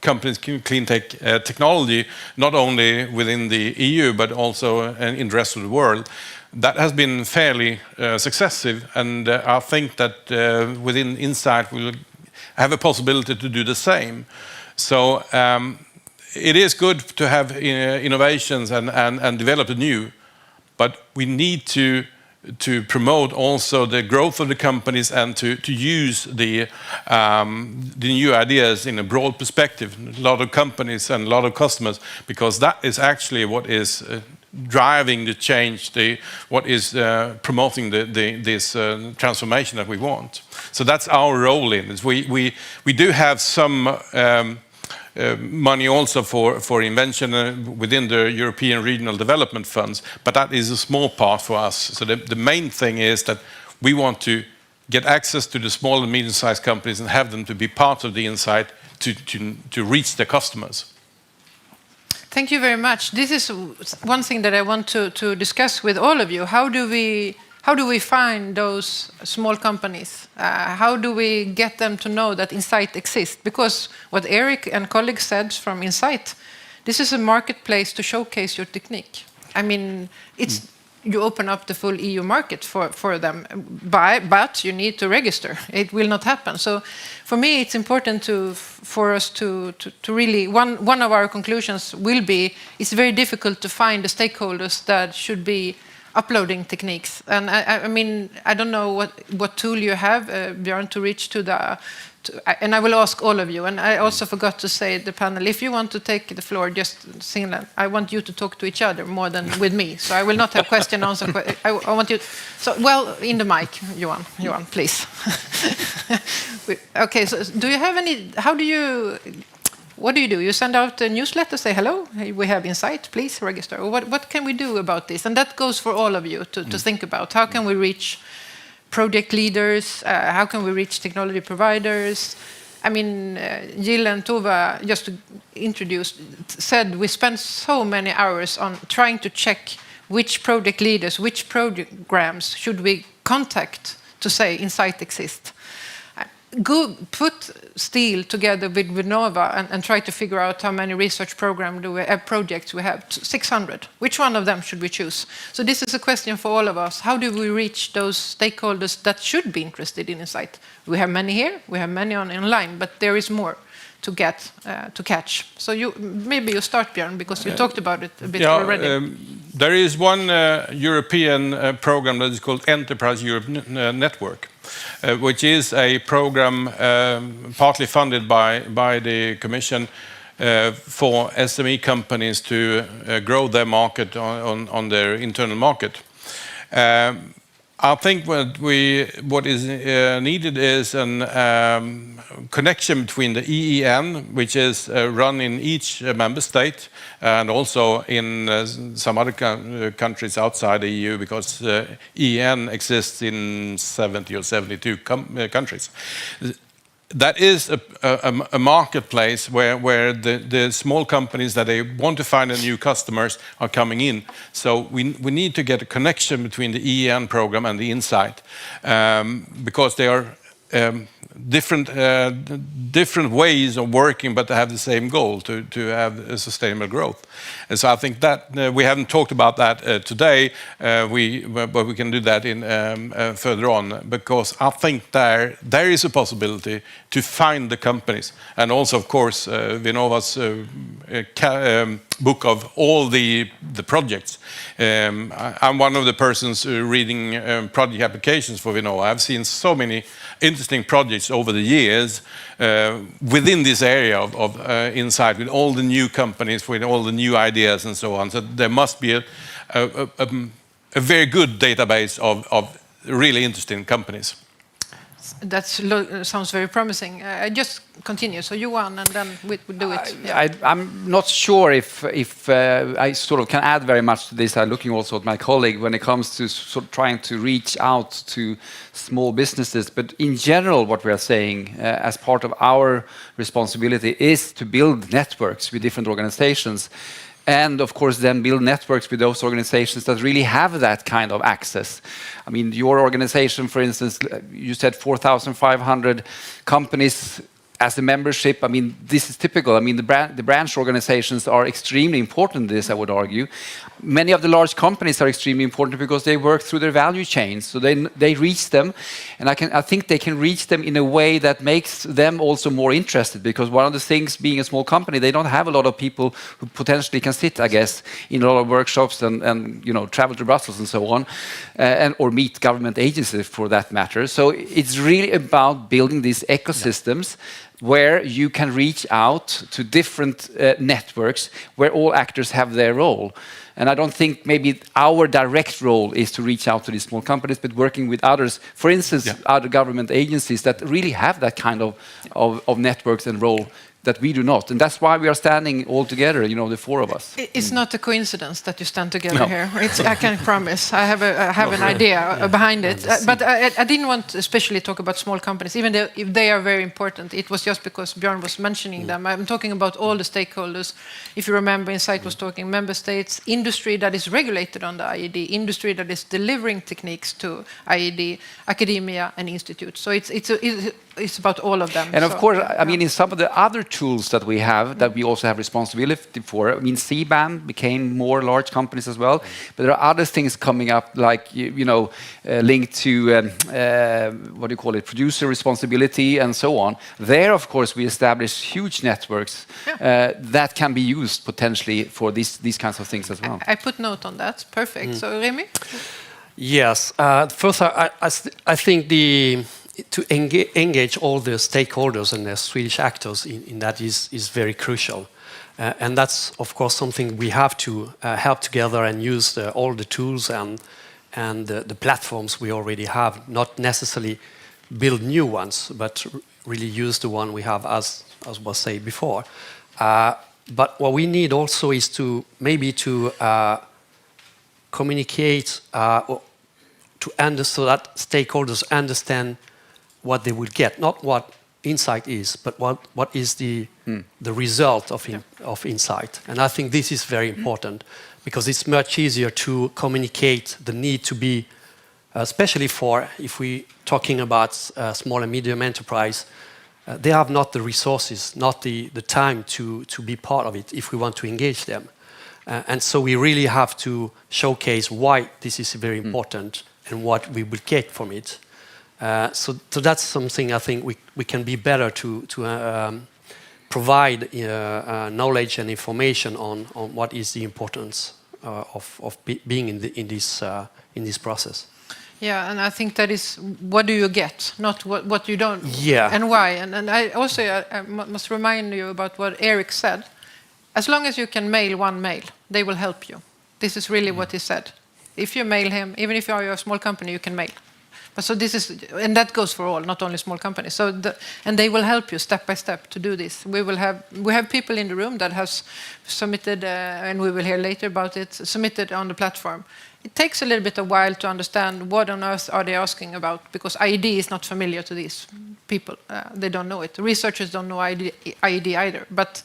companies, clean tech technology, not only within the EU but also in the rest of the world. That has been fairly successive, and I think that within INCITE we will have a possibility to do the same. So it is good to have innovations and develop new, but we need to promote also the growth of the companies and to use the new ideas in a broad perspective, a lot of companies and a lot of customers, because that is actually what is driving the change, what is promoting this transformation that we want. So that's our role in it. We do have some money also for invention within the European Regional Development Funds, but that is a small part for us. So the main thing is that we want to get access to the small and medium-sized companies and have them to be part of the INCITE to reach their customers. Thank you very much. This is one thing that I want to discuss with all of you. How do we find those small companies? How do we get them to know that INCITE exists? Because what Eric and colleagues said from INCITE, this is a marketplace to showcase your technique. I mean, you open up the full EU market for them, but you need to register. It will not happen. So for me, it's important for us to really, one of our conclusions will be, it's very difficult to find the stakeholders that should be uploading techniques. And I mean, I don't know what tool you have, Björn, to reach to the... and I will ask all of you. And I also forgot to say the panel, if you want to take the floor, just sing that. I want you to talk to each other more than with me. So I will not have question answer. I want you... So, well, in the mic, Johan, please. Okay, so do you have any... What do? You send out a newsletter, say, hello, we have INCITE, please register. Or what can we do about this? And that goes for all of you to think about. How can we reach project leaders? How can we reach technology providers? I mean, Jill and Tova, just to introduce, said we spend so many hours on trying to check which project leaders, which programs should we contact to say INCITE exists. Put STEEL together with Vinnova and try to figure out how many research projects we have. 600. Which one of them should we choose? So this is a question for all of us. How do we reach those stakeholders that should be interested in INCITE? We have many here, we have many online, but there is more to catch. So maybe you start, Björn, because you talked about it a bit already. There is one European program that is called Enterprise Europe Network, which is a program partly funded by the Commission for SME companies to grow their market on their internal market. I think what is needed is a connection between the EEN, which is run in each member state, and also in some other countries outside the EU, because EEN exists in 70 or 72 countries. That is a marketplace where the small companies that they want to find a new customers are coming in. So we need to get a connection between the EEN program and the INCITE, because they are different ways of working, but they have the same goal, to have a sustainable growth. And so I think that we haven't talked about that today, but we can do that in further on, because I think there is a possibility to find the companies, and also, of course, Vinnova's book of all the projects. I'm one of the persons reading project applications for Vinnova. I've seen so many interesting projects over the years within this area of INCITE, with all the new companies, with all the new ideas and so on. So there must be a very good database of really interesting companies. That sounds very promising. I just continue. So you won, and then we do it. I'm not sure if I sort of can add very much to this. I'm looking also at my colleague when it comes to sort of trying to reach out to small businesses. But in general, what we are saying as part of our responsibility is to build networks with different organizations. And of course, then build networks with those organizations that really have that kind of access. I mean, your organization, for instance, you said 4,500 companies as a membership. I mean, this is typical. I mean, the branch organizations are extremely important in this, I would argue. Many of the large companies are extremely important because they work through their value chains. So they reach them, and I think they can reach them in a way that makes them also more interested, because one of the things, being a small company, they don't have a lot of people who potentially can sit, I guess, in a lot of workshops and you know, travel to Brussels and so on, or meet government agencies for that matter. So it's really about building these ecosystems where you can reach out to different networks where all actors have their role. And I don't think maybe our direct role is to reach out to these small companies, but working with others, for instance, other government agencies that really have that kind of networks and role that we do not. And that's why we are standing all together, you know, the four of us. It's not a coincidence that you stand together here. I can promise. I have an idea behind it. But I didn't want to especially talk about small companies, even though if they are very important. It was just because Björn was mentioning them. I'm talking about all the stakeholders. If you remember, INCITE was talking member states, industry that is regulated on the IED, industry that is delivering techniques to IED, academia and institutes. So it's about all of them. And of course, I mean, in some of the other tools that we have, that we also have responsibility for, I mean, CBAM became more large companies as well, but there are other things coming up, like, you know, linked to, what do you call it, producer responsibility and so on. There, of course, we establish huge networks that can be used potentially for these kinds of things as well. I put note on that. Perfect. So, Remy? Yes. First, I think to engage all the stakeholders and the Swedish actors in that is very crucial. And that's, of course, something we have to help together and use all the tools and the platforms we already have, not necessarily build new ones, but really use the one we have, as was said before. But what we need also is to communicate so that stakeholders understand what they will get, not what INCITE is, but what is the result of INCITE. And I think this is very important, because it's much easier to communicate the need to be, especially for, if we're talking about small and medium enterprise, they have not the resources, not the time to be part of it if we want to engage them. And so we really have to showcase why this is very important and what we will get from it. So that's something I think we can be better to provide knowledge and information on what is the importance of being in this process. Yeah, and I think that is what do you get, not what you don't, and why. And I also I must remind you about what Eric said. As long as you can mail one mail, they will help you. This is really what he said. If you mail him, even if you are a small company, you can mail. So this is, and that goes for all, not only small companies. So and they will help you step by step to do this. We have people in the room that has submitted, and we will hear later about it, submitted on the platform. It takes a little bit of a while to understand what on earth are they asking about, because IED is not familiar to these people. They don't know it. The researchers don't know IED either. But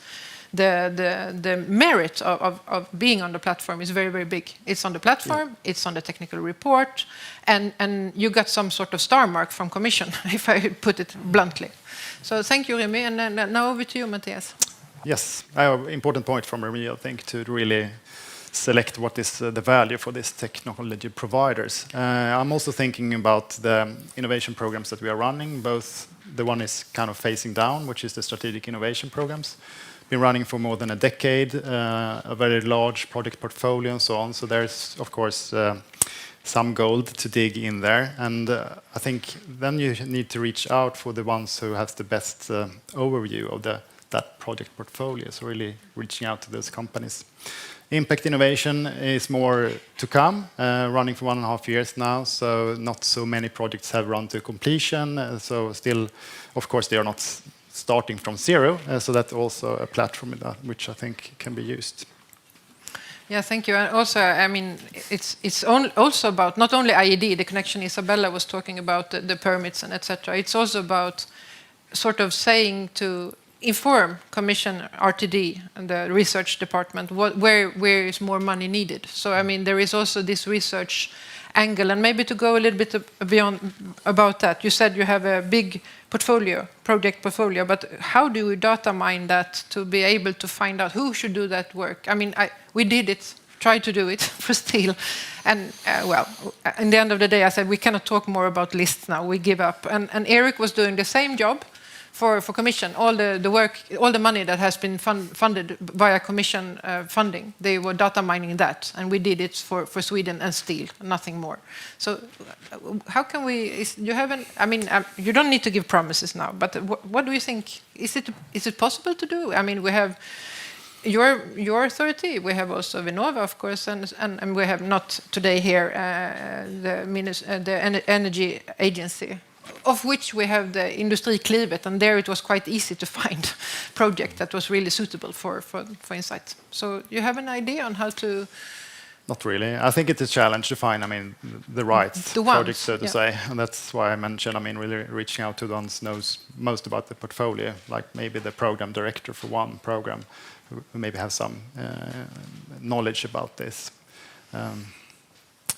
the merit of being on the platform is very, very big. It's on the platform, it's on the technical report, and you got some sort of star mark from Commission, if I put it bluntly. So thank you, Remy, and now over to you, Matthias. Yes, I have an important point from Remy, I think, to really select what is the value for these technology providers. I'm also thinking about the innovation programs that we are running. Both the one is kind of phasing down, which is the strategic innovation programs, been running for more than a decade, a very large project portfolio and so on. So there's, of course, some gold to dig in there. And I think then you need to reach out for the ones who have the best overview of that project portfolio. So really reaching out to those companies. Impact innovation is more to come, running for 1.5 years now. So not so many projects have run to completion. So still, of course, they are not starting from zero. So that's also a platform which I think can be used. Yeah, thank you. And also, I mean, it's also about not only IED, the connection Isabella was talking about, the permits and etc. It's also about sort of saying to inform Commission, RTD, and the research department where is more money needed. So, I mean, there is also this research angle, and maybe to go a little bit beyond about that. You said you have a big portfolio, project portfolio, but how do we data mine that to be able to find out who should do that work? I mean, we did it, tried to do it for steel, and well, in the end of the day, I said we cannot talk more about lists now. We give up, and Eric was doing the same job for Commission. All the work, all the money that has been funded via Commission funding, they were data mining that, and we did it for Sweden and steel, nothing more. So, how can we? You haven't. I mean, you don't need to give promises now. But what do you think? Is it possible to do? I mean, we have your authority. We have also Vinnova, of course, and we have not today here the energy agency, of which we have the Industriklivet, and there it was quite easy to find project that was really suitable for INCITE. So you have an idea on how to? Not really. I think it's a challenge to find, I mean, the right projects, so to say. And that's why I mentioned, I mean, really reaching out to the ones who knows most about the portfolio, like maybe the program director for one program, who maybe have some knowledge about this.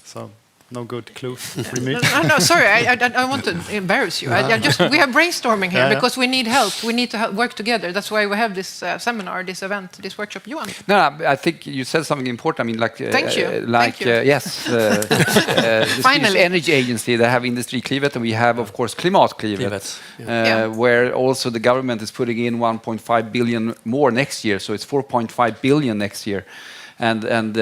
So no good clue for me. No, sorry, I want to embarrass you. We have brainstorming here because we need help. We need to work together. That's why we have this seminar, this event, this workshop. Johan? No, I think you said something important. I mean, like, thank you. Yes, the Swedish Energy Agency. They have Industriklivet, and we have, of course, Klimatklivet, where also the government is putting in 1.5 billion more next year. So it's 4.5 billion next year. And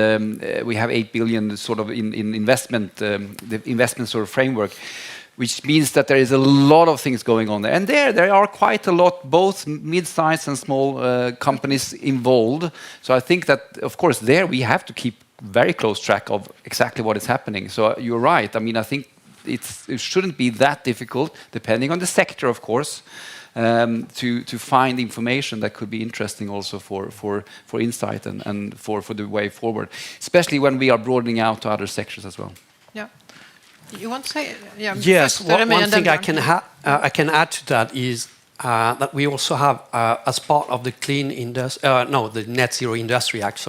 we have 8 billion sort of in investment, the investment sort of framework, which means that there is a lot of things going on there. And there are quite a lot, both mid-sized and small companies involved. So I think that, of course, there we have to keep very close track of exactly what is happening. So you're right. I mean, I think it shouldn't be that difficult, depending on the sector, of course, to find information that could be interesting also for INCITE and for the way forward, especially when we are broadening out to other sectors as well. Yeah. You want to say? Yeah. Yes. One thing I can add to that is that we also have, as part of the the net zero industry act,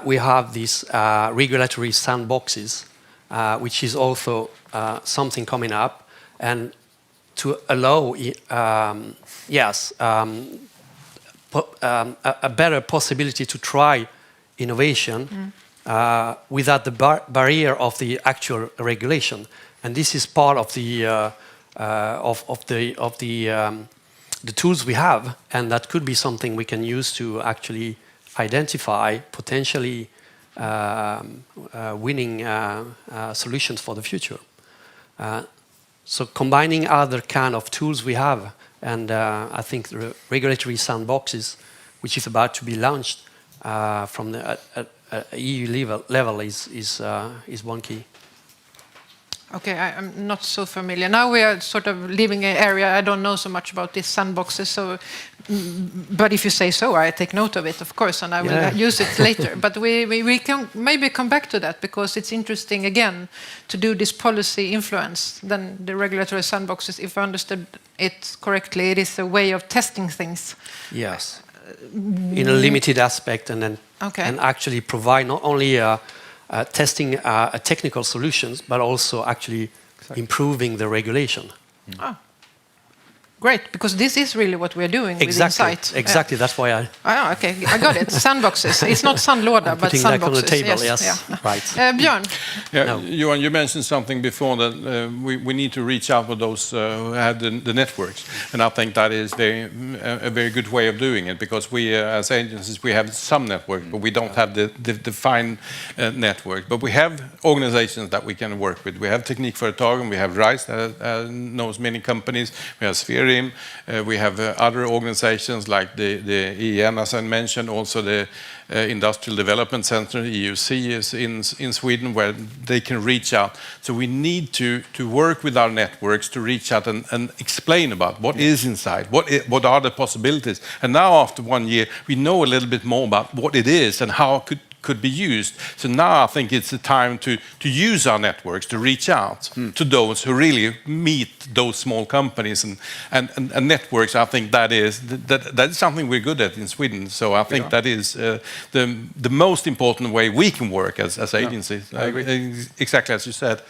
we have these regulatory sandboxes, which is also something coming up, and to allow, a better possibility to try innovation without the barrier of the actual regulation, and this is part of the the tools we have, and that could be something we can use to actually identify potentially winning solutions for the future. So combining other kind of tools we have, and I think the regulatory sandboxes, which is about to be launched from the EU level, is one key. Okay, I'm not so familiar. Now we are sort of leaving an area. I don't know so much about these sandboxes. So, but if you say so, I take note of it, of course, and I will use it later. But we can maybe come back to that, because it's interesting again to do this policy influence. Then the regulatory sandboxes, if I understood it correctly, it is a way of testing things. Yes, in a limited aspect, and then and actually provide not only testing technical solutions, but also actually improving the regulation. Great, because this is really what we're doing with INCITE. Exactly, that's why I... Oh, okay, I got it. Sandboxes. It's not sandlåda, but sandboxes. Putting that on the table, yes. Yeah. Right. Björn? Yeah, no. Johan, you mentioned something before that we need to reach out to those who have the networks. And I think that is a very good way of doing it, because we, as agencies, we have some network, but we don't have the defined network. But we have organizations that we can work with. We have Teknikföretagen, we have RISE that knows many companies, we have Sphere. We have other organizations like the EN, as I mentioned, also the Industrial Development Center, EUC, is in Sweden, where they can reach out. So we need to work with our networks to reach out and explain about what is INCITE, what are the possibilities. And now, after 1 year, we know a little bit more about what it is and how it could be used. So now I think it's the time to use our networks to reach out to those who really meet those small companies and networks. I think that is something we're good at in Sweden. So I think that is the most important way we can work as agencies. I agree. Exactly as you said.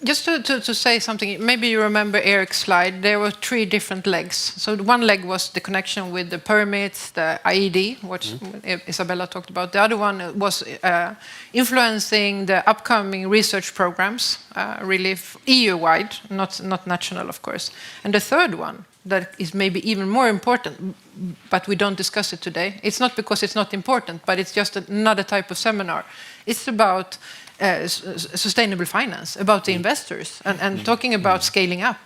Just to say something, maybe you remember Eric's slide, there were 3 different legs. So one leg was the connection with the permits, the IED, which Isabella talked about. The other one was influencing the upcoming research programs, really EU-wide, not national, of course. And the third one, that is maybe even more important, but we don't discuss it today. It's not because it's not important, but it's just another type of seminar. It's about sustainable finance, about the investors, and talking about scaling up.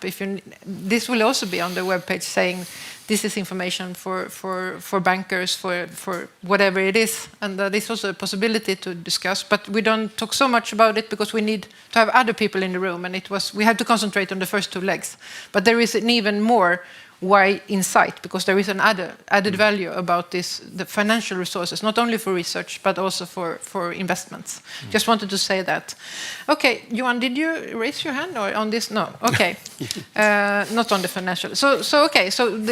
This will also be on the webpage, saying this is information for bankers, for whatever it is, and that is also a possibility to discuss. But we don't talk so much about it because we need to have other people in the room, and we had to concentrate on the first 2 legs. But there is an even more why INCITE, because there is an added value about this, the financial resources, not only for research, but also for investments. Just wanted to say that. Okay, Johan, did you raise your hand or on this? No, okay. Not on the financial. Okay,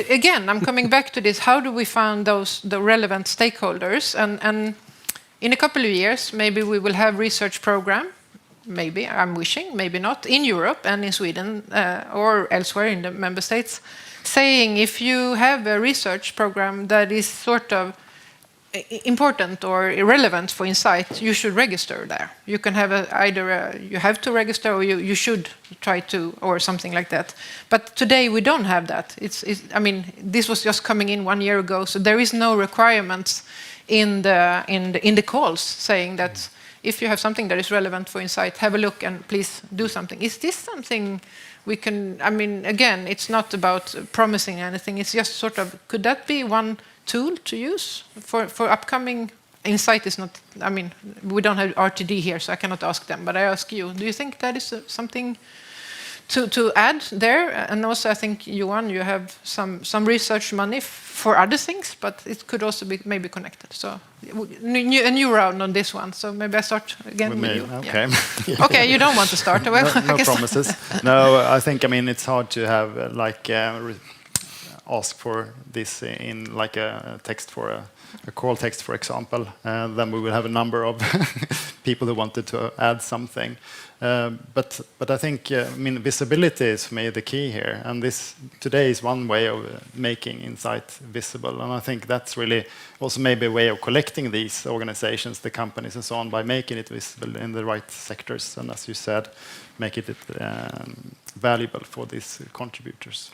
again, I'm coming back to this. How do we find the relevant stakeholders? And in a couple of years, maybe we will have research program, maybe, I'm wishing, maybe not, in Europe and in Sweden or elsewhere in the member states, saying if you have a research program that is sort of important or irrelevant for INCITE, you should register there. You can have you have to register, or you should try to, or something like that. But today we don't have that. I mean, this was just coming in 1 year ago, so there is no requirements in the calls saying that if you have something that is relevant for INCITE, have a look and please do something. Is this something we can, I mean, again, it's not about promising anything, it's just sort of, could that be one tool to use for upcoming? INCITE is not, I mean, we don't have RTD here, so I cannot ask them, but I ask you, do you think that is something to add there? And also I think, Johan, you have some research money for other things, but it could also be maybe connected. So a new round on this one. So maybe I start again with you. Okay. Yeah. Okay, you don't want to start. Well, no promises. No, I think, I mean, it's hard to have ask for this in like a text for a call text, for example. Then we will have a number of people who wanted to add something. But I think, I mean, visibility is for me the key here, and this today is one way of making INCITE visible, and I think that's really also maybe a way of collecting these organizations, the companies and so on, by making it visible in the right sectors, and as you said, make it valuable for these contributors.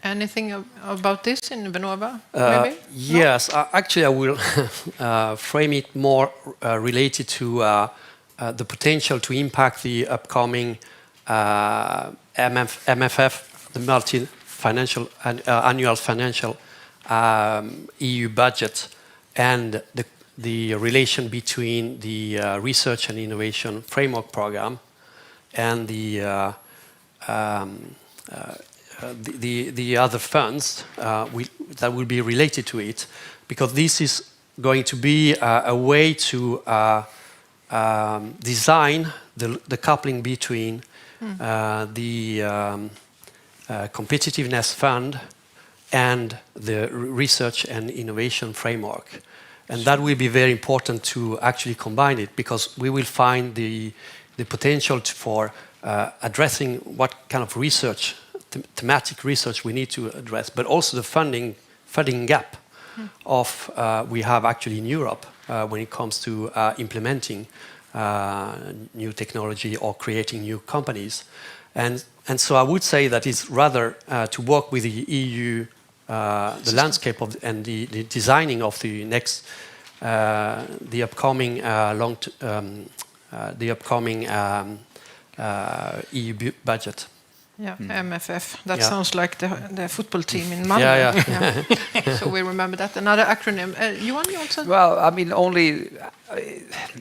Anything about this in Vinnova, maybe? Yes, actually I will frame it more related to the potential to impact the upcoming MFF, the multi-financial annual financial EU budget, and the relation between the research and innovation framework program and the other funds that will be related to it, because this is going to be a way to design the coupling between the competitiveness fund and the research and innovation framework. And that will be very important to actually combine it, because we will find the potential for addressing what kind of research thematic research we need to address, but also the funding gap of we have actually in Europe when it comes to implementing new technology or creating new companies. And so I would say that it's rather to work with the EU, the landscape of and the designing of the next, the upcoming EU budget. Yeah, MFF. That sounds like the football team in Malmö. Yeah. So we remember that. Another acronym. Johan Johnson? Well, I mean, only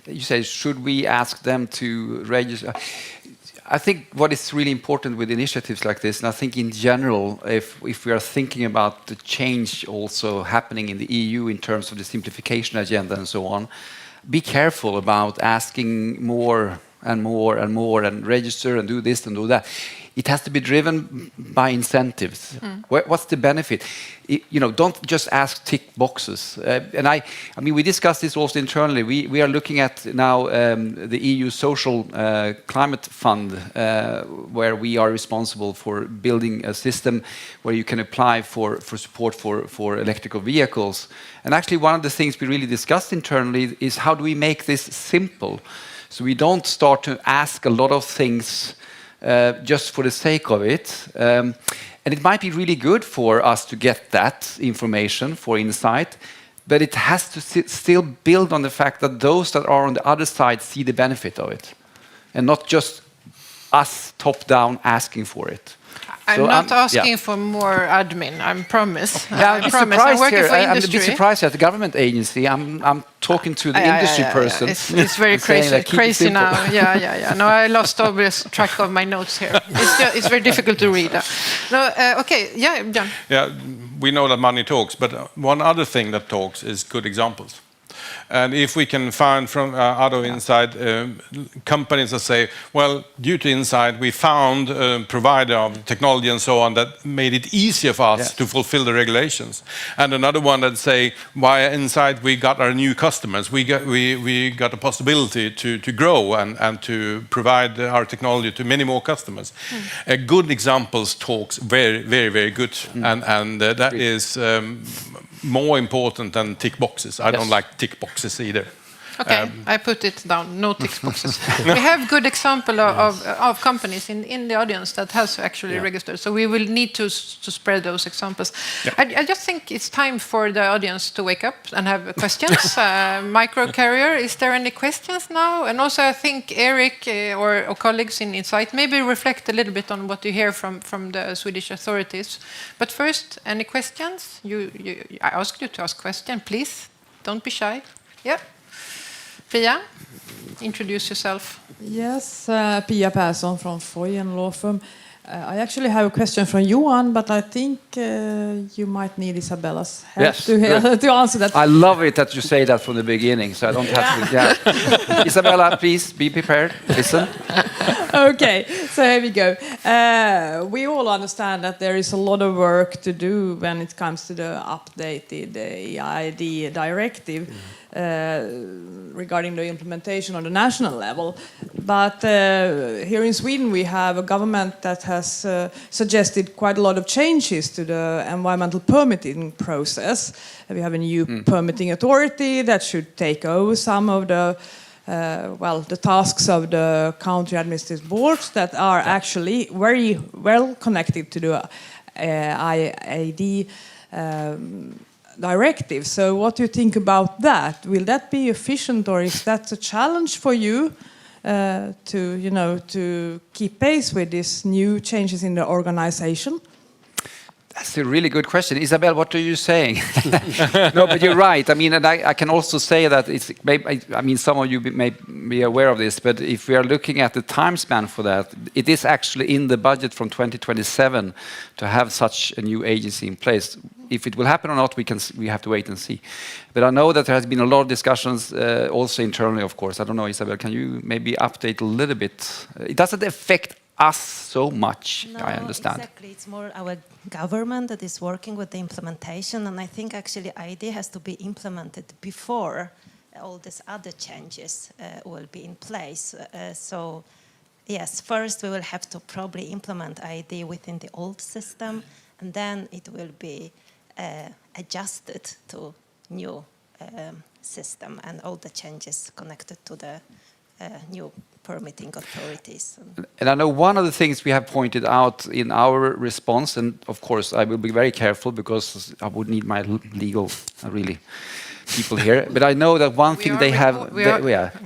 you say, should we ask them to register? I think what is really important with initiatives like this, and I think in general, if we are thinking about the change also happening in the EU in terms of the simplification agenda and so on, be careful about asking more and more and more and register and do this and do that. It has to be driven by incentives. What's the benefit? Don't just ask tick boxes. And I mean, we discussed this also internally. We are looking at now the EU Social Climate Fund, where we are responsible for building a system where you can apply for support for electrical vehicles. And actually, one of the things we really discussed internally is how do we make this simple, so we don't start to ask a lot of things just for the sake of it. And it might be really good for us to get that information for INCITE, but it has to still build on the fact that those that are on the other side see the benefit of it, and not just us top-down asking for it. I'm not asking for more admin, I promise. Yeah, I promise. I'm working for I'm a industry. bit surprised at the government agency. I'm talking to the industry person. It's very crazy now. Yeah. No, I lost obvious track of my notes here. It's very difficult to read. No, okay, John. Yeah, we know that money talks, but one other thing that talks is good examples. And if we can find from out of INCITE companies that say, well, due to INCITE, we found a provider of technology and so on that made it easier for us to fulfill the regulations. And another one that say, via INCITE, we got our new customers. We got a possibility to grow and to provide our technology to many more customers. Good examples talks very, very, very good. And that is more important than tick boxes. I don't like tick boxes either. Okay, I put it down. No tick boxes. We have good example of companies in the audience that has actually registered. So we will need to spread those examples. I just think it's time for the audience to wake up and have questions. Microcarrier, is there any questions now? And also I think Eric or colleagues in INCITE maybe reflect a little bit on what you hear from the Swedish authorities. But first, any questions? I asked you to ask questions, please. Don't be shy. Yeah. Pia, introduce yourself. Yes, Pia Persson from FOAK Law Firm. I actually have a question from Johan, but I think you might need Isabella's help to answer that. I love it that you say that from the beginning, so I don't have to. Isabella, please be prepared. Listen. Okay, so here we go. We all understand that there is a lot of work to do when it comes to the updated EID directive. Regarding the implementation on the national level. But here in Sweden we have a government that has suggested quite a lot of changes to the environmental permitting process. We have a new permitting authority that should take over some of the the tasks of the country administrative boards that are actually very well connected to the EID directive. So what do you think about that? Will that be efficient, or is that a challenge for you to keep pace with these new changes in the organization? That's a really good question. Isabel, what are you saying? No, but you're right. I mean, and I can also say that it's maybe, I mean, some of you may be aware of this, but if we are looking at the time span for that, it is actually in the budget from 2027 to have such a new agency in place. If it will happen or not, we have to wait and see. But I know that there has been a lot of discussions also internally, of course. I don't know, Isabel, can you maybe update a little bit? It doesn't affect us so much, no, I understand. Exactly. It's more our government that is working with the implementation, and I think actually ID has to be implemented before all these other changes will be in place. So Yes, first we will have to probably implement ID within the old system, and then it will be adjusted to new system and all the changes connected to the new permitting authorities. And I know one of the things we have pointed out in our response, and of course I will be very careful because I would need my legal, really, people here. But I know that one thing they have,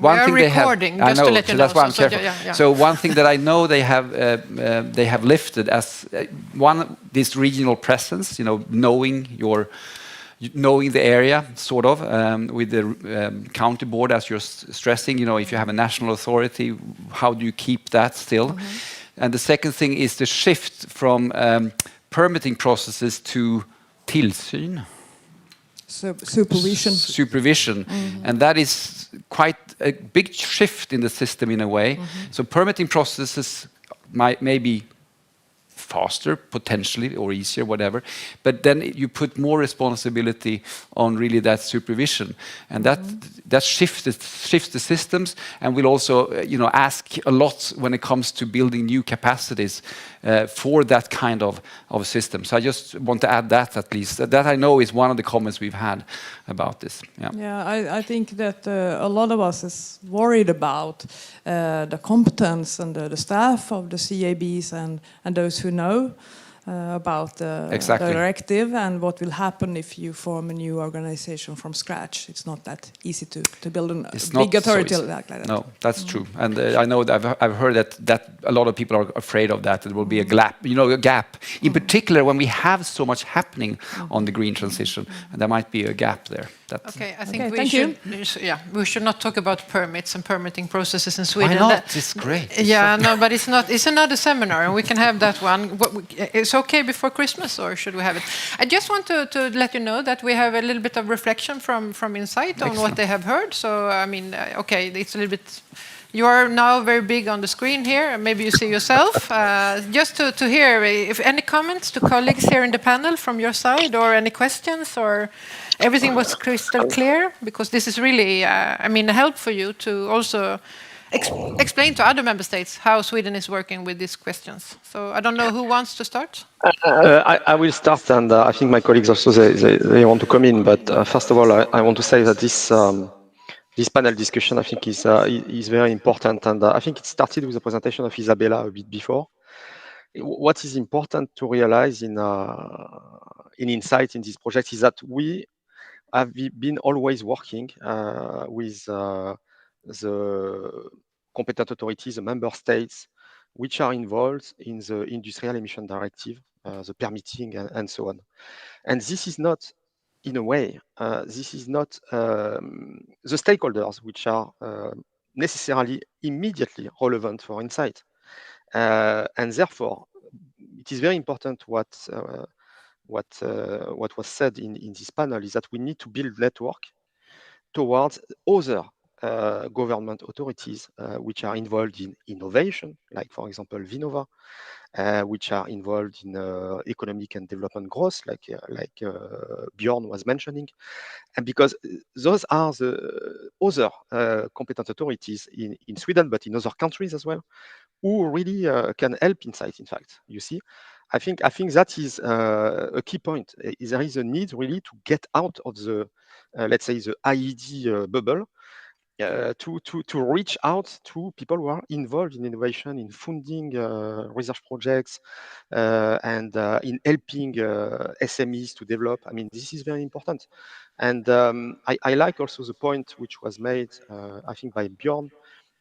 one thing they have. I know, so that's why I'm careful. So one thing that I know they have lifted as one, this regional presence, you know, knowing the area, sort of, with the county board, as you're stressing, you know, if you have a national authority, how do you keep that still? And the second thing is the shift from permitting processes to tillsyn. Supervision. And that is quite a big shift in the system in a way. So permitting processes may be faster, potentially, or easier, whatever. But then you put more responsibility on really that supervision, and that shifts the systems, and will also, you know, ask a lot when it comes to building new capacities for that kind of system. So I just want to add that, at least. That I know is one of the comments we've had about this. Yeah, I think that a lot of us is worried about the competence and the staff of the CABs and those who know about the directive and what will happen if you form a new organization from scratch. It's not that easy to build a big authority like that. No, that's true. And I know that I've heard that a lot of people are afraid of that. There will be a gap. In particular, when we have so much happening on the green transition, and there might be a gap there. Okay, I think we should not talk about permits and permitting processes in Sweden. Why not? It's great. No, but it's not. It's another seminar, and we can have that one. It's okay before Christmas, or should we have it? I just want to let you know that we have a little bit of reflection from INCITE on what they have heard. So I mean, okay, it's a little bit. You are now very big on the screen here, and maybe you see yourself. Just to hear if any comments to colleagues here in the panel from your side, or any questions, or everything was crystal clear, because this is really, I mean, a help for you to also explain to other member states how Sweden is working with these questions. So I don't know who wants to start. I will start, and I think my colleagues also they want to come in. But first of all, I want to say that this panel discussion, I think, is very important, and I think it started with the presentation of Isabella a bit before. What is important to realize in INCITE in this project is that we have been always working with the competent authorities, the member states, which are involved in the Industrial Emission Directive, the permitting, and so on. And this is not, in a way, this is not the stakeholders which are necessarily immediately relevant for INCITE. And therefore, it is very important what was said in this panel is that we need to build network towards other government authorities which are involved in innovation, like, for example, Vinnova, which are involved in economic and development growth, like Björn was mentioning. And because those are the other competent authorities in Sweden, but in other countries as well, who really can help INCITE, in fact, you see. I think that is a key point. There is a need really to get out of the, let's say, the IED bubble, to reach out to people who are involved in innovation, in funding research projects, and in helping SMEs to develop. I mean, this is very important. And I like also the point which was made, I think, by Björn,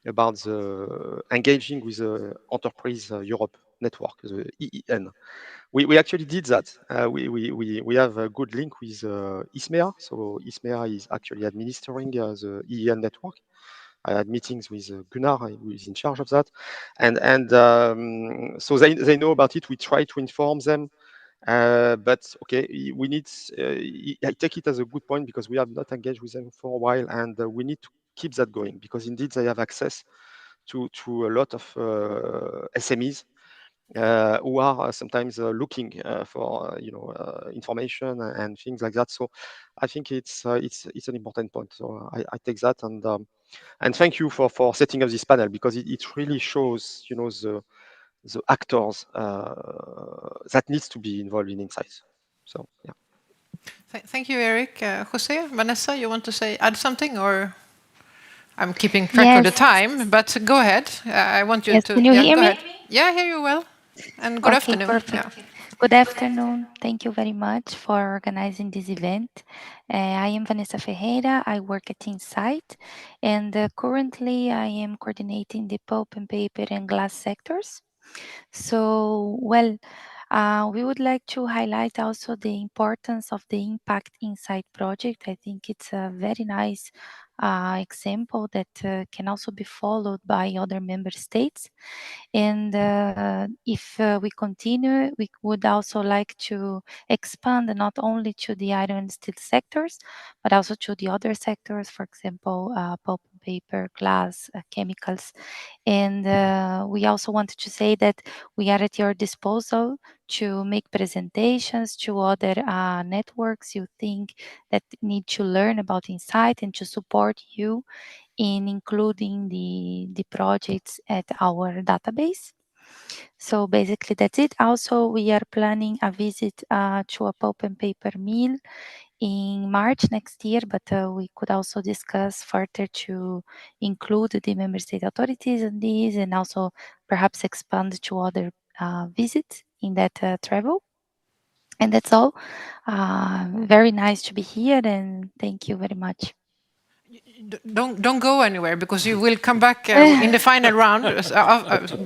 about the engaging with the Enterprise Europe network, the EEN. We actually did that. We have a good link with ISMEA. So ISMEA is actually administering the EEN network. I had meetings with Gunnar, who is in charge of that, and so they know about it. We try to inform them, but okay, we need. I take it as a good point because we have not engaged with them for a while, and we need to keep that going because indeed they have access to a lot of SMEs who are sometimes looking for information and things like that. So I think it's an important point. So I take that, and thank you for setting up this panel, because it really shows the actors that needs to be involved in INCITE. So yeah. Thank you, Eric. Jose, Vanessa, you want to add something, or I'm keeping track of the time, but go ahead. I want you to. Can you hear go me? ahead. Yeah, I hear you well. And good Okay, afternoon. perfect. Yeah. Good afternoon. Thank you very much for organizing this event. I am Vanessa Ferreira. I work at INCITE, and currently I am coordinating the pulp and paper and glass sectors. So, well, we would like to highlight also the importance of the Impact INCITE project. I think it's a very nice example that can also be followed by other member states. And if we continue, we would also like to expand not only to the iron and steel sectors, but also to the other sectors, for example, pulp and paper, glass, chemicals. And we also wanted to say that we are at your disposal to make presentations to other networks you think that need to learn about INCITE, and to support you in including the projects at our database. So basically that's it. Also, we are planning a visit to a pulp and paper mill in March next year, but we could also discuss further to include the member state authorities in these, and also perhaps expand to other visits in that travel. And that's all. Very nice to be here, and thank you very much. Don't go anywhere, because you will come back in the final round.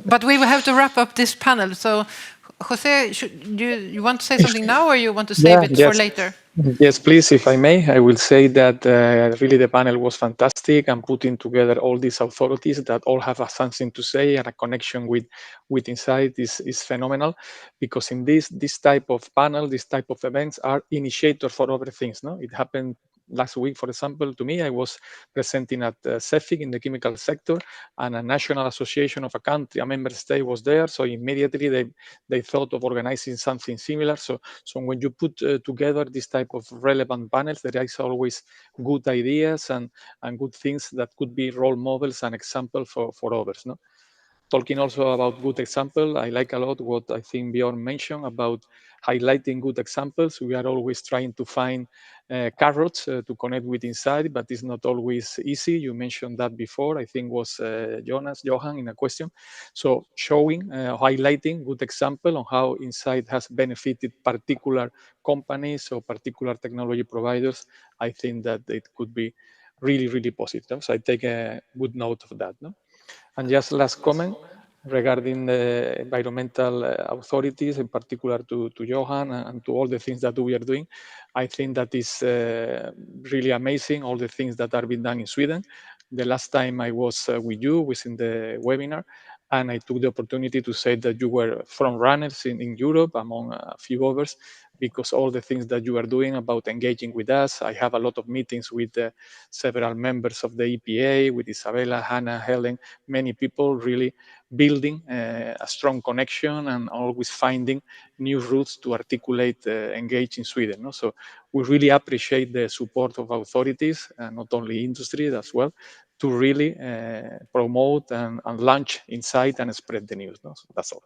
But we will have to wrap up this panel. So, Jose, you want to say something now, or you want to save it for later? Yes, please, if I may, I will say that really the panel was fantastic, and putting together all these authorities that all have something to say and a connection with INCITE is phenomenal, because in this type of panel, this type of events are initiators for other things. No, it happened last week, for example, to me. I was presenting at CEFIC in the chemical sector, and a national association of a country, a member state, was there. So immediately they thought of organizing something similar. So when you put together this type of relevant panels, there is always good ideas and good things that could be role models and example for others. No? Talking also about good example, I like a lot what I think Björn mentioned about highlighting good examples. We are always trying to find carrots to connect with INCITE, but it's not always easy. You mentioned that before, I think was Johan in a question. So showing, highlighting good example on how INCITE has benefited particular companies or particular technology providers, I think that it could be really, really positive. So I take a good note of that. No? And just last comment regarding the environmental authorities, in particular to Johan and to all the things that we are doing. I think that is really amazing, all the things that are being done in Sweden. The last time I was with you was in the webinar, and I took the opportunity to say that you were front runners in Europe, among a few others, because all the things that you are doing about engaging with us. I have a lot of meetings with several members of the EPA, with Isabella, Hannah, Helen, many people really building a strong connection and always finding new routes to articulate, engage in Sweden. No? So we really appreciate the support of authorities, not only industry as well, to really promote and launch INCITE and spread the news. No? So that's all.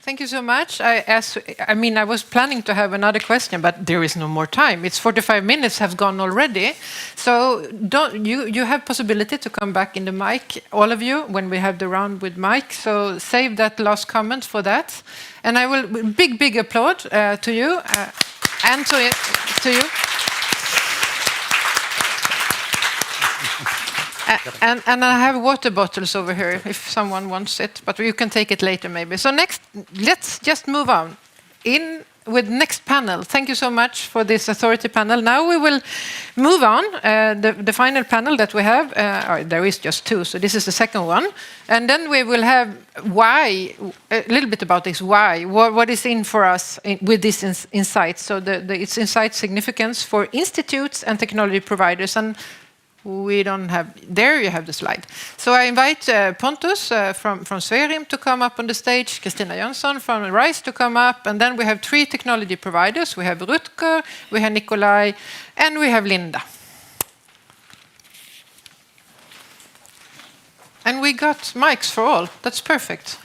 Thank you so much. I was planning to have another question, but there is no more time. It's 45 minutes have gone already. So you have possibility to come back in the mic, all of you, when we have the round with Mike. So save that last comment for that. And I will big applaud to you and to you. And I have water bottles over here if someone wants it, but you can take it later maybe. So next, let's just move on in with next panel. Thank you so much for this authority panel. Now we will move on. The final panel that we have, there is just two, so this is the second one. And then we will have why, a little bit about this why, what is in for us with this INCITE. So its INCITE significance for institutes and technology providers. And We don't have, there you have the slide. So I invite Pontus from Sverim to come up on the stage, Kristina Jönsson from RISE to come up, and then we have 3 technology providers. We have Rutger, we have Nikolai, and we have Linda. And we got mics for all. That's perfect.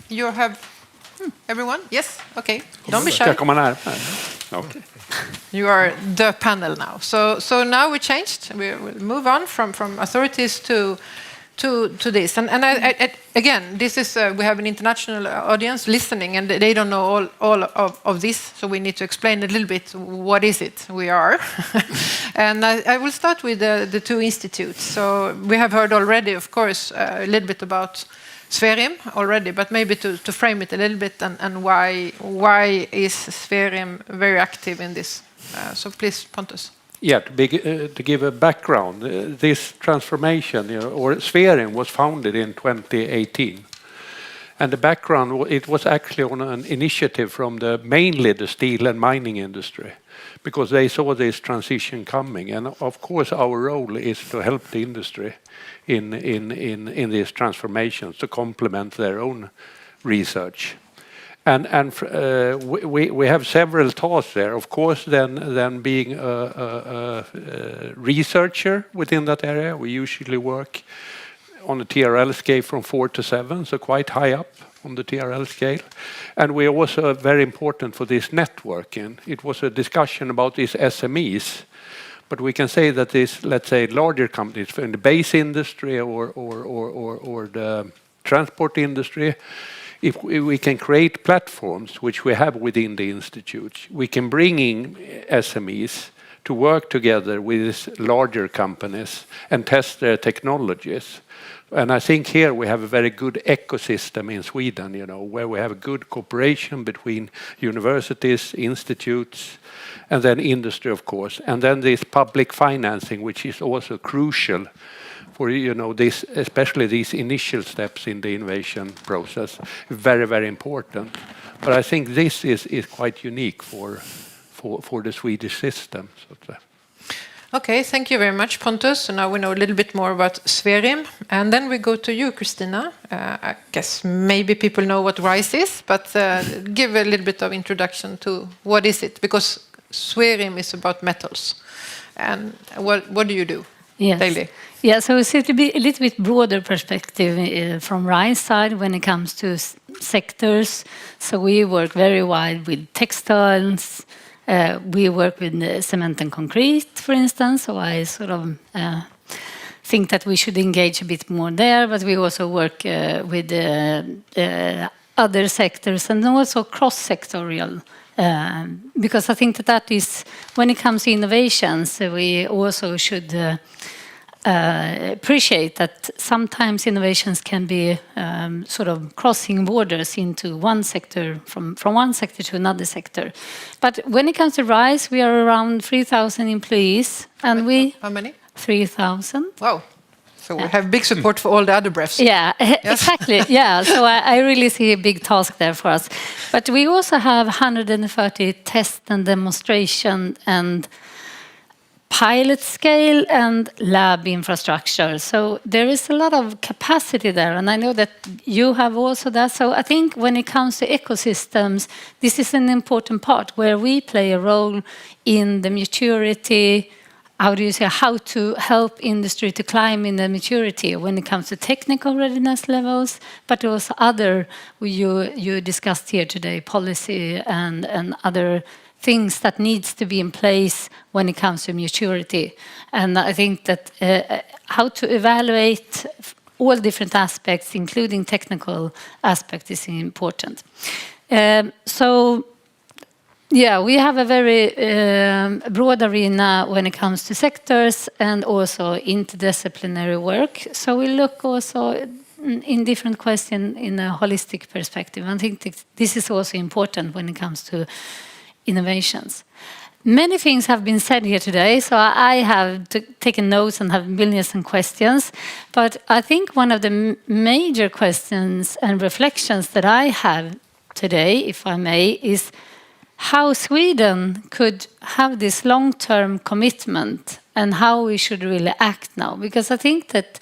You have everyone? Yes? Okay. Don't be shy. Ska jag komma närmare? Okay. You are the panel now. So now we changed. We will move on from authorities to this. And I, again, this is we have an international audience listening, and they don't know all of this. So we need to explain a little bit what is it we are. And I will start with the 2 institutes. So we have heard already, of course, a little bit about Sverim already, but maybe to frame it a little bit and why is Sverim very active in this? So please, Pontus. Yeah, to give a background, this transformation, or Sverim was founded in 2018. And the background, it was actually on an initiative from mainly the steel and mining industry, because they saw this transition coming. And of course, our role is to help the industry in these transformations to complement their own research. And we have several tasks there. Of course, then being a researcher within that area, we usually work on a TRL scale from 4 to 7, so quite high up on the TRL scale. And we also very important for this networking. It was a discussion about these SMEs, but we can say that these, let's say, larger companies in the base industry or the transport industry, if we can create platforms, which we have within the institute, we can bring in SMEs to work together with these larger companies and test their technologies. And I think here we have a very good ecosystem in Sweden, where we have a good cooperation between universities, institutes, and then industry, of course. And then this public financing, which is also crucial for this, especially these initial steps in the innovation process, very, very important. But I think this is quite unique for the Swedish system. Okay, thank you very much, Pontus. So now we know a little bit more about Sverim. And then we go to you, Kristina. I guess maybe people know what RISE is, but give a little bit of introduction to what is it? Because Sverim is about metals. And what do you do daily? Yeah, so it's a little bit broader perspective from RISE side when it comes to sectors. So we work very wide with textiles. We work with cement and concrete, for instance. So I sort of think that we should engage a bit more there. But we also work with other sectors and also cross-sectorial. Because I think that is, when it comes to innovations, we also should appreciate that sometimes innovations can be sort of crossing borders into one sector, from one sector to another sector. But when it comes to RISE, we are around 3,000 employees. And we... How many? 3,000. Wow. So we have big support for all the other breaths. Yeah, exactly. Yeah, so I really see a big task there for us. But we also have 130 test and demonstration and pilot scale and lab infrastructure. So there is a lot of capacity there, and I know that you have also that. So I think when it comes to ecosystems, this is an important part where we play a role in the maturity. How to help industry to climb in the maturity when it comes to technical readiness levels, but also other, you discussed here today, policy and other things that needs to be in place when it comes to maturity. And I think that how to evaluate all different aspects, including technical aspects, is important. Yeah, we have a very broad arena when it comes to sectors and also interdisciplinary work. So we look also in different questions in a holistic perspective. I think this is also important when it comes to innovations. Many things have been said here today, so I have taken notes and have millions of questions. But I think one of the major questions and reflections that I have today, if I may, is how Sweden could have this long-term commitment and how we should really act now. Because I think that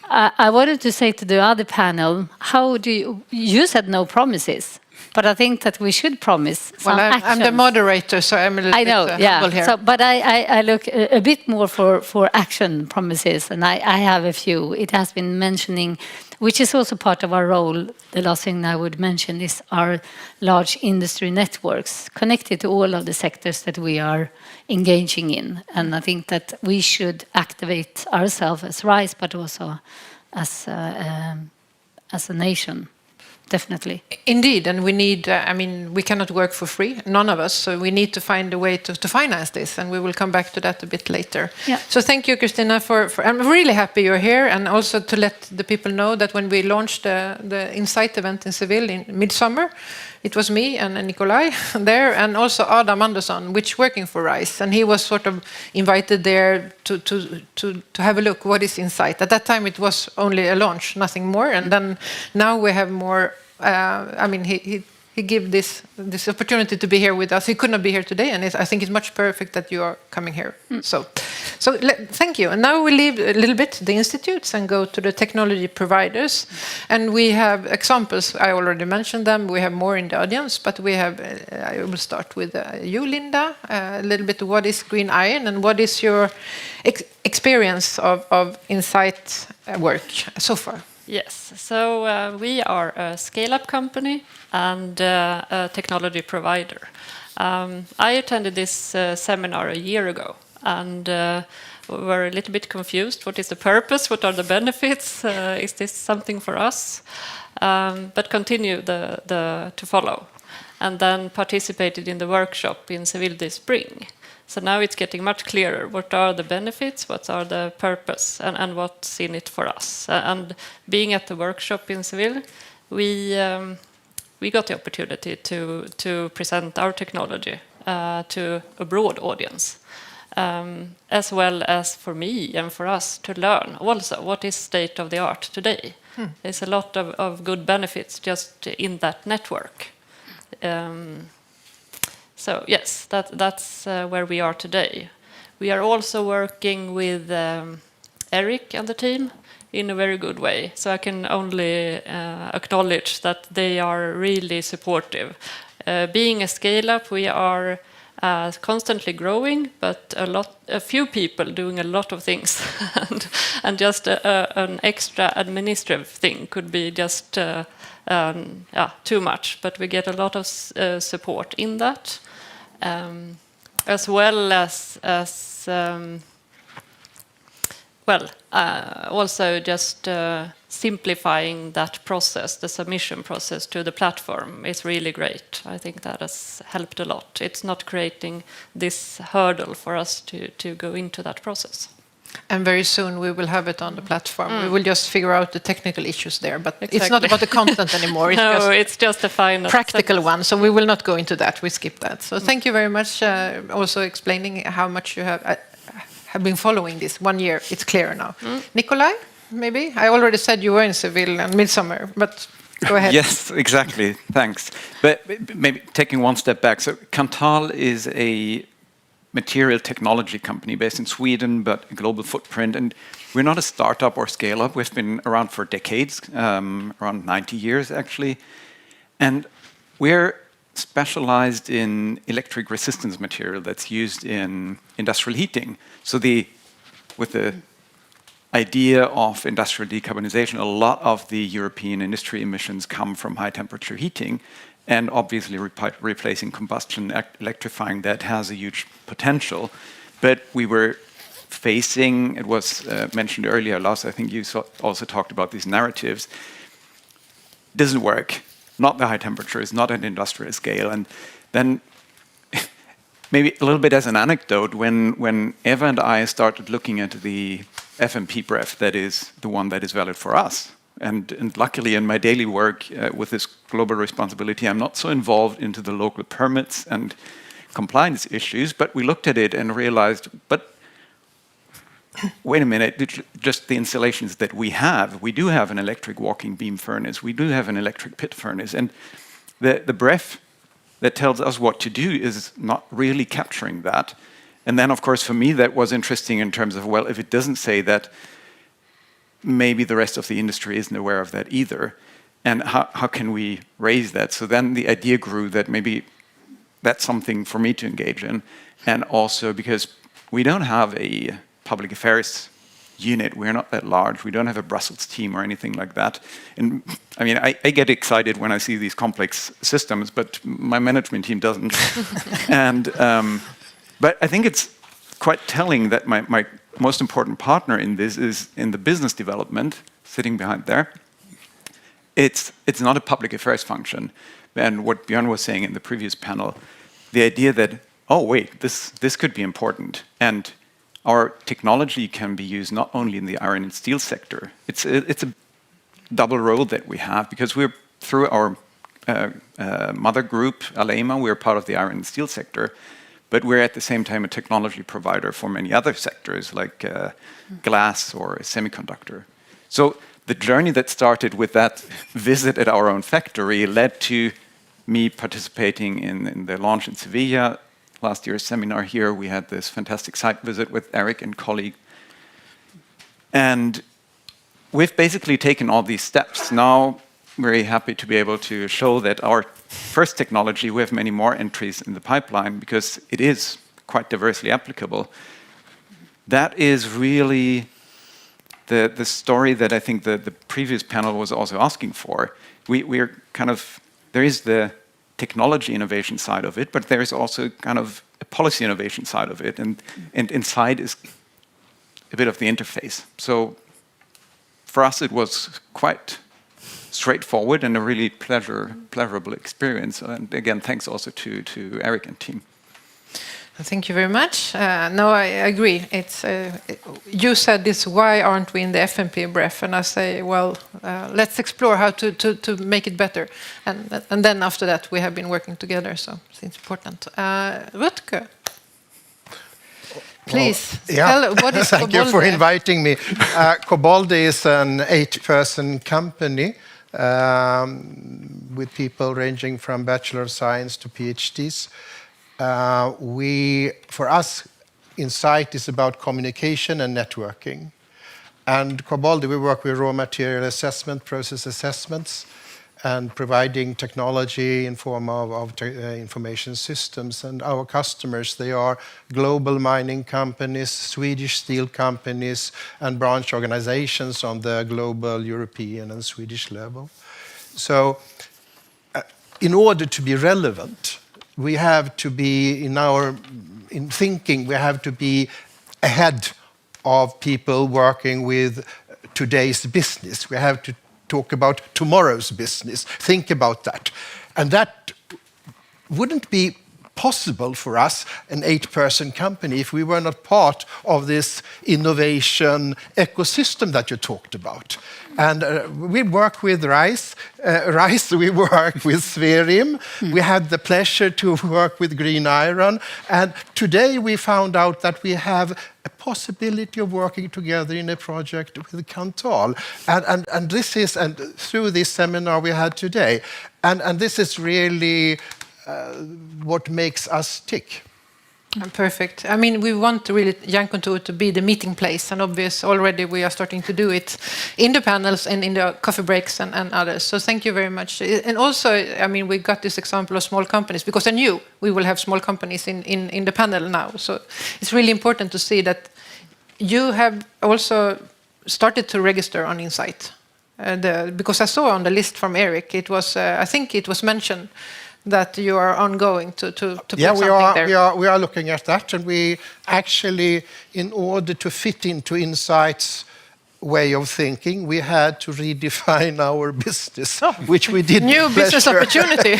I wanted to say to the other panel, how do you said no promises, but I think that we should promise some I'm the actions. moderator, so I'm a little bit humble here. So, but I look a bit more for action promises, and I have a few. It has been mentioning, which is also part of our role. The last thing I would mention is our large industry networks connected to all of the sectors that we are engaging in. And I think that we should activate ourselves as RISE, but also as a nation. Definitely. Indeed, and we need, we cannot work for free, none of us, so we need to find a way to finance this, and we will come back to that a bit later. Yeah. So thank you, Christina, for I'm really happy you're here, and also to let the people know that when we launched the INCITE event in Seville in midsummer, it was me and Nikolai there, and also Adam Andersson, which working for RISE, and he was sort of invited there to have a look what is INCITE. At that time it was only a launch, nothing more, and then now we have more. He gave this opportunity to be here with us. He could not be here today, and I think it's much perfect that you are coming here. So thank you. And now we leave a little bit the institutes and go to the technology providers. And we have examples. I already mentioned them. We have more in the audience, but we have. I will start with you, Linda. A little bit. What is Green Iron, and what is your experience of INCITE work so far? Yes, so we are a scale-up company and a technology provider. I attended this seminar a year ago and were a little bit confused. What is the purpose? What are the benefits? Is this something for us? But continue to follow. And then participated in the workshop in Seville this spring. So now it's getting much clearer. What are the benefits? What are the purpose? And what's in it for us? And being at the workshop in Seville, we got the opportunity to present our technology to a broad audience, as well as for me and for us to learn also what is state of the art today. There's a lot of good benefits just in that network. So yes, that's where we are today. We are also working with Eric and the team in a very good way. So I can only acknowledge that they are really supportive. Being a scale-up, we are constantly growing, but a few people doing a lot of things, and just an extra administrative thing could be just too much. But we get a lot of support in that. As well as also just simplifying that process, the submission process to the platform is really great. I think that has helped a lot. It's not creating this hurdle for us to go into that process. And very soon we will have it on the platform. We will just figure out the technical issues there, but it's not about the content anymore. It's just a final practical one. So we will not go into that. We skip that. So thank you very much. Also explaining how much you have been following this 1 year. It's clearer now. Nikolai, maybe I already said you were in Seville and midsummer, but go ahead. Yes, exactly. Thanks. But maybe taking one step back. So Kanthal is a material technology company based in Sweden, but a global footprint. And we're not a startup or scale-up. We've been around for decades, around 90 years actually. And we're specialized in electric resistance material that's used in industrial heating. So with the idea of industrial decarbonization, a lot of the European industry emissions come from high temperature heating. And obviously replacing combustion, electrifying that has a huge potential. But we were facing, it was mentioned earlier, Lars, I think you also talked about these narratives. Doesn't work, not the high temperatures, not at industrial scale. And then maybe a little bit as an anecdote, when Eva and I started looking at the FMP BREF, that is the one that is valid for us. And luckily in my daily work with this global responsibility, I'm not so involved into the local permits and compliance issues, but we looked at it and realized, but wait a minute, just the installations that we do have an electric walking beam furnace, we do have an electric pit furnace, and the BREF that tells us what to do is not really capturing that. And then, of course, for me, that was interesting in terms of, well, if it doesn't say that, maybe the rest of the industry isn't aware of that either. And how can we raise that? So then the idea grew that maybe that's something for me to engage in. And also because we don't have a public affairs unit, we're not that large, we don't have a Brussels team or anything like that. And I mean, I get excited when I see these complex systems, but my management team doesn't. And but I think it's quite telling that my most important partner in this is in the business development, sitting behind there. It's not a public affairs function. And what Björn was saying in the previous panel, the idea that, oh wait, this could be important. And our technology can be used not only in the iron and steel sector. It's a double role that we have, because we're, through our mother group, Alema, we're part of the iron and steel sector, but we're at the same time a technology provider for many other sectors like glass or semiconductor. So the journey that started with that visit at our own factory led to me participating in the launch in Sevilla. Last year's seminar here, we had this fantastic site visit with Eric and colleague. And we've basically taken all these steps. Now, very happy to be able to show that our first technology, we have many more entries in the pipeline because it is quite diversely applicable. That is really the story that I think the previous panel was also asking for. We're kind of, there is the technology innovation side of it, but there is also kind of a policy innovation side of it, and INCITE is a bit of the interface. So for us, it was quite straightforward and a really pleasurable experience. And again, thanks also to Eric and team. Thank you very much. No, I agree. It's you said this. Why aren't we in the FMP breath? And I say, well, let's explore how to make it better. And then after that, we have been working together. So it's important. Rutger, please tell what is Thank you for inviting me. Cobalde is an 8-person company with people ranging from Bachelor of Science to PhDs. For us, INCITE is about communication and networking. And Cobalde, we work with raw material assessment, process assessments, and providing technology in form of information systems. And our customers, they are global mining companies, Swedish steel companies, and branch organizations on the global, European, and Swedish level. So in order to be relevant, we have to be, in thinking, we have to be ahead of people working with today's business. We have to talk about tomorrow's business, think about that. And that wouldn't be possible for us, an 8-person company, if we were not part of this innovation ecosystem that you talked about. And we work with RISE, we work with Sverim, we had the pleasure to work with Green Iron, and today we found out that we have a possibility of working together in a project with Kanthal. And this is, and through this seminar we had today, and this is really what makes us tick. Perfect. I mean, we want really Jernkontoret to be the meeting place, and obviously already we are starting to do it in the panels and in the coffee breaks and others. So thank you very much. And also, I mean, we got this example of small companies, because I knew we will have small companies in the panel now. So it's really important to see that you have also started to register on INCITE. Because I saw on the list from Eric, it was, I think it was mentioned that you are ongoing to put something there. We are looking at that, and we actually, in order to fit into INCITE's way of thinking, we had to redefine our business, which we did. New business opportunity.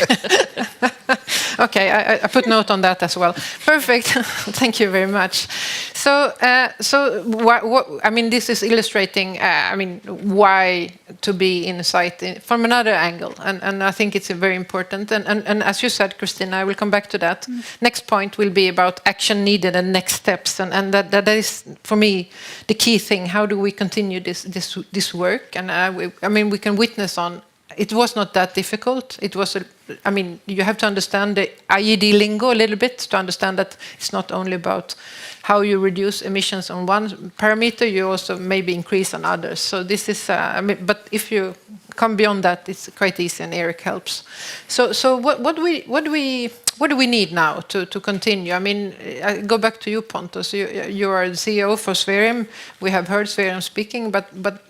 Okay, I put note on that as well. Perfect. Thank you very much. So, I mean, this is illustrating, I mean, why to be INCITE from another angle, and I think it's very important. And as you said, Christina, I will come back to that. Next point will be about action needed and next steps, and that is for me the key thing. How do we continue this work? And I mean, we can witness on it was not that difficult. It was, I mean, you have to understand the IED lingo a little bit to understand that it's not only about how you reduce emissions on one parameter, you also maybe increase on others. So this is, I mean, but if you come beyond that, it's quite easy, and Eric helps. So what do we need now to continue? I mean, I go back to you, Pontus. You are the CEO for Swerim. We have heard Swerim speaking, but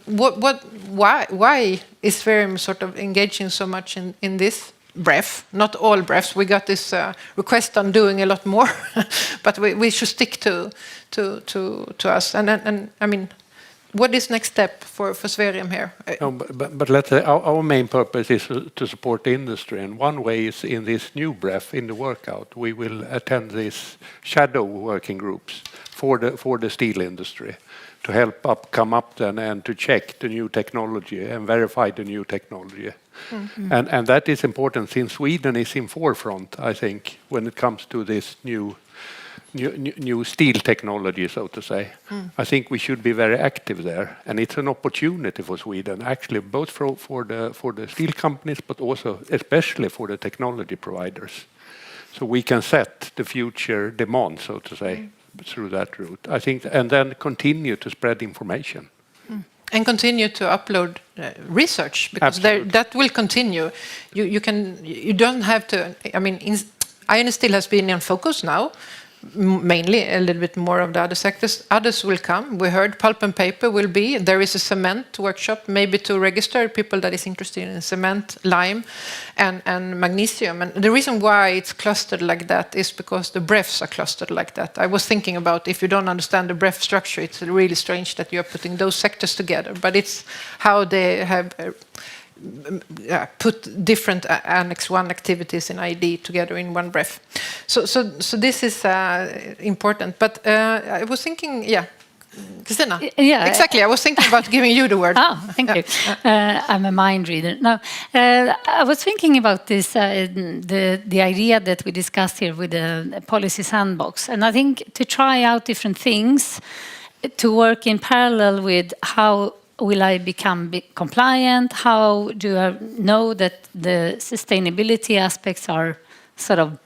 why is Swerim sort of engaging so much in this BREF? Not all BREFs. We got this request on doing a lot more, but we should stick to us. And I mean, what is next step for Swerim here? No, but let's say our main purpose is to support the industry, and one way is in this new BREF, in the workout, we will attend these shadow working groups for the steel industry to help come up then and to check the new technology and verify the new technology. Mm-hmm. And that is important since Sweden is in forefront, I think, when it comes to this new steel technology, so to say. I think we should be very active there, and it's an opportunity for Sweden, actually, both for the steel companies, but also especially for the technology providers. So we can set the future demand, so to say, through that route. I think, and then continue to spread information. And continue to upload research, because that will continue. You don't have to. I mean, iron and steel has been in focus now. Mainly a little bit more of the other sectors. Others will come. We heard pulp and paper will be. There is a cement workshop, maybe to register people that is interested in cement, lime, and magnesium. And the reason why it's clustered like that is because the BREFs are clustered like that. I was thinking about, if you don't understand the BREF structure, it's really strange that you're putting those sectors together. But it's how they have put different Annex 1 activities in ID together in one BREF. So this is important. But I was thinking, Christina. Yeah, exactly. I was thinking about giving you the word. Oh, thank you. I'm a mind reader. No, I was thinking about this, the idea that we discussed here with the policy sandbox, and I think to try out different things, to work in parallel with how will I become compliant? How do I know that the sustainability aspects are sort of,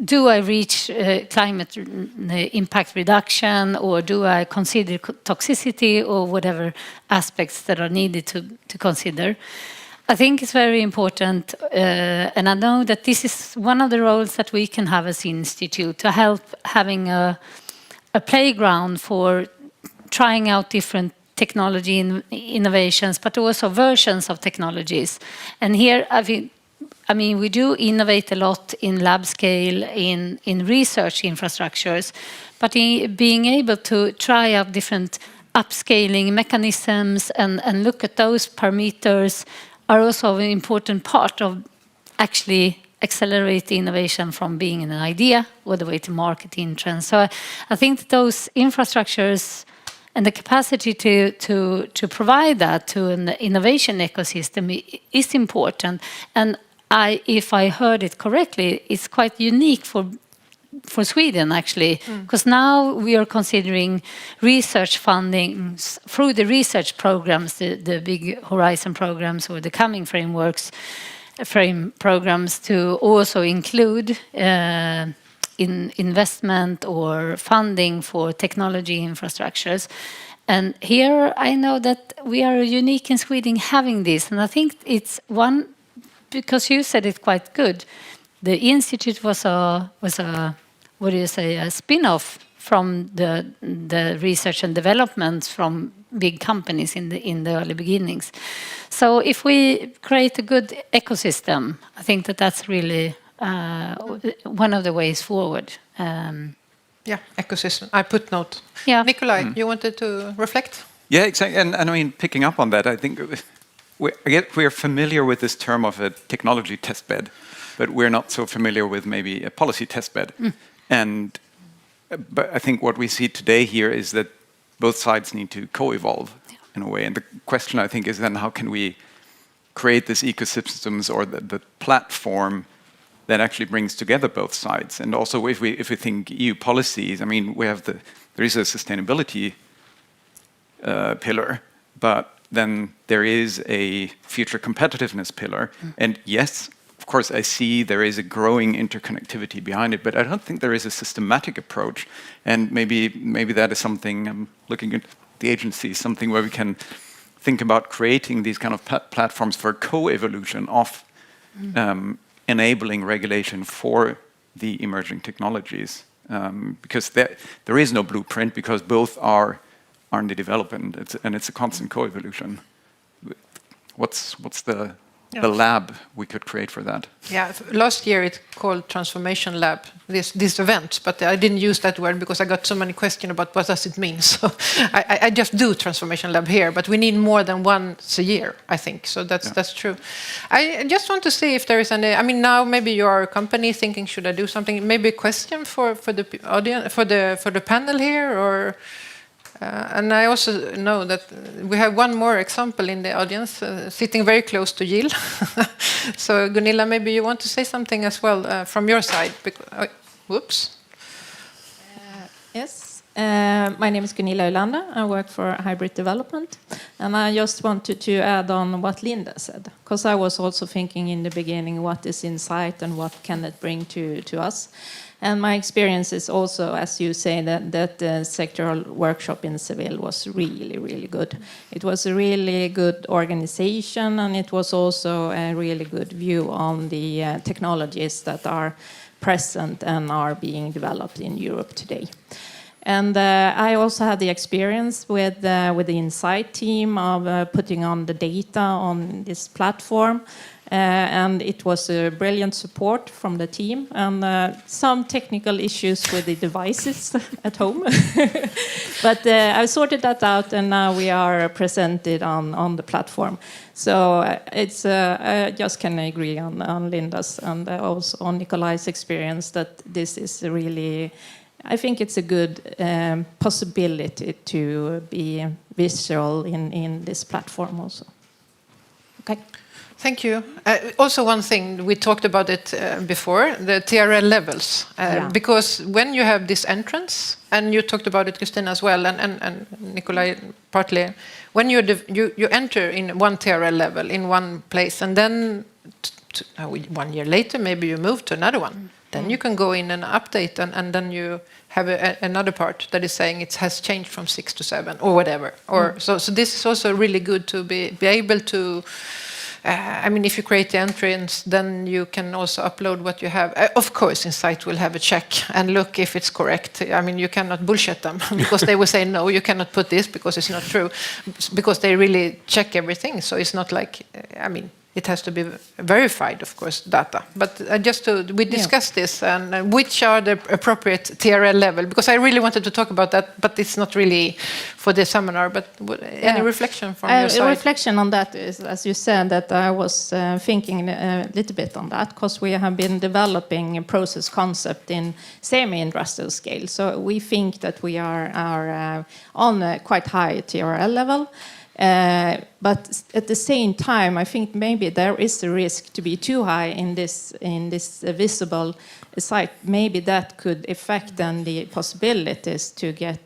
do I reach climate impact reduction, or do I consider toxicity, or whatever aspects that are needed to consider? I think it's very important, and I know that this is one of the roles that we can have as institute, to help having a playground for trying out different technology innovations, but also versions of technologies. And here, I mean, we do innovate a lot in lab scale, in research infrastructures, but being able to try out different upscaling mechanisms and look at those parameters are also an important part of actually accelerate innovation from being an idea all the way to market entrance. So I think that those infrastructures and the capacity to provide that to an innovation ecosystem is important. And if I heard it correctly, it's quite unique for Sweden, actually, because now we are considering research funding through the research programs, the big Horizon programs or the coming frame programs, to also include in investment or funding for technology infrastructures. And here I know that we are unique in Sweden having this, and I think it's one, because you said it quite good. The institute was a what do you say, a spin-off from the research and development from big companies in the early beginnings. So if we create a good ecosystem, I think that's really one of the ways forward. Ecosystem. I put note. Yeah. Nikolai, you wanted to reflect? Yeah, exactly. And I mean, picking up on that, I think we're familiar with this term of a technology testbed, but we're not so familiar with maybe a policy testbed. But I think what we see today here is that both sides need to co-evolve in a way. And the question, I think, is then how can we create this ecosystems or the platform that actually brings together both sides? And also, if we think EU policies, I mean, there is a sustainability pillar, but then there is a future competitiveness pillar. And yes, of course, I see there is a growing interconnectivity behind it, but I don't think there is a systematic approach. And maybe that is something, I'm looking at the agency, something where we can think about creating these kind of platforms for co-evolution of enabling regulation for the emerging technologies. Because there is no blueprint, because both are in development, and it's a constant co-evolution. What's the lab we could create for that? Yeah, last year it called Transformation Lab, this event, but I didn't use that word because I got so many questions about what does it mean. So I just do Transformation Lab here, but we need more than once a year, I think. So that's true. I just want to see if there is any. I mean, now maybe you are a company thinking, should I do something? Maybe a question for the audience, for the panel here, or. And I also know that we have one more example in the audience, sitting very close to Jill. So Gunilla, maybe you want to say something as well from your side. Whoops. Yes, my name is Gunilla Ölander. I work for Hybrid Development. And I just wanted to add on what Linda said, because I was also thinking in the beginning, what is INCITE and what can it bring to us? And my experience is also, as you say, that the sectoral workshop in Seville was really, really good. It was a really good organization, and it was also a really good view on the technologies that are present and are being developed in Europe today. And I also had the experience with the INCITE team of putting on the data on this platform. And it was a brilliant support from the team, and some technical issues with the devices at home. But I sorted that out, and now we are presented on the platform. So it's I just can agree on Linda's and also on Nikolai's experience that this is really, I think it's a good possibility to be visual in this platform also. Okay. Thank you. Also one thing, we talked about it before, the TRL levels. Because when you have this entrance, and you talked about it, Christina, as well, and Nikolai partly, when you enter in one TRL level in one place, and then 1 year later, maybe you move to another one. Then you can go in and update, and then you have another part that is saying it has changed from 6 to 7, or whatever. Or so this is also really good to be able to. I mean, if you create the entrance, then you can also upload what you have. Of course, INCITE will have a check and look if it's correct. I mean, you cannot bullshit them because they will say, no, you cannot put this because it's not true, because they really check everything. So it's not like, I mean, it has to be verified, of course, data. But we discussed this, and which are the appropriate TRL level, because I really wanted to talk about that, but it's not really for the seminar. But any reflection from your side? A reflection on that is, as you said, that I was thinking a little bit on that, because we have been developing a process concept in semi-industrial scale. So we think that we are on a quite high TRL level. But at the same time, I think maybe there is a risk to be too high in this visible site. Maybe that could affect then the possibilities to get,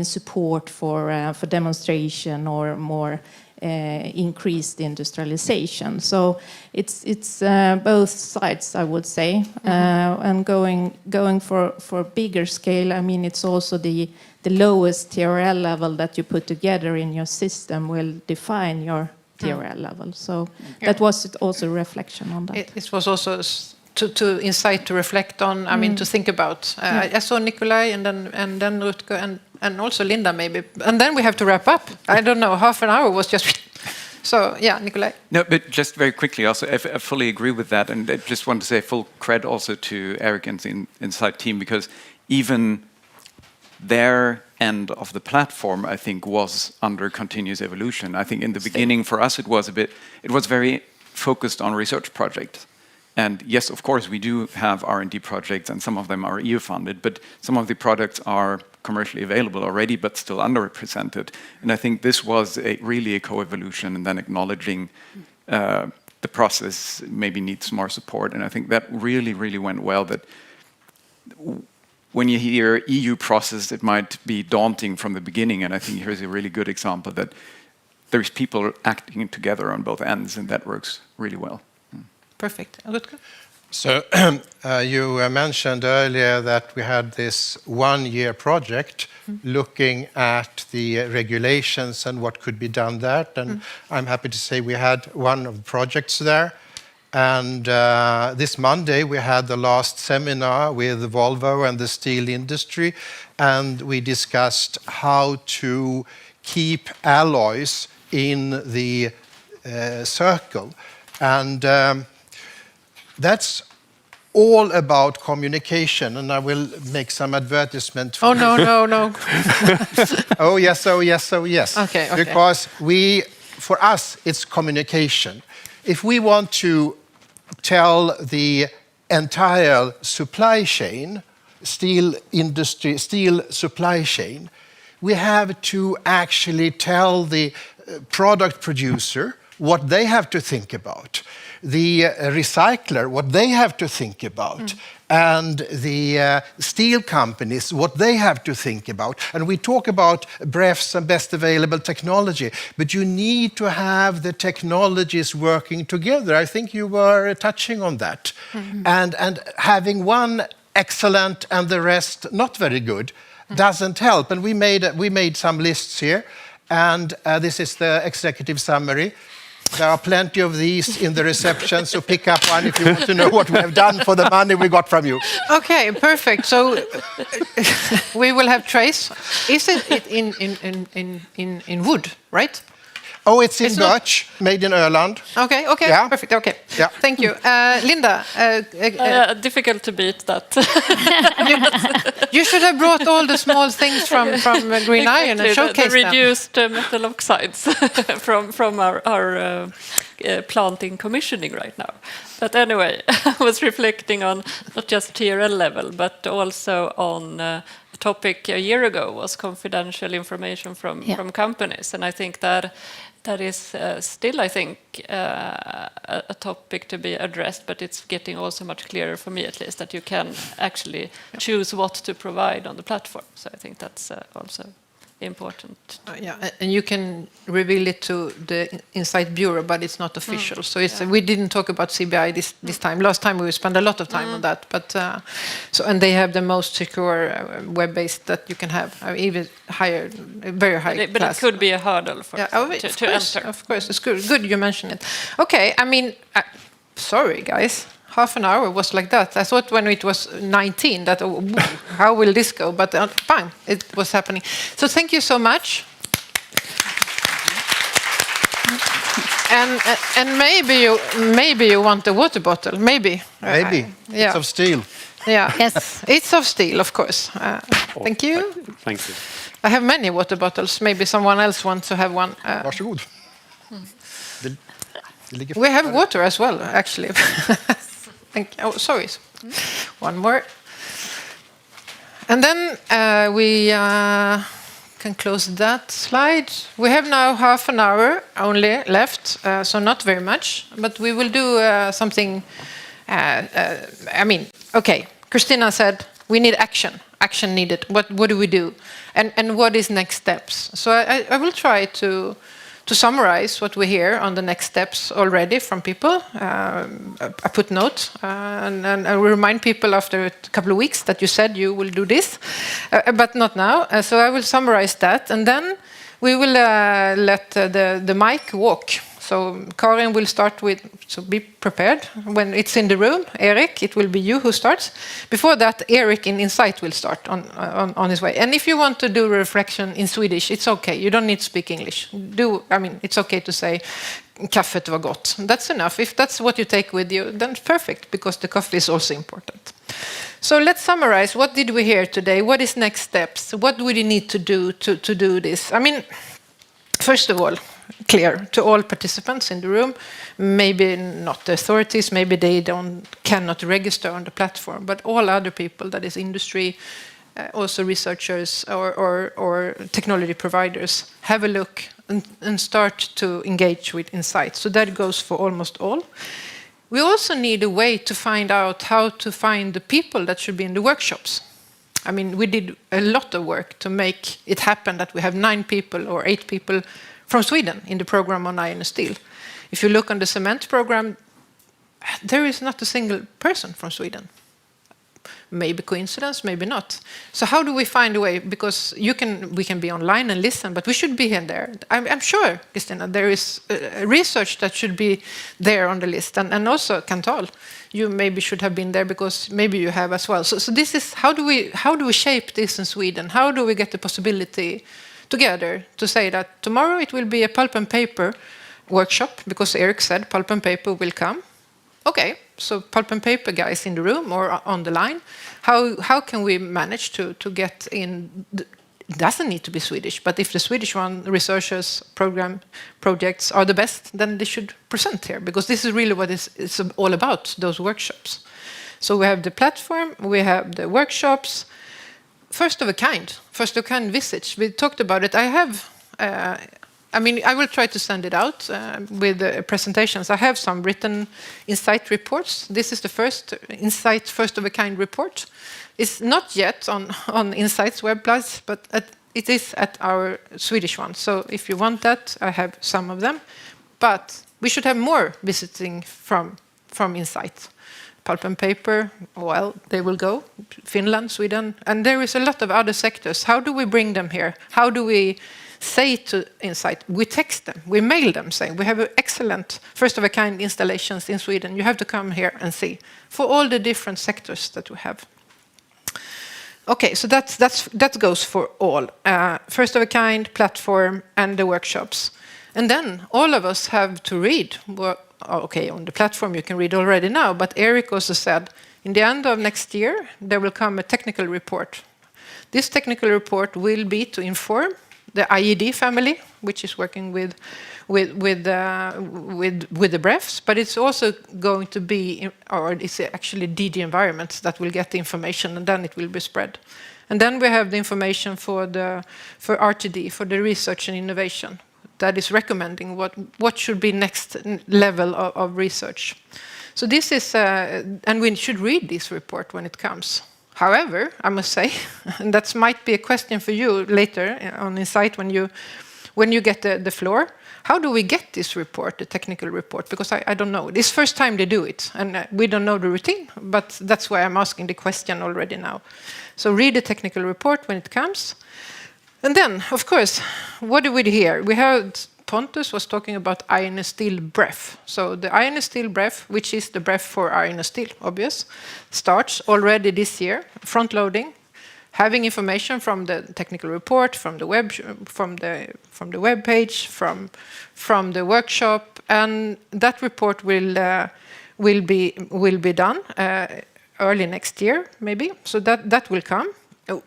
support for demonstration or more increased industrialization. So it's both sides, I would say, and going for bigger scale. I mean, it's also the lowest TRL level that you put together in your system will define your TRL level. So that was also a reflection on that. It was also to INCITE to reflect on. I mean, to think about. I saw Nikolai and then Rutger and also Linda maybe, and then we have to wrap up. I don't know. Half an hour was just. So yeah, Nikolai. No, but just very quickly, also, I fully agree with that, and I just want to say full credit also to Eric and the INCITE team, because even their end of the platform, I think, was under continuous evolution. I think in the beginning for us it was very focused on research projects. And yes, of course, we do have R&D projects, and some of them are EU funded, but some of the products are commercially available already, but still underrepresented. And I think this was really a co-evolution, and then acknowledging the process maybe needs more support. And I think that really, really went well. That when you hear EU process, it might be daunting from the beginning. And I think here's a really good example that there's people acting together on both ends, and that works really well. Perfect. Rutger? So you mentioned earlier that we had this one-year project looking at the regulations and what could be done there. And I'm happy to say we had one of the projects there. And this Monday we had the last seminar with Volvo and the steel industry, and we discussed how to keep alloys in the circle. And that's all about communication, and I will make some advertisement. Oh, no. Oh, yes, oh, yes, oh, yes. Okay. Because for us, it's communication. If we want to tell the entire supply chain, steel industry, steel supply chain, we have to actually tell the product producer what they have to think about, the recycler what they have to think about, and the steel companies what they have to think about. And we talk about BREFs and best available technology, but you need to have the technologies working together. I think you were touching on that. And having one excellent and the rest not very good doesn't help. And we made some lists here, and this is the executive summary. There are plenty of these in the reception, so pick up one if you want to know what we have done for the money we got from you. Okay, perfect. So we will have trays. Is it in wood, right? Oh, it's in birch, made in Öland. Okay, Yeah. Perfect. Okay, yeah. Thank you, Linda. Difficult to beat that. You should have brought all the small things from Green Iron and showcased the reduced metal oxides from our plant in commissioning right now. But anyway, I was reflecting on not just TRL level, but also on a topic a year ago was confidential information from companies, and I think that is still, I think, a topic to be addressed, but it's getting also much clearer for me, at least, that you can actually choose what to provide on the platform. So I think that's also important. And you can reveal it to the INCITE Bureau, but it's not official. So we didn't talk about CBI this time. Last time we spent a lot of time on that. But and they have the most secure web-based that you can have, even higher, very high but class. It could be a hurdle for to enter. Of course, it's good you mention it. Okay, I mean, sorry guys. Half an hour was like that. I thought when it was 19 that, how will this go? But fine, it was happening. So thank you so much. And maybe you want a water bottle. Maybe. It's of steel. Yeah. Yes. It's of steel, of course. Thank you. Thank you. I have many water bottles. Maybe someone else wants to have one. Varsågod. We have water as well, actually. Oh, sorry. One more. And then we can close that slide. We have now half an hour only left, so not very much, but we will do something. Okay, Christina said we need action. Action needed. What do we do? And what is next steps? So I will try to summarize what we hear on the next steps already from people. I put notes and I will remind people after a couple of weeks that you said you will do this, but not now. So I will summarize that, and then we will let the mic walk. So Karin will start with, so be prepared when it's in the room. Erik, it will be you who starts. Before that, Erik in INCITE will start on his way. And if you want to do reflection in Swedish, it's okay. You don't need to speak English. It's okay to say, kaffet var gott. That's enough. If that's what you take with you, then perfect, because the coffee is also important. So let's summarize. What did we hear today? What is next steps? What do we need to do to do this? First of all, clear to all participants in the room, maybe not the authorities, maybe they cannot register on the platform, but all other people, that is industry, also researchers or technology providers, have a look and start to engage with INCITE. So that goes for almost all. We also need a way to find out how to find the people that should be in the workshops. We did a lot of work to make it happen that we have 9 people or 8 people from Sweden in the program on iron and steel. If you look on the cement program, there is not a single person from Sweden. Maybe coincidence, maybe not. So how do we find a way? Because we can be online and listen, but we should be in there. I'm sure, Kristina, there is research that should be there on the list, and also Kanthal, you maybe should have been there because maybe you have as well. So this is how do we shape this in Sweden? How do we get the possibility together to say that tomorrow it will be a pulp and paper workshop because Eric said pulp and paper will come. Okay, so pulp and paper guys in the room or on the line, how can we manage to get in? It doesn't need to be Swedish, but if the Swedish researchers projects are the best, then they should present here because this is really what it's all about, those workshops. So we have the platform, we have the workshops, first of a kind visits. We talked about it. I will try to send it out with the presentations. I have some written INCITE reports. This is the first INCITE first-of-a-kind report. It's not yet on INCITE's webpage, but it is at our Swedish one. So if you want that, I have some of them. But we should have more visiting from INCITE. Pulp and paper, well, they will go. Finland, Sweden. And there is a lot of other sectors. How do we bring them here? How do we say to INCITE, we text them, we mail them saying, we have excellent first-of-a-kind installations in Sweden. You have to come here and see for all the different sectors that we have. Okay, so that goes for all. First-of-a-kind, platform, and the workshops. And then all of us have to read. Okay, on the platform you can read already now, but Eric also said, in the end of next year, there will come a technical report. This technical report will be to inform the IED family, which is working with the BREFs, but it's also going to be, or it's actually DG Environments that will get the information, and then it will be spread. And then we have the information for RTD, for the research and innovation, that is recommending what should be next level of research. So this is, and we should read this report when it comes. However, I must say, and that might be a question for you later on INCITE when you get the floor, how do we get this report, the technical report? Because I don't know. It's first time they do it, and we don't know the routine, but that's why I'm asking the question already now. So read the technical report when it comes. And then, of course, what do we hear? We heard Pontus was talking about iron and steel BREF. So the iron and steel BREF, which is the BREF for iron and steel, obvious, starts already this year, front-loading, having information from the technical report, from the web page, from the workshop, and that report will be done early next year, maybe. So that will come.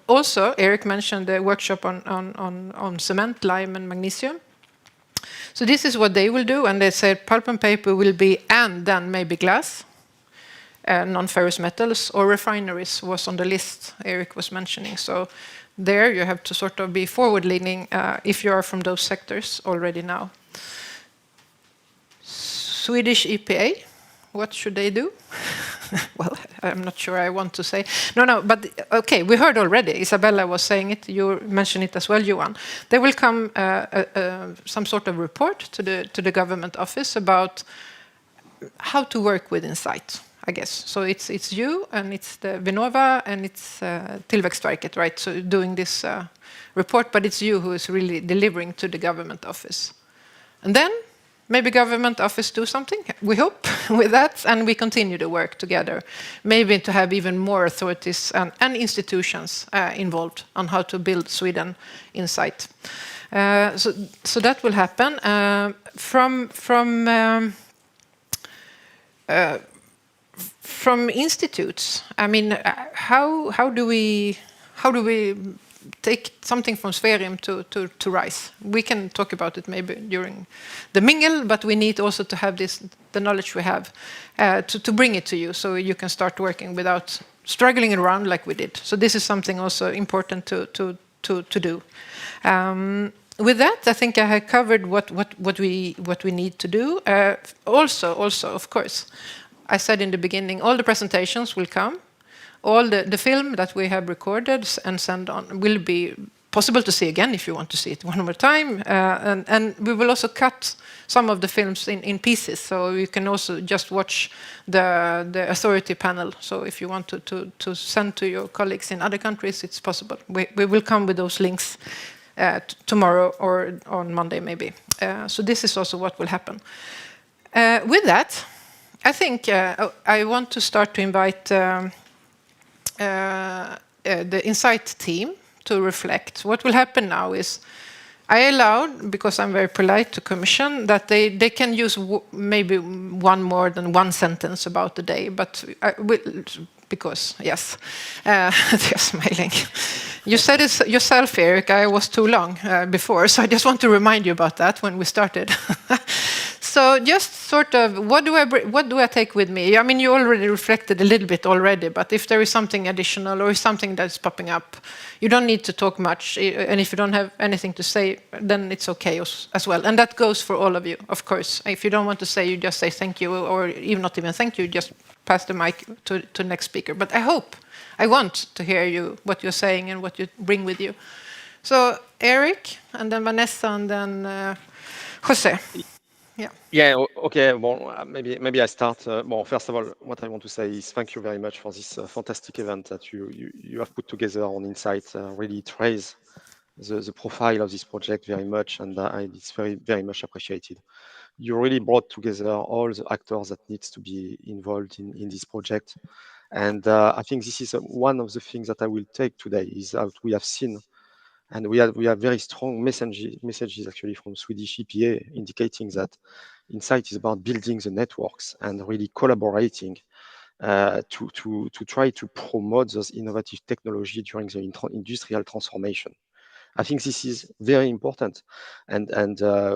Also, Eric mentioned the workshop on cement, lime, and magnesium. So this is what they will do, and they said pulp and paper will be, and then maybe glass, non-ferrous metals, or refineries was on the list Eric was mentioning. So there you have to sort of be forward-leaning if you are from those sectors already now. Swedish EPA, what should they do? Well, I'm not sure I want to say. No, but okay, we heard already. Isabella was saying it. You mentioned it as well, Johan. There will come some sort of report to the government office about how to work with INCITE, I guess. So it's you, and it's the Vinnova, and it's Tillväxtverket, right? So doing this report, but it's you who is really delivering to the government office. And then maybe government office do something, we hope, with that, and we continue to work together. Maybe to have even more authorities and institutions involved on how to build Sweden INCITE. So that will happen. From institutes, I mean, how do we take something from Spherium to RISE? We can talk about it maybe during the mingle, but we need also to have the knowledge we have to bring it to you, so you can start working without struggling around like we did. So this is something also important to do. With that, I think I have covered what we need to do. Also, of course, I said in the beginning, all the presentations will come. All the film that we have recorded and sent on will be possible to see again if you want to see it one more time. And we will also cut some of the films in pieces, so you can also just watch the authority panel. So if you want to send to your colleagues in other countries, it's possible. We will come with those links tomorrow or on Monday maybe. So this is also what will happen. With that, I think I want to start to invite the INCITE team to reflect. What will happen now is I allowed, because I'm very polite to Commission, that they can use maybe one more than one sentence about the day, but because, yes, they're smiling. You said it yourself, Eric, I was too long before, so I just want to remind you about that when we started. So just sort of, what do I take with me? I mean, you already reflected a little bit already, but if there is something additional or something that's popping up, you don't need to talk much. And if you don't have anything to say, then it's okay as well. And that goes for all of you, of course. If you don't want to say, you just say thank you, or even not even thank you, just pass the mic to next speaker. But I want to hear you, what you're saying and what you bring with you. So Eric, and then Vanessa, and then Jose. Yeah, okay. Well, maybe I start. Well, first of all, what I want to say is thank you very much for this fantastic event that you have put together on INCITE. Really, it raises the profile of this project very much, and it's very much appreciated. You really brought together all the actors that needs to be involved in this project, and I think this is one of the things that I will take today is that we have seen. And we have very strong messages actually from Swedish EPA indicating that INCITE is about building the networks and really collaborating to try to promote those innovative technology during the industrial transformation. I think this is very important, and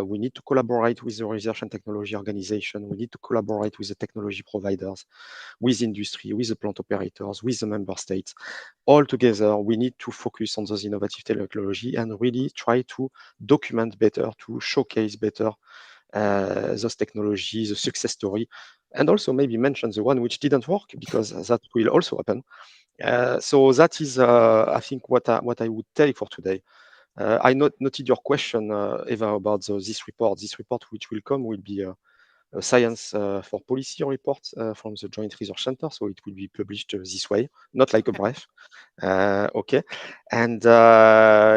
we need to collaborate with the research and technology organization. We need to collaborate with the technology providers, with industry, with the plant operators, with the member states. All together, we need to focus on those innovative technology and really try to document better, to showcase better those technologies, the success story, and also maybe mention the one which didn't work, because that will also happen. So that is, I think, what I would take for today. I noted your question, Eva, about this report. This report which will come will be a science for policy report from the Joint Research Center. So it will be published this way, not like a brief. Okay. And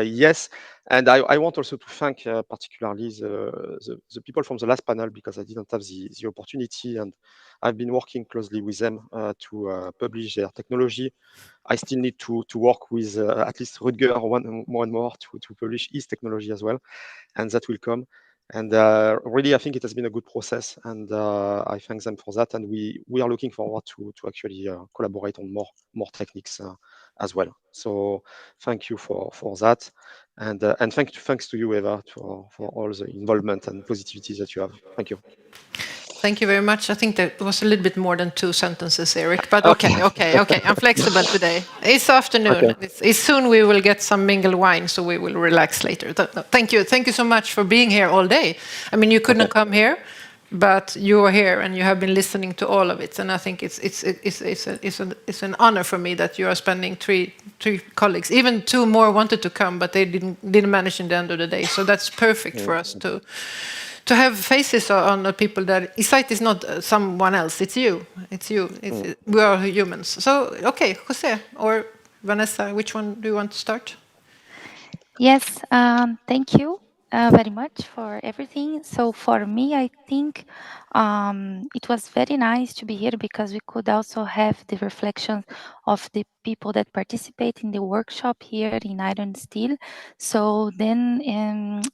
yes, and I want also to thank particularly the people from the last panel, because I didn't have the opportunity, and I've been working closely with them to publish their technology. I still need to work with at least Rutger more and more to publish his technology as well, and that will come. And really, I think it has been a good process, and I thank them for that. And we are looking forward to actually collaborate on more techniques as well. So thank you for that, and thanks to you, Eva, for all the involvement and positivity that you have. Thank you. Thank you very much. I think that was a little bit more than 2 sentences, Eric, but okay. I'm flexible today. It's afternoon. Okay. Soon we will get some mingled wine, so we will relax later. Thank you. Thank you so much for being here all day. I mean, you couldn't come here, but you are here and you have been listening to all of it. And I think it's an honor for me that you are spending three colleagues. Even 2 more wanted to come, but they didn't manage in the end of the day. So that's perfect for us to have faces on the people that INCITE is not someone else. It's you. We are humans. So, okay, Jose or Vanessa, which one do you want to start? Yes, thank you very much for everything. So for me, I think it was very nice to be here because we could also have the reflection of the people that participate in the workshop here in Iron and Steel. So then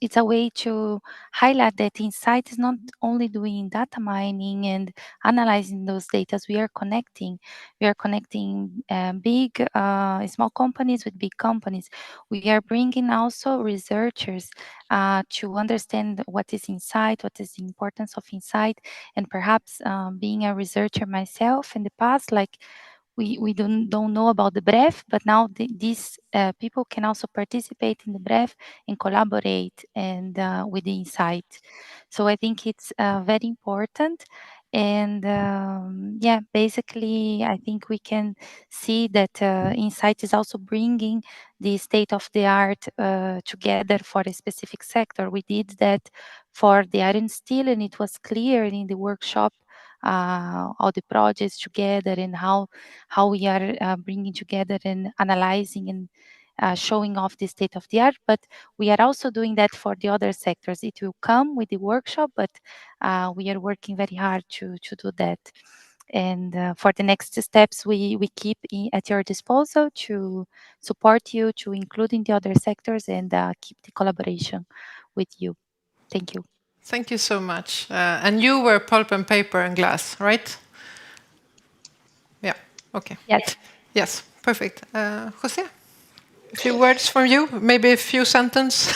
it's a way to highlight that INCITE is not only doing data mining and analyzing those data, we are connecting. We are connecting big, small companies with big companies. We are bringing also researchers to understand what is INCITE, what is the importance of INCITE, and perhaps being a researcher myself in the past, like we don't know about the BREF, but now these people can also participate in the BREF and collaborate and with the INCITE. So I think it's very important. And yeah, basically, I think we can see that INCITE is also bringing the state-of-the-art together for a specific sector. We did that for the iron and steel, and it was clear in the workshop all the projects together and how we are bringing together and analyzing and showing off the state of the art, but we are also doing that for the other sectors. It will come with the workshop, but we are working very hard to do that. And for the next steps, we keep at your disposal to support you, to include in the other sectors and keep the collaboration with you. Thank you. Thank you so much. And you were pulp and paper and glass, right? Yeah, okay. Yes. Yes, perfect. Jose, a few words from you, maybe a few sentences.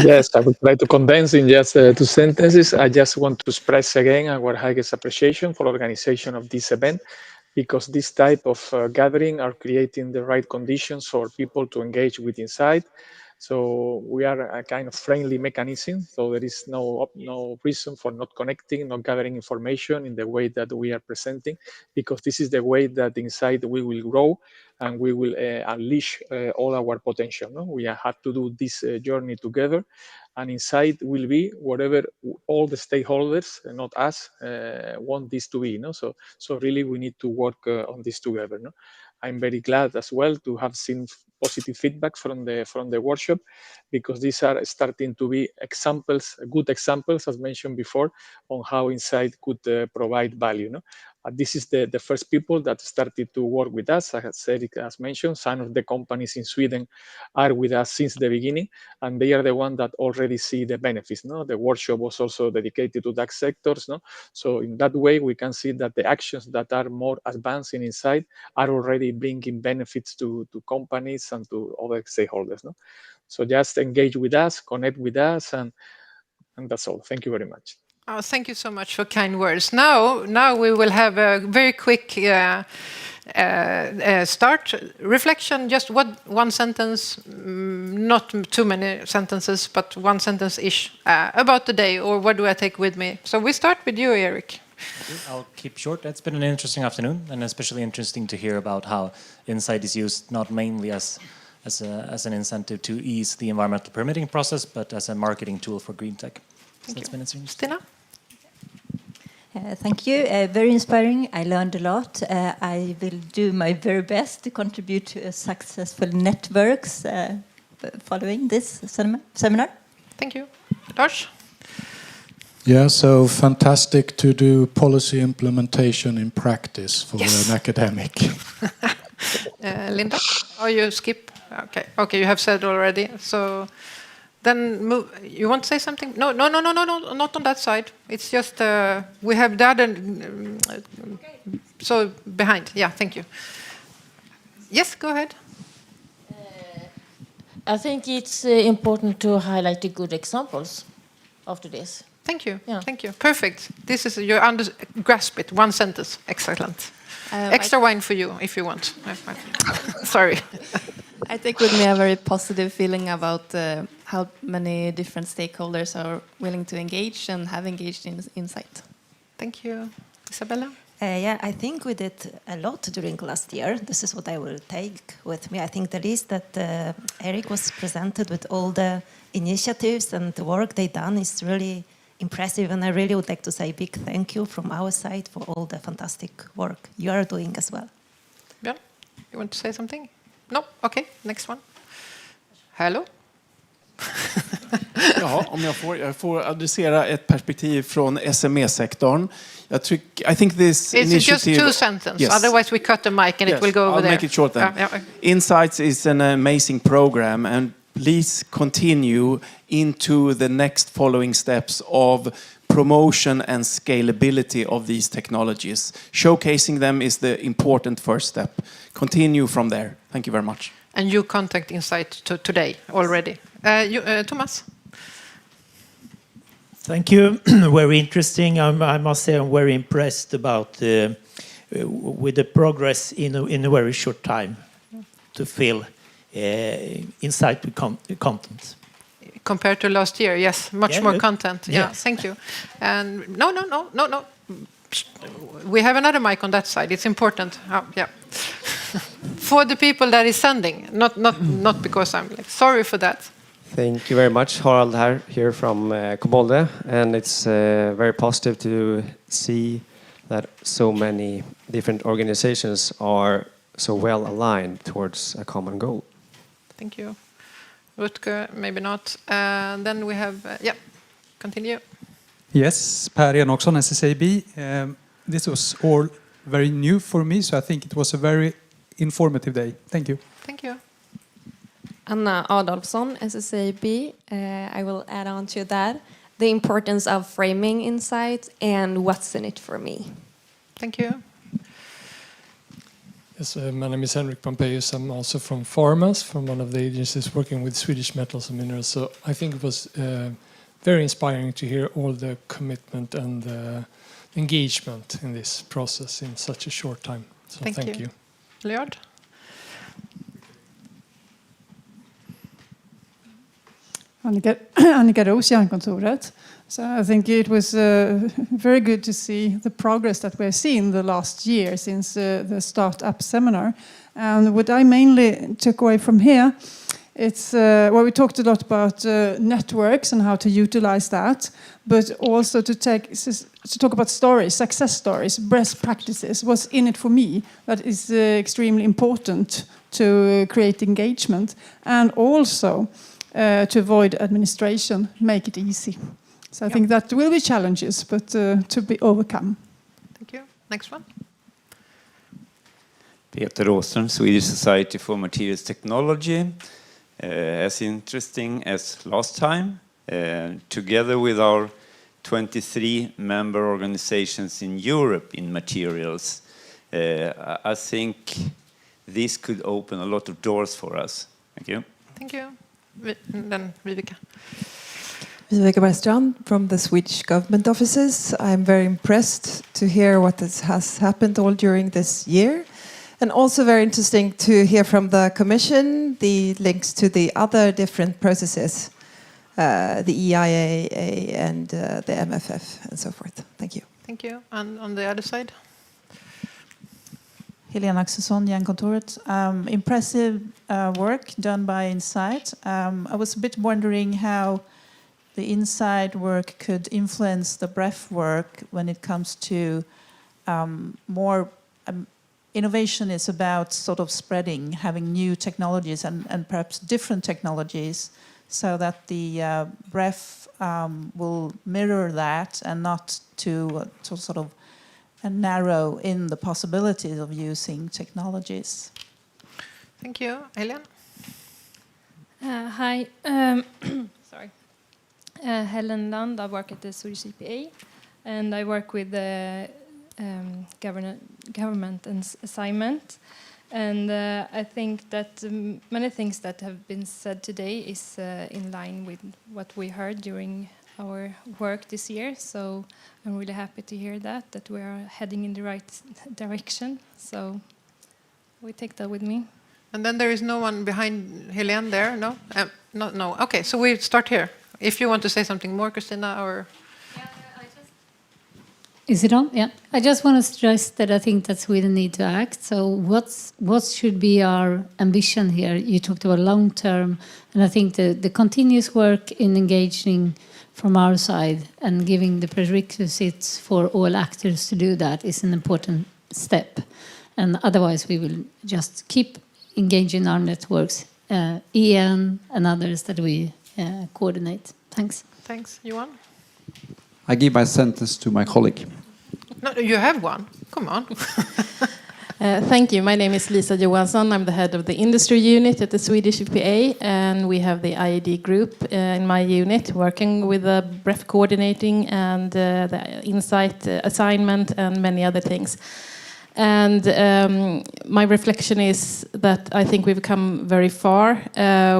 Yes, I will try to condense in just 2 sentences. I just want to express again our highest appreciation for organization of this event, because this type of gathering are creating the right conditions for people to engage with INCITE. So we are a kind of friendly mechanism. So there is no reason for not connecting, not gathering information in the way that we are presenting, because this is the way that INCITE we will grow and we will unleash all our potential. No? We have to do this journey together, and INCITE will be whatever all the stakeholders, not us, want this to be. No? So really we need to work on this together. No? I'm very glad as well to have seen positive feedback from the workshop, because these are starting to be examples, good examples, as mentioned before, on how INCITE could provide value. No? This is the first people that started to work with us. As Eric has mentioned, some of the companies in Sweden are with us since the beginning, and they are the ones that already see the benefits. No? The workshop was also dedicated to that sectors. No? So in that way, we can see that the actions that are more advanced in INCITE are already bringing benefits to companies and to other stakeholders. No? So just engage with us, connect with us, and that's all. Thank you very much. Oh, thank you so much for kind words. Now we will have a very quick start reflection. Just one sentence, not too many sentences, but one sentence ish about the day, or what do I take with me? So we start with you, Eric. I'll keep short. It's been an interesting afternoon, and especially interesting to hear about how INCITE is used not mainly as an incentive to ease the environmental permitting process, but as a marketing tool for green tech. Thank you. Stina? Thank you. Very inspiring. I learned a lot. I will do my very best to contribute to a successful networks following this seminar. Thank you. Lars? Yeah, so fantastic to do policy implementation in practice for an academic. Linda? Oh, you skip? Okay, you have said already. So then move. You want to say something? No, not on that side. It's just we have that and so behind. Yeah, thank you. Yes, go ahead. I think it's important to highlight the good examples after this. Thank you. Yeah. Thank you. Perfect. This is you grasp it. One sentence. Excellent. Extra wine for you if you want. Sorry. I take with me a very positive feeling about how many different stakeholders are willing to engage and have engaged in INCITE. Thank you. Isabella? Yeah, I think we did a lot during last year. This is what I will take with me. I think the list that Eric was presented with all the initiatives and the work they've done is really impressive, and I really would like to say a big thank you from our side for all the fantastic work you are doing as well. Yeah, you want to say something? No? Okay, next one. Hello? Ja, om jag får adressera ett perspektiv från SME-sektorn. I think this initiative... It's just 2 sentences, yes. Otherwise we cut the mic and it will go over there. I'll make it short then. INCITE is an amazing program, and please continue into the next following steps of promotion and scalability of these technologies. Showcasing them is the important first step. Continue from there. Thank you very much. And you contact INCITE today already. Thomas? Thank you. Very interesting. I must say I'm very impressed about with the progress in a very short time to fill INCITE with content. Compared to last year, yes, much more content. Yeah, Yes. thank you. And no. We have another mic on that side. It's important. Oh, yeah. For the people that is sending, not because I'm like sorry for that. Thank you very much, Harald here from Kobolde, and it's very positive to see that so many different organizations are so well aligned towards a common goal. Thank you. Rutger, maybe not. Then we have, continue. Yes, Per Enoksson, SSAB. This was all very new for me, so I think it was a very informative day. Thank you. Thank you. Anna Adolfsson, SSAB. I will add on to that the importance of framing insight and what's in it for me. Thank you. Yes, my name is Henrik Pompeius. I'm also from Pharmas, from one of the agencies working with Swedish metals and minerals. So I think it was very inspiring to hear all the commitment and engagement in this process in such a short time. So thank you. Leod? Annika Roos, Jernkontoret. So I think it was very good to see the progress that we've seen the last year since the Startup seminar. And what I mainly took away from here, it's we talked a lot about networks and how to utilize that, but also to talk about stories, success stories, best practices. What's in it for me that is extremely important to create engagement, and also to avoid administration, make it easy. So I think that will be challenges, but to be overcome. Thank you. Next one. Peter Åström, Swedish Society for Materials Technology. As interesting as last time, together with our 23 member organizations in Europe in materials, I think this could open a lot of doors for us. Thank you. Thank you. Then Viveka. Viveka Bergstrand from the Swedish government offices. I'm very impressed to hear what has happened all during this year. And also very interesting to hear from the Commission the links to the other different processes, the EIA and the MFF and so forth. Thank you. Thank you. And on the other side? Helena Axelsson, Jernkontoret. Impressive work done by INCITE. I was a bit wondering how the INCITE work could influence the BREF work when it comes to more innovation is about sort of spreading, having new technologies and perhaps different technologies so that the BREF will mirror that and not to sort of narrow in the possibilities of using technologies. Thank you. Helen? Hi. Sorry. Helen Land. I work at the Swedish EPA, and I work with the government and assignment. And I think that many things that have been said today is in line with what we heard during our work this year. So I'm really happy to hear that we are heading in the right direction. So we take that with me. And then there is no one behind Helene there, no? No. Okay, so we start here. If you want to say something more, Christina, or... Is it on? Yeah. I just want to stress that I think that Sweden need to act. So what should be our ambition here? You talked about long term, and I think the continuous work in engaging from our side and giving the prerequisites for all actors to do that is an important step. And otherwise we will just keep engaging our networks, EN and others that we coordinate. Thanks. Thanks. Johan? I give my sentence to my colleague. No, you have one. Come on. Thank you. My name is Lisa Johansson. I'm the head of the industry unit at the Swedish EPA, and we have the IED group in my unit working with the BREF coordinating and the INCITE assignment and many other things. And my reflection is that I think we've come very far.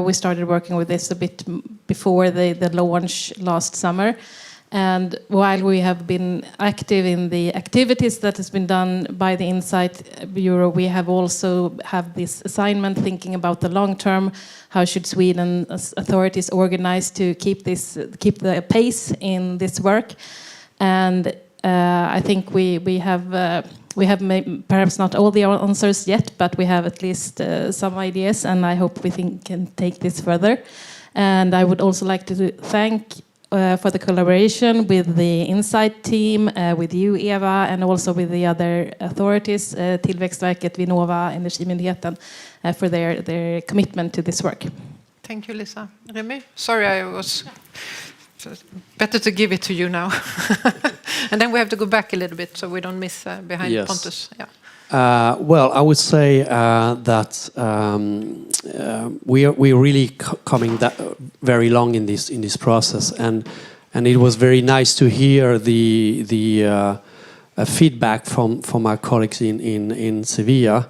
We started working with this a bit before the launch last summer. And while we have been active in the activities that has been done by the INCITE Bureau, we have also have this assignment thinking about the long term. How should Sweden's authorities organize to keep the pace in this work? And I think we have perhaps not all the answers yet, but we have at least some ideas, and I hope we can take this further. And I would also like to thank for the collaboration with the INCITE team, with you, Eva, and also with the other authorities, Tillväxtverket, Vinnova, Energimyndigheten, for their commitment to this work. Thank you, Lisa. Remy? Sorry, I was... Better to give it to you now. And then we have to go back a little bit so we don't miss behind yes. Pontus. Yeah. Well, I would say that we're really coming very long in this process, and it was very nice to hear the feedback from our colleagues in Sevilla.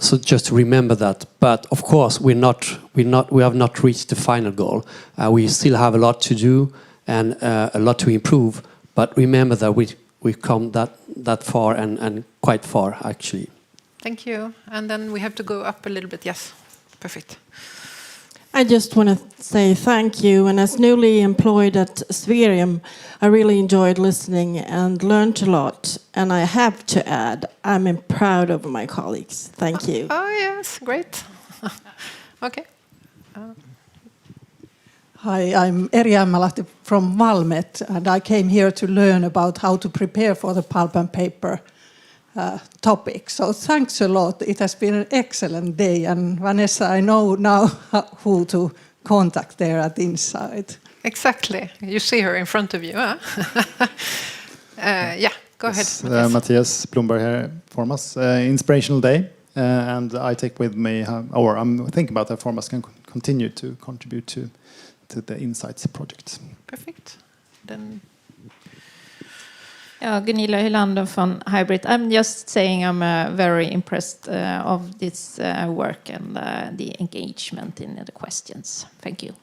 So just remember that. But of course, we have not reached the final goal. We still have a lot to do and a lot to improve. But remember that we've come that far and quite far, actually. Thank you. And then we have to go up a little bit. Yes, perfect. I just want to say thank you. And as newly employed at Sverium, I really enjoyed listening and learned a lot. And I have to add, I'm proud of my colleagues. Thank you. Oh, yes, great. Okay. Hi, I'm Eri Ämmälahti from Valmet, and I came here to learn about how to prepare for the pulp and paper topic. So thanks a lot. It has been an excellent day. And Vanessa, I know now who to contact there at INCITE. Exactly. You see her in front of you, huh? Yeah, go ahead. Matthias Blomberg here, Formas. Inspirational day. And I take with me, or I'm thinking about how Formas can continue to contribute to the INCITES project. Perfect. Then... Gunilla Hylander from Hybrid. I'm just saying I'm very impressed of this work and the engagement in the questions. Thank you.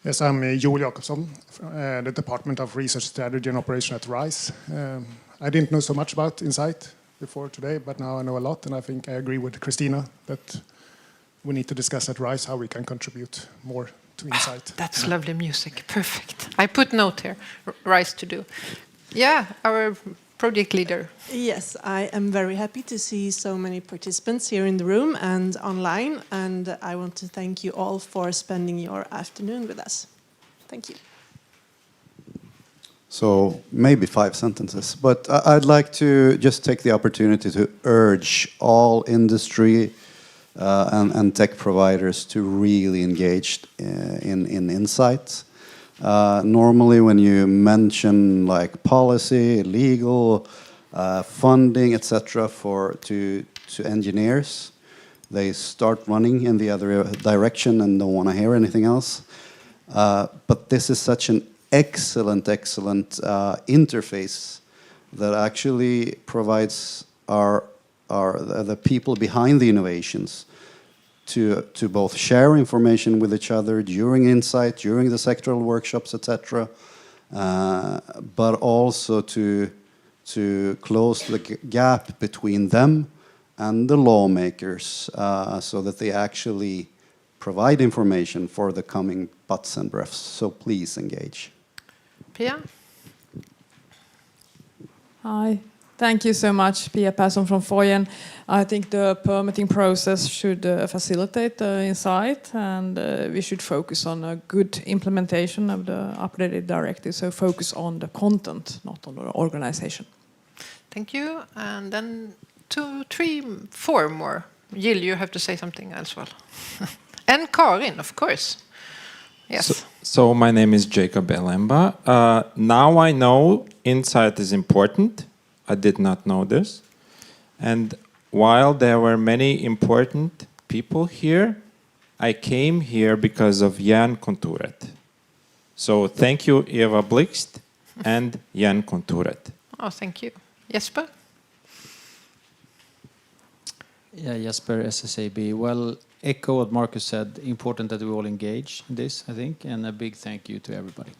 Yes, I'm Joel Jakobsson, the Department of Research Strategy and Operation at RISE. I didn't know so much about INCITE before today, but now I know a lot, and I think I agree with Christina that we need to discuss at RISE how we can contribute more to INCITE. That's lovely music. Perfect. I put note here. RISE to do. Yeah, our project leader. Yes, I am very happy to see so many participants here in the room and online, and I want to thank you all for spending your afternoon with us. Thank you. So maybe 5 sentences, but I'd like to just take the opportunity to urge all industry and tech providers to really engage in INCITE. Normally when you mention like policy, legal, funding, etc. to engineers, they start running in the other direction and don't want to hear anything else. But this is such an excellent interface that actually provides the people behind the innovations to both share information with each other during INCITE, during the sectoral workshops, etc., but also to close the gap between them and the lawmakers, so that they actually provide information for the coming butts and breaths. So please engage. Pia? Hi. Thank you so much, Pia Persson from Foyen. I think the permitting process should facilitate the INCITE, and we should focus on a good implementation of the updated directive, so focus on the content, not on the organization. Thank you. And then 2, 3, 4 more. Jill, you have to say something as well. And Karin, of course. Yes. So my name is Jacob Elemba. Now I know INCITE is important. I did not know this. And while there were many important people here, I came here because of Jan Konturet. So thank you, Eva Blixt and Jan Konturet. Oh, thank you. Jesper? Yeah, Jesper, SSAB. Well, echo what Marcus said. Important that we all engage in this, I think, and a big thank you to everybody.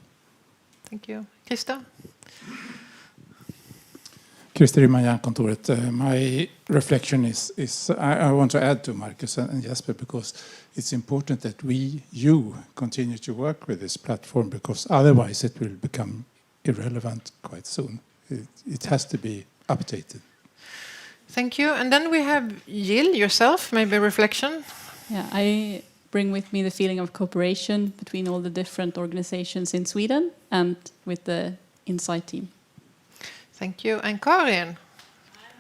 Thank you. Krista? Christer Riman-Jernkontoret. My reflection is I want to add to Marcus and Jesper, because it's important that you continue to work with this platform, because otherwise it will become irrelevant quite soon. It has to be updated. Thank you. And then we have Jill, yourself, maybe a reflection. Yeah, I bring with me the feeling of cooperation between all the different organizations in Sweden and with the INCITE team. Thank you. And Karin? I'm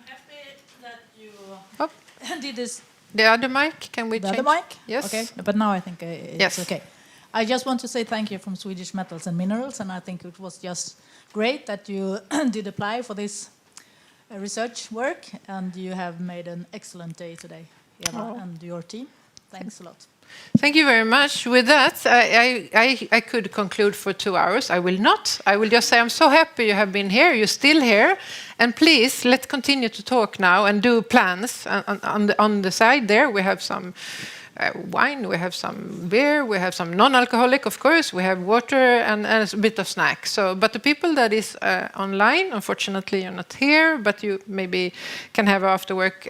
happy that you did this. The other mic, can we change? The other mic? Yes. Okay, but now I think it's yes. okay. I just want to say thank you from Swedish Metals and Minerals, and I think it was just great that you did apply for this research work, and you have made an excellent day today, Eva, and your team. Thanks a lot. Thank you very much. With that, I could conclude for 2 hours. I will not. I will just say I'm so happy you have been here. You're still here. And please, let's continue to talk now and do plans. On the side there, we have some wine, we have some beer, we have some non-alcoholic, of course, we have water and a bit of snack. So, but the people that is online, unfortunately, you're not here, but you maybe can have after work,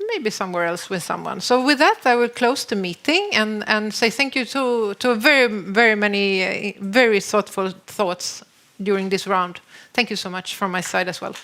maybe somewhere else with someone. So with that, I will close the meeting and say thank you to very, very many very thoughtful thoughts during this round. Thank you so much from my side as well.